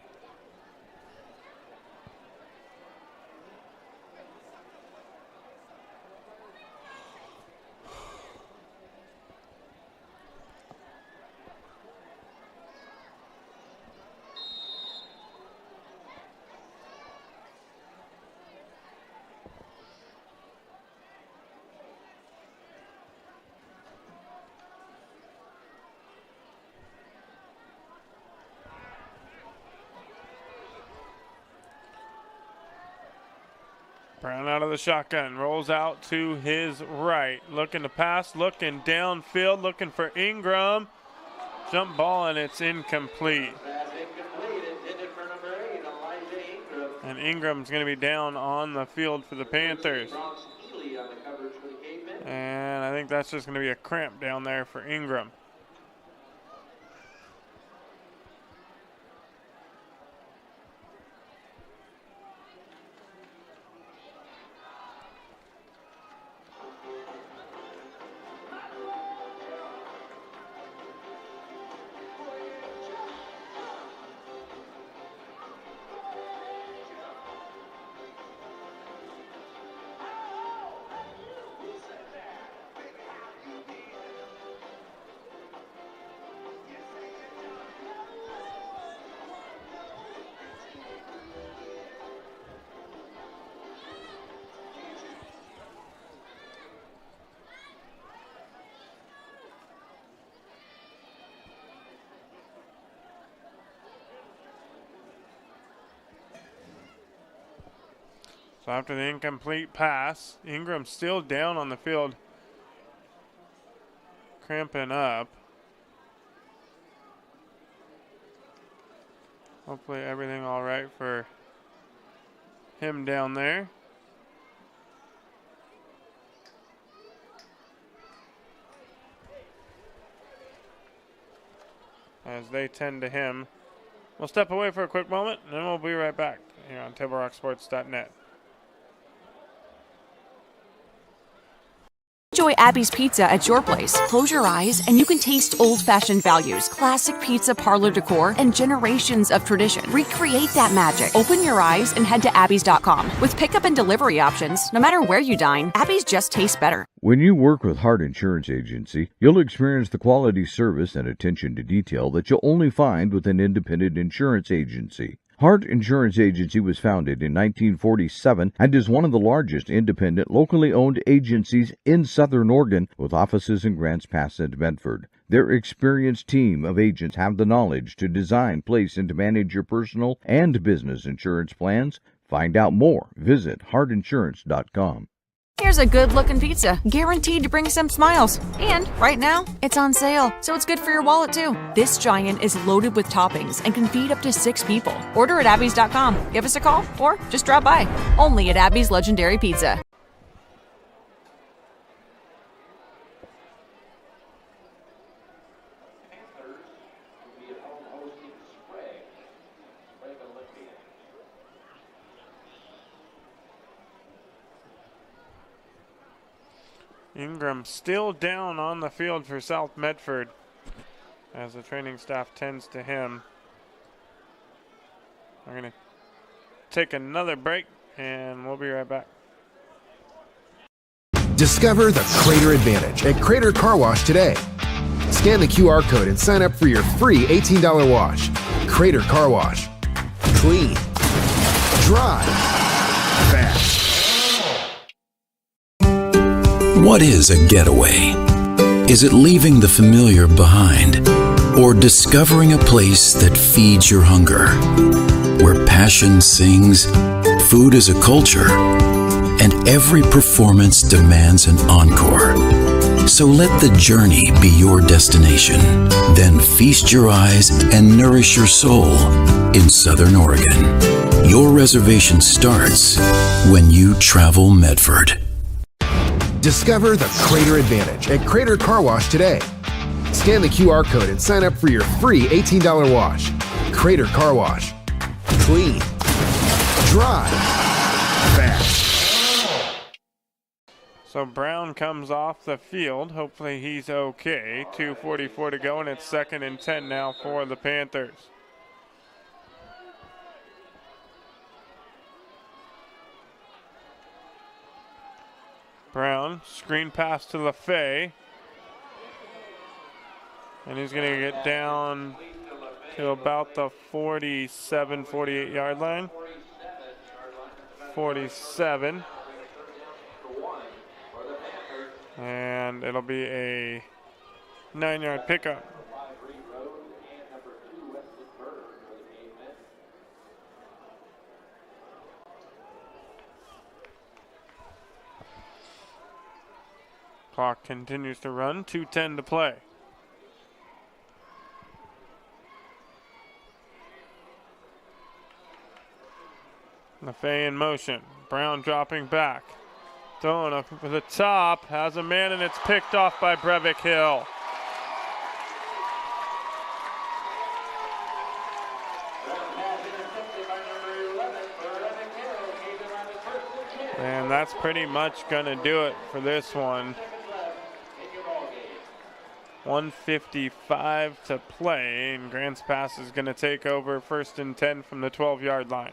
Brown out of the shotgun, rolls out to his right. Looking to pass, looking downfield, looking for Ingram. Jump ball, and it's incomplete. And Ingram's going to be down on the field for the Panthers. And I think that's just going to be a cramp down there for Ingram. So after the incomplete pass, Ingram's still down on the field, cramping up. Hopefully everything all right for him down there. as they tend to him. We'll step away for a quick moment, and then we'll be right back here on TableRockSports.net. Enjoy Abby's Pizza at your place. Close your eyes and you can taste old-fashioned values, classic pizza parlor decor, and generations of tradition. Recreate that magic. Open your eyes and head to abbys.com. With pickup and delivery options, no matter where you dine, Abby's just tastes better. When you work with Hart Insurance Agency, you'll experience the quality service and attention to detail that you'll only find with an independent insurance agency. Hart Insurance Agency was founded in 1947 and is one of the largest independent, locally owned agencies in Southern Oregon, with offices in Grants Pass and Medford. Their experienced team of agents have the knowledge to design, place, and to manage your personal and business insurance plans. Find out more. Visit hartinsurance.com. Here's a good-looking pizza, guaranteed to bring some smiles. And right now, it's on sale, so it's good for your wallet too. This giant is loaded with toppings and can feed up to 6 people. Order at abbys.com. Give us a call or just drop by. Only at Abby's Legendary Pizza. Ingram still down on the field for South Medford as the training staff tends to him. We're going to take another break and we'll be right back. Discover the Crater Advantage at Crater Car Wash today. Scan the QR code and sign up for your free $18 wash. Crater Car Wash. Clean. Dry. Fast. What is a getaway? Is it leaving the familiar behind? Or discovering a place that feeds your hunger? Where passion sings, food is a culture, and every performance demands an encore. So let the journey be your destination. Then feast your eyes and nourish your soul in Southern Oregon. Your reservation starts when you travel Medford. Discover the Crater Advantage at Crater Car Wash today. Scan the QR code and sign up for your free $18 wash. Crater Car Wash. Clean. Dry. Fast. So Brown comes off the field. Hopefully he's okay. 2:44 to go, and it's 2nd and 10 now for the Panthers. Brown, screen pass to LaFay. And he's going to get down to about the 47, 48 yard line. 47. And it'll be a 9-yard pickup. Clock continues to run, 2:10 to play. LaFay in motion. Brown dropping back. Throwing up for the top. Has a man, and it's picked off by Breivik Hill. And that's pretty much going to do it for this one. 1:55 to play, and Grants Pass is going to take over 1st and 10 from the 12-yard line.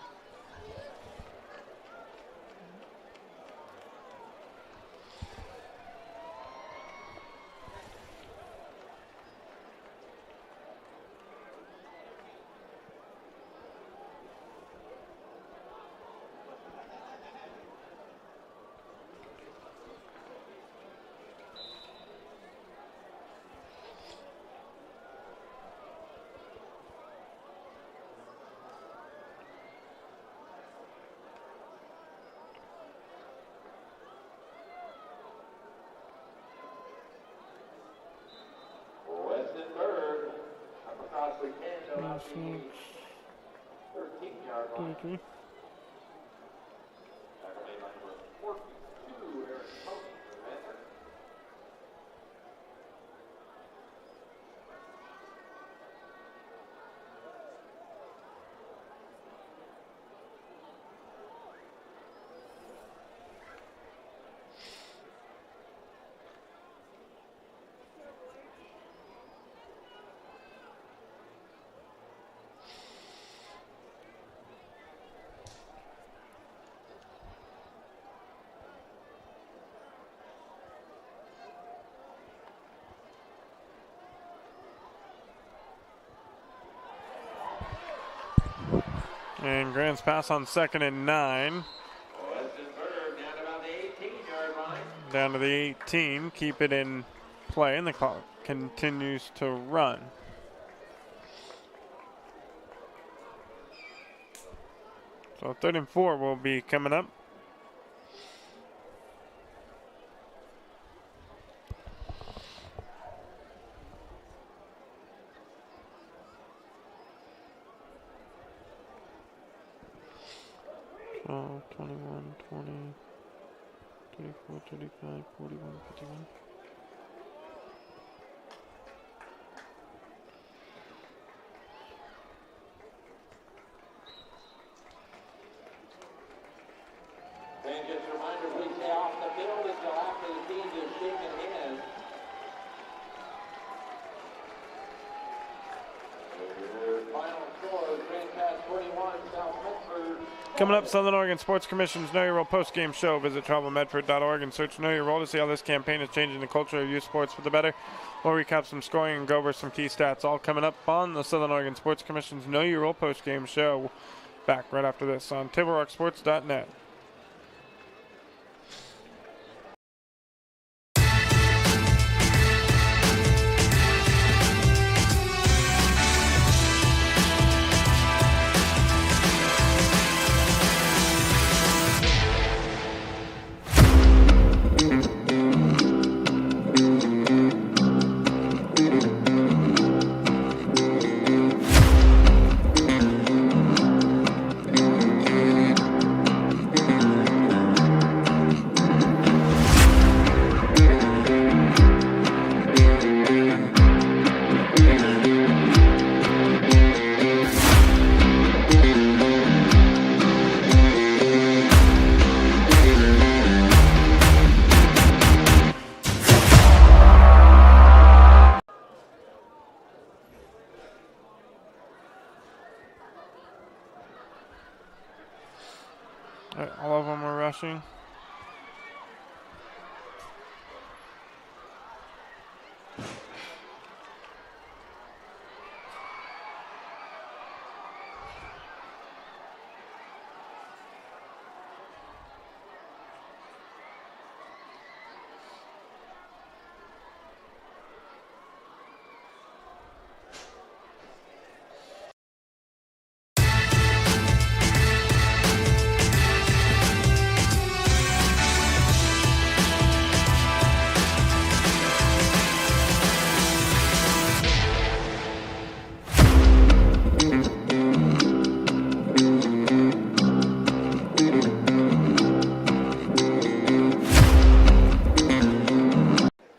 And Grants Pass on 2nd and 9. Down to the 18. Keep it in play, and the clock continues to run. So 3rd and 4 will be coming up. So 21, 20, 34, 35, 41, 51. And just a reminder, please stay off the field until after the teams have shaken hands. Your final score is Grand Pass 21, South Medford. Coming up, Southern Oregon Sports Commission's Know Your Role post-game show. Visit travelmedford.org and search Know Your Role to see how this campaign is changing the culture of youth sports for the better. We'll recap some scoring and go over some key stats. All coming up on the Southern Oregon Sports Commission's Know Your Role post-game show. Back right after this on TableRockSports.net. All of them are rushing.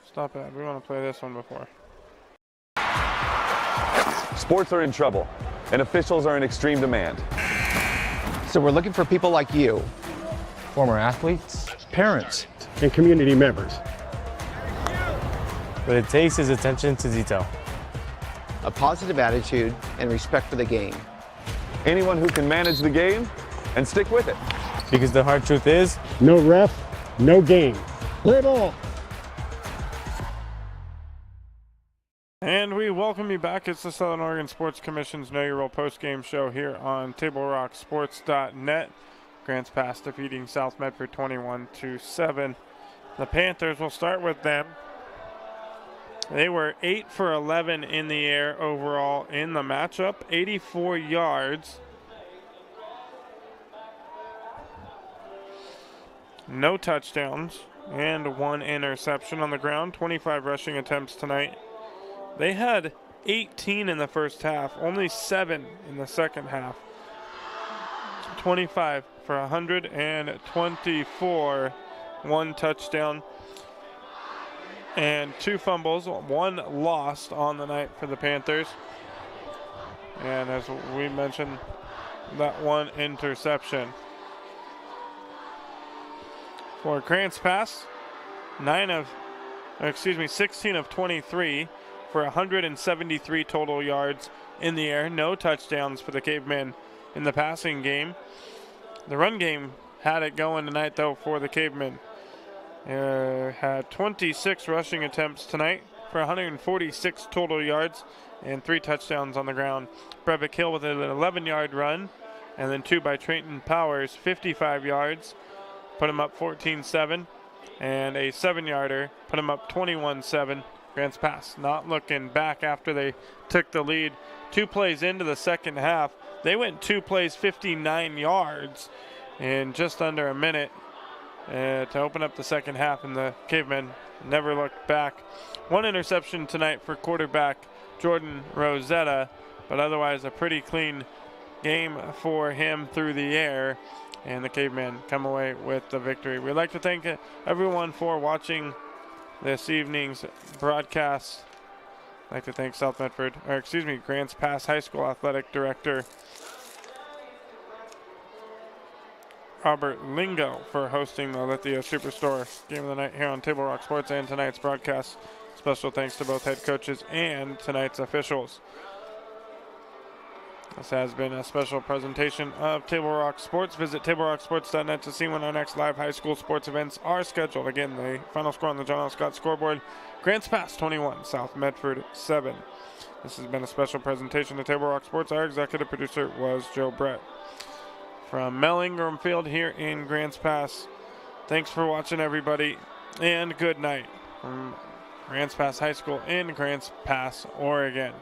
Stop it. We want to play this one before. Sports are in trouble, and officials are in extreme demand. So we're looking for people like you. Former athletes, Parents and community members. what it takes is attention to detail. A positive attitude and respect for the game. Anyone who can manage the game and stick with it. Because the hard truth is, No ref, no game. Play ball. And we welcome you back. It's the Southern Oregon Sports Commission's Know Your Role post-game show here on TableRockSports.net. Grants Pass defeating South Medford 21-7. The Panthers, will start with them. They were 8 for 11 in the air overall in the matchup, 84 yards. No touchdowns and 1 interception on the ground, 25 rushing attempts tonight. They had 18 in the first half, only 7 in the second half. 25 for 124, 1 touchdown, and 2 fumbles, 1 lost on the night for the Panthers. And as we mentioned, that 1 interception. For Grants Pass, 16 of 23 for 173 total yards in the air. No touchdowns for the Cavemen in the passing game. The run game had it going tonight, though, for the Cavemen. Had 26 rushing attempts tonight for 146 total yards and 3 touchdowns on the ground. Breivik Hill with an 11-yard run and then 2 by Trenton Powers, 55 yards, put him up 14-7, and a 7-yarder, put him up 21-7. Grants Pass not looking back after they took the lead. 2 plays into the second half, they went 2 plays, 59 yards in just under a minute to open up the second half, and the Cavemen never looked back. 1 interception tonight for quarterback Jordan Rosetta, but otherwise a pretty clean game for him through the air, and the Cavemen come away with the victory. We'd like to thank everyone for watching this evening's broadcast. I'd like to thank Grants Pass High School Athletic Director Robert Lingo for hosting the Lithia Superstore Game of the Night here on Table Rock Sports and tonight's broadcast. Special thanks to both head coaches and tonight's officials. This has been a special presentation of Table Rock Sports. Visit TableRockSports.net to see when our next live high school sports events are scheduled. Again, the final score on the John L. Scott scoreboard: Grants Pass 21, South Medford 7. This has been a special presentation of Table Rock Sports. Our executive producer was Joe Brett. From Mel Ingram Field here in Grants Pass, thanks for watching, everybody, and good night from Grants Pass High School in Grants Pass, Oregon.